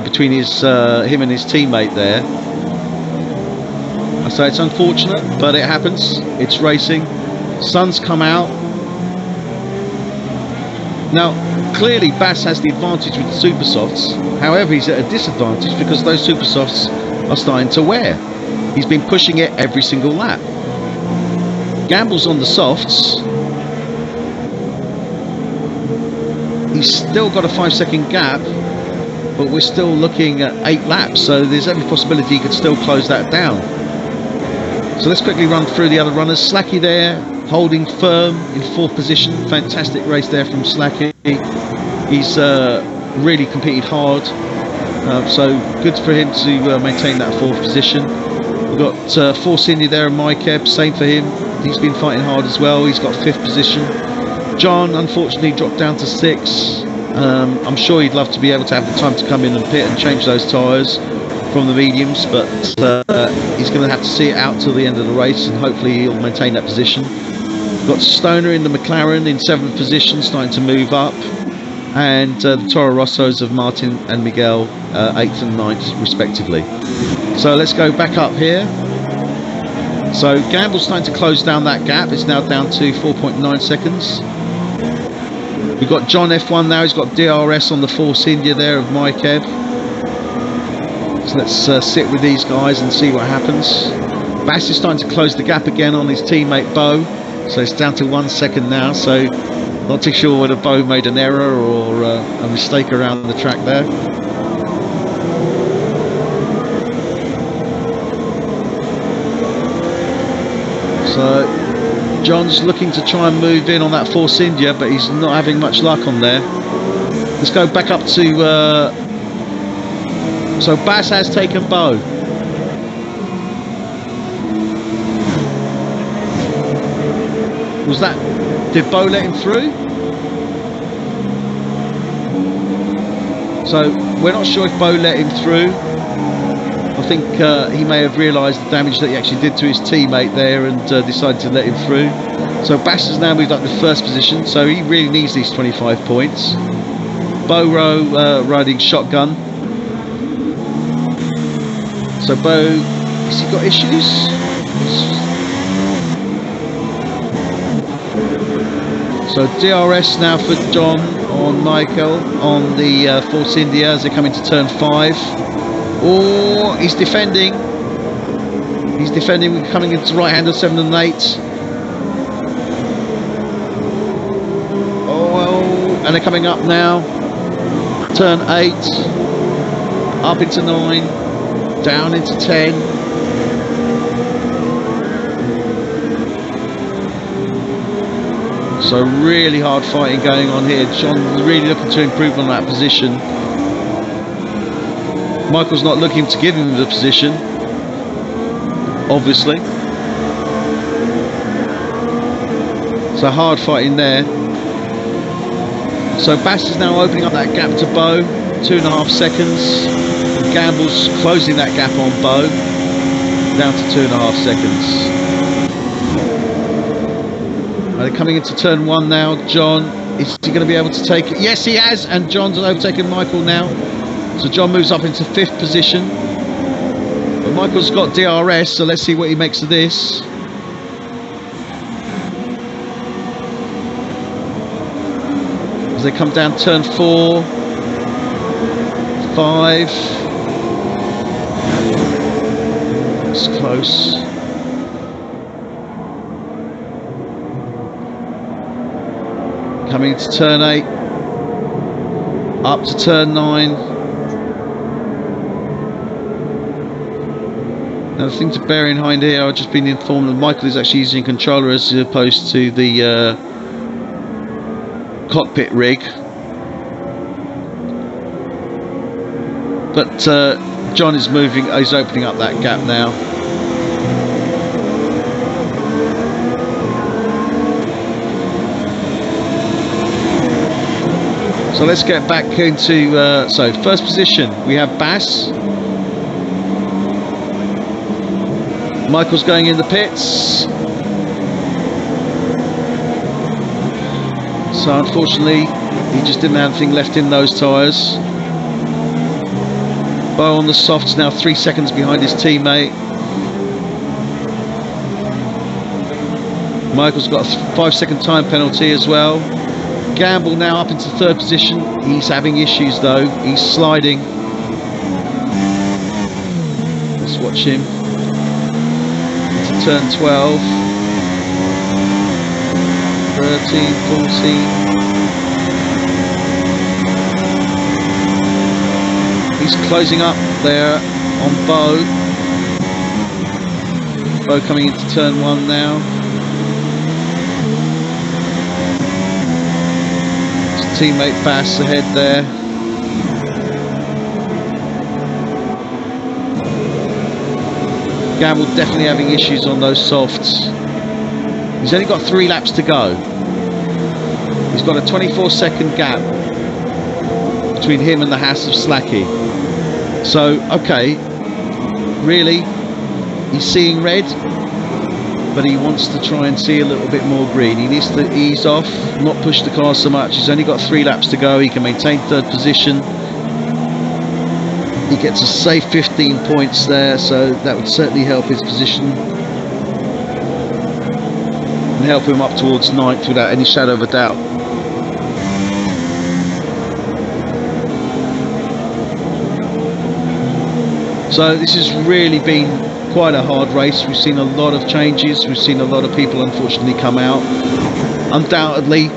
between him and his teammate there. So it's unfortunate, but it happens. It's racing. Sun's come out now. Clearly Bass has the advantage with the super softs. However, he's at a disadvantage because those super softs are starting to wear. He's been pushing it every single lap. Gamble's on the softs, He's still got a 5-second gap, but we're still looking at 8 laps, so there's every possibility he could still close that down. So let's quickly run through the other runners. Slacky there, holding firm in 4th position. Fantastic race there from Slacky. He's really competed hard, so good for him to maintain that 4th position. We've got Force India there and Mykeb, same for him. He's been fighting hard as well. He's got 5th position. John unfortunately dropped down to 6th. I'm sure he'd love to be able to have the time to come in and pit and change those tyres from the mediums, but he's going to have to see it out till the end of the race, and hopefully he'll maintain that position. We've got Stoner in the McLaren in 7th position, starting to move up, and the Toro Rossos of Martin and Miguel 8th and 9th respectively. So let's go back up here. So Gamble's starting to close down that gap. It's now down to 4.9 seconds. We've got John F1 now. He's got DRS on the Force India there of Mykeb. So let's sit with these guys and see what happens. Bass is starting to close the gap again on his teammate Bo. So it's down to 1 second now. So not too sure whether Bo made an error or a mistake around the track there. So John's looking to try and move in on that Force India, but he's not having much luck on there. Let's go back up to... so Bass has taken Bo. Was that... Did Bo let him through? So we're not sure if Bo let him through. I think he may have realised the damage that he actually did to his teammate there and decided to let him through. So Bass has now moved up to 1st position, so he really needs these 25 points. Bo Rowe riding shotgun. So Bo, has he got issues? So DRS now for John on Michael on the Force India as they come into turn 5. Oh, he's defending. He's defending. We're coming into right-hander 7 and 8. Oh, well, and they're coming up now. Turn 8. Up into 9. Down into 10. So really hard fighting going on here. John's really looking to improve on that position. Michael's not looking to give him the position, obviously. So hard fighting there. So Bass is now opening up that gap to Bo, 2.5 seconds. And Gamble's closing that gap on Bo, down to 2.5 seconds. They're coming into turn 1 now. John, is he going to be able to take it? Yes, he has, and John's overtaken Michael now. So John moves up into 5th position. But Michael's got DRS, so let's see what he makes of this. As they come down turn 4, 5. It's close. Coming into turn 8. Up to turn 9. Now the thing to bear in mind here, I've just been informed that Michael is actually using a controller as opposed to the cockpit rig. But John is moving, he's opening up that gap now. So let's get back into, so 1st position, we have Bass. Michael's going in the pits. So unfortunately, he just didn't have anything left in those tyres. Bo on the softs now 3 seconds behind his teammate. Michael's got a 5-second time penalty as well. Gamble now up into 3rd position. He's having issues though. He's sliding. Let's watch him. Into turn 12. 13, 14. He's closing up there on Bo. Bo coming into turn 1 now. His teammate Bass ahead there. Gamble definitely having issues on those softs. He's only got 3 laps to go. He's got a 24-second gap between him and the Haas of Slacky. So, okay, really, he's seeing red, but he wants to try and see a little bit more green. He needs to ease off, not push the car so much. He's only got 3 laps to go. He can maintain 3rd position. He gets a safe 15 points there, so that would certainly help his position and help him up towards 9th without any shadow of a doubt. So this has really been quite a hard race. We've seen a lot of changes. We've seen a lot of people unfortunately come out. Undoubtedly,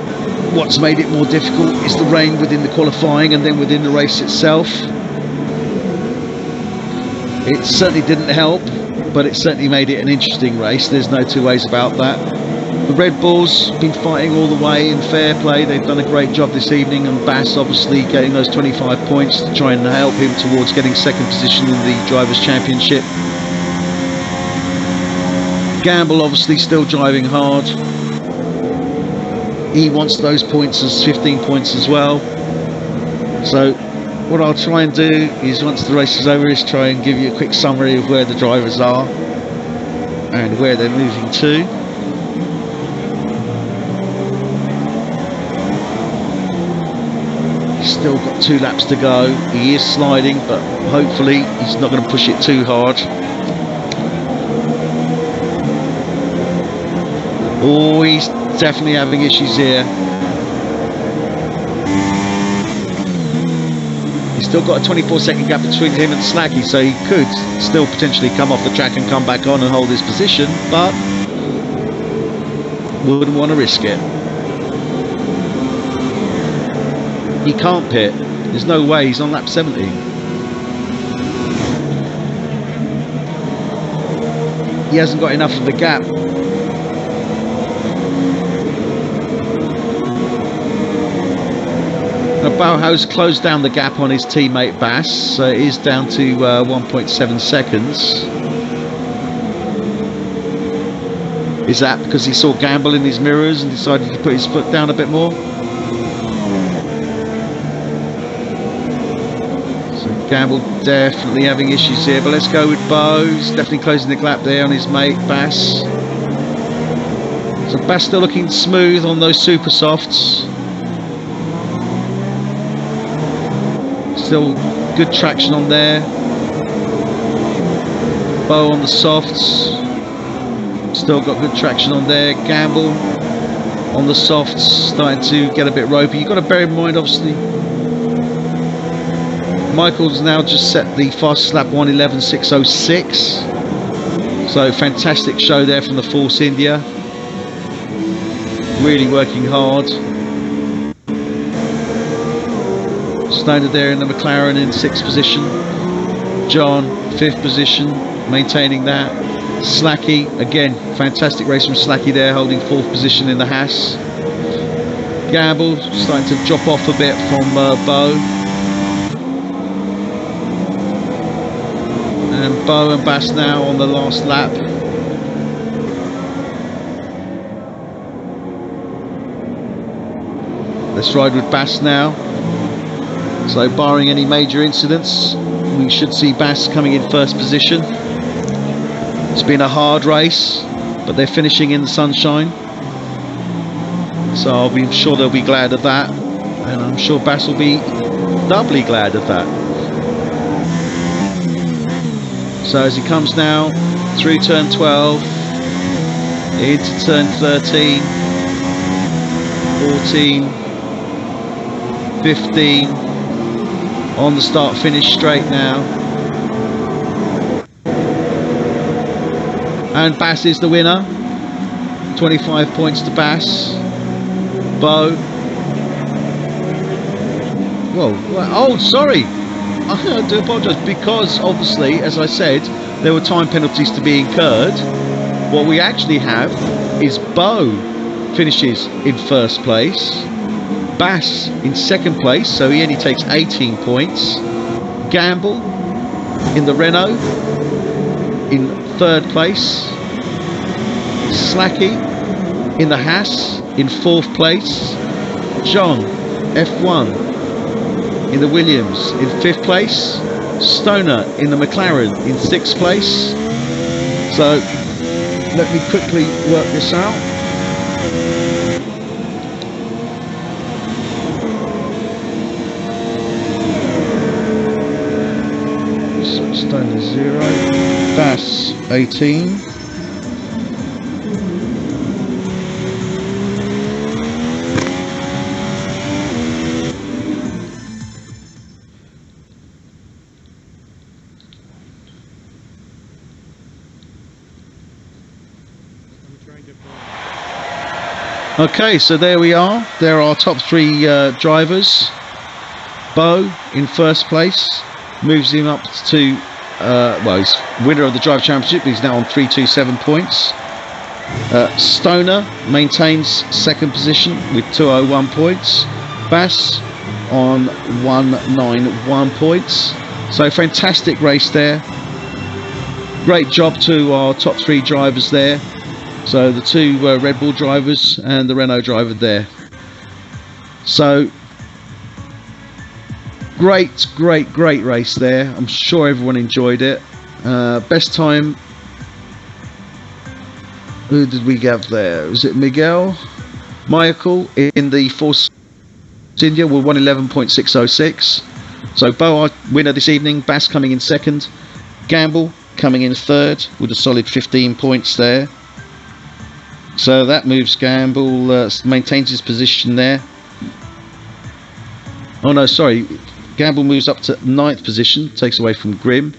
what's made it more difficult is the rain within the qualifying and then within the race itself. It certainly didn't help, but it certainly made it an interesting race. There's no two ways about that. The Red Bulls been fighting all the way in fair play. They've done a great job this evening, and Bass obviously getting those 25 points to try and help him towards getting 2nd position in the Drivers' Championship. Gamble obviously still driving hard. He wants those points as 15 points as well. So what I'll try and do is, once the race is over, is try and give you a quick summary of where the drivers are and where they're moving to. He's still got 2 laps to go. He is sliding, but hopefully he's not going to push it too hard. Oh, he's definitely having issues here. He's still got a 24-second gap between him and Slacky, so he could still potentially come off the track and come back on and hold his position, but wouldn't want to risk it. He can't pit. There's no way. He's on lap 70. He hasn't got enough of the gap. Bauhaus closed down the gap on his teammate Bass, so it is down to 1.7 seconds. Is that because he saw Gamble in his mirrors and decided to put his foot down a bit more? So Gamble definitely having issues here, but let's go with Bo. He's definitely closing the gap there on his mate Bass. So Bass still looking smooth on those super softs. Still good traction on there. Bo on the softs. Still got good traction on there. Gamble on the softs, starting to get a bit ropey. You've got to bear in mind, obviously, Michael's now just set the fastest lap 1:11.606. So fantastic show there from the Force India. Really working hard. Stoner there in the McLaren in 6th position. John 5th position, maintaining that. Slacky, again, fantastic race from Slacky there, holding 4th position in the Haas. Gamble starting to drop off a bit from Bo. And Bo and Bass now on the last lap. Let's ride with Bass now. So barring any major incidents, we should see Bass coming in 1st position. It's been a hard race, but they're finishing in the sunshine. So I'm sure they'll be glad of that. And I'm sure Bass will be doubly glad of that. So as he comes now through turn 12, into turn 13, 14, 15, on the start-finish straight now. And Bass is the winner. 25 points to Bass. Bo. Whoa, oh, sorry. I do apologise, because obviously, as I said, there were time penalties to be incurred. What we actually have is Bo finishes in first place, Bass in second place, so he only takes 18 points. Gamble in the Renault in third place. Slacky in the Haas in fourth place. John F1 in the Williams in fifth place. Stoner in the McLaren in sixth place. So let me quickly work this out. So Stoner 0, Bass 18. Okay, so there we are. There are our top three drivers. Bo in first place, moves him up to, well, he's winner of the Drive Championship. He's now on 327 points. Stoner maintains second position with 201 points. Bass on 191 points. So fantastic race there. Great job to our top three drivers there. So the two Red Bull drivers and the Renault driver there. So great race there. I'm sure everyone enjoyed it. Best time, who did we have there? Was it Michael in the Force India with 111.606. So Bo, our winner this evening. Bass coming in second. Gamble coming in third with a solid 15 points there. So that moves Gamble, maintains his position there. Oh no, sorry. Gamble moves up to 9th position, takes away from Grim.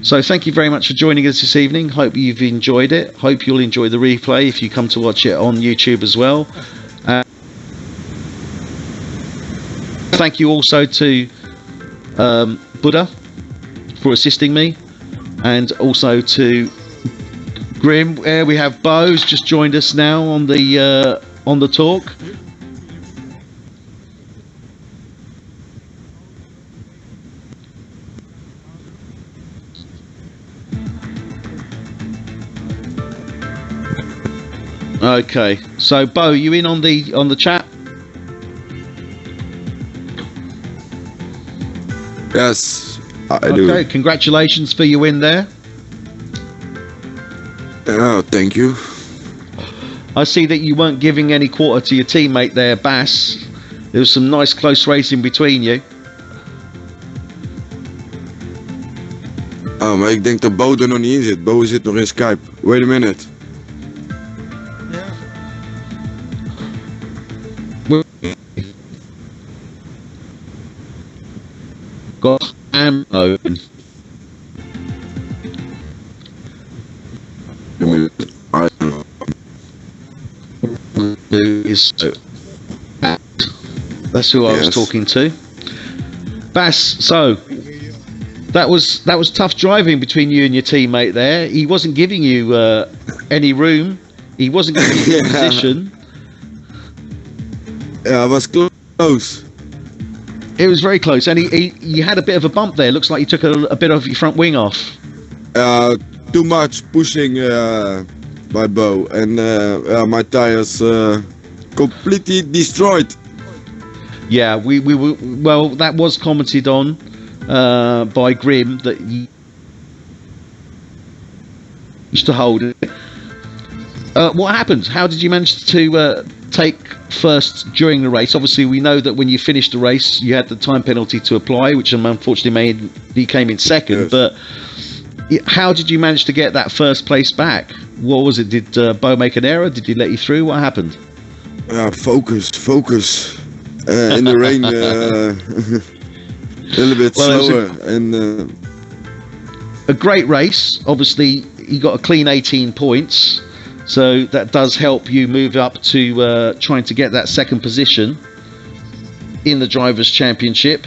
So thank you very much for joining us this evening. Hope you've enjoyed it. Hope you'll enjoy the replay if you come to watch it on YouTube as well. Thank you also to Buddha for assisting me, and also to Grim. We have Bo's just joined us now on the talk. Okay, so Bo, you in on the chat? Yes, I do. Okay, congratulations for your win there. Oh, thank you. I see that you weren't giving any quarter to your teammate there, Bass. There was some nice close racing between you. Oh, maar ik denk dat Bo er nog niet in zit. Bo zit nog in Skype. Wait a minute. Got ammo. That's who I was talking to. Bass, so that was tough driving between you and your teammate there. He wasn't giving you any room. He wasn't giving you a position. Yeah, it was close. It was very close, and you had a bit of a bump there. Looks like you took a bit of your front wing off. Too much pushing by Bo, and my tires completely destroyed. Yeah, we were, well, that was commented on by Grim that you used to hold it. What happened? How did you manage to take first during the race? Obviously, we know that when you finished the race, you had the time penalty to apply, which unfortunately made he came in second. Yes. But how did you manage to get that first place back? What was it? Did Bo make an error? Did he let you through? What happened? Focus. In the rain, a little bit slower. A great race. Obviously, you got a clean 18 points. So that does help you move up to trying to get that second position in the Drivers' Championship.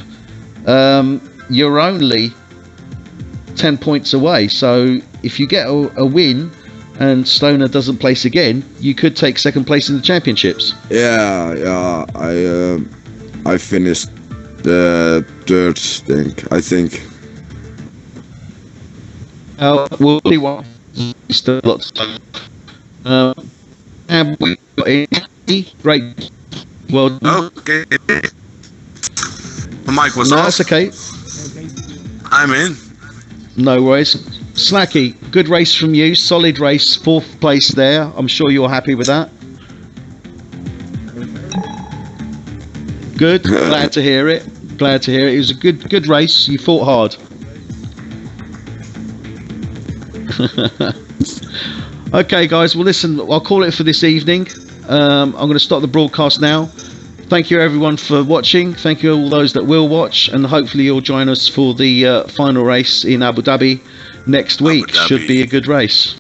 you're only 10 points away. So if you get a win and Stoner doesn't place again, you could take second place in the championships. Yeah. I finished the third, I think. We'll see what. Still lots of time. And we got it. Great. Well done. Okay. The mic was No, off. that's okay. I'm in. No worries. Slacky, good race from you. Solid race. 4th place there. I'm sure you're happy with that. Good. Glad to hear it. It was a good race. You fought hard. Okay, guys. Well, listen. I'll call it for this evening. I'm going to stop the broadcast now. Thank you, everyone, for watching. Thank you all those that will watch, and hopefully you'll join us for the final race in Abu Dhabi next week. Should be a good race.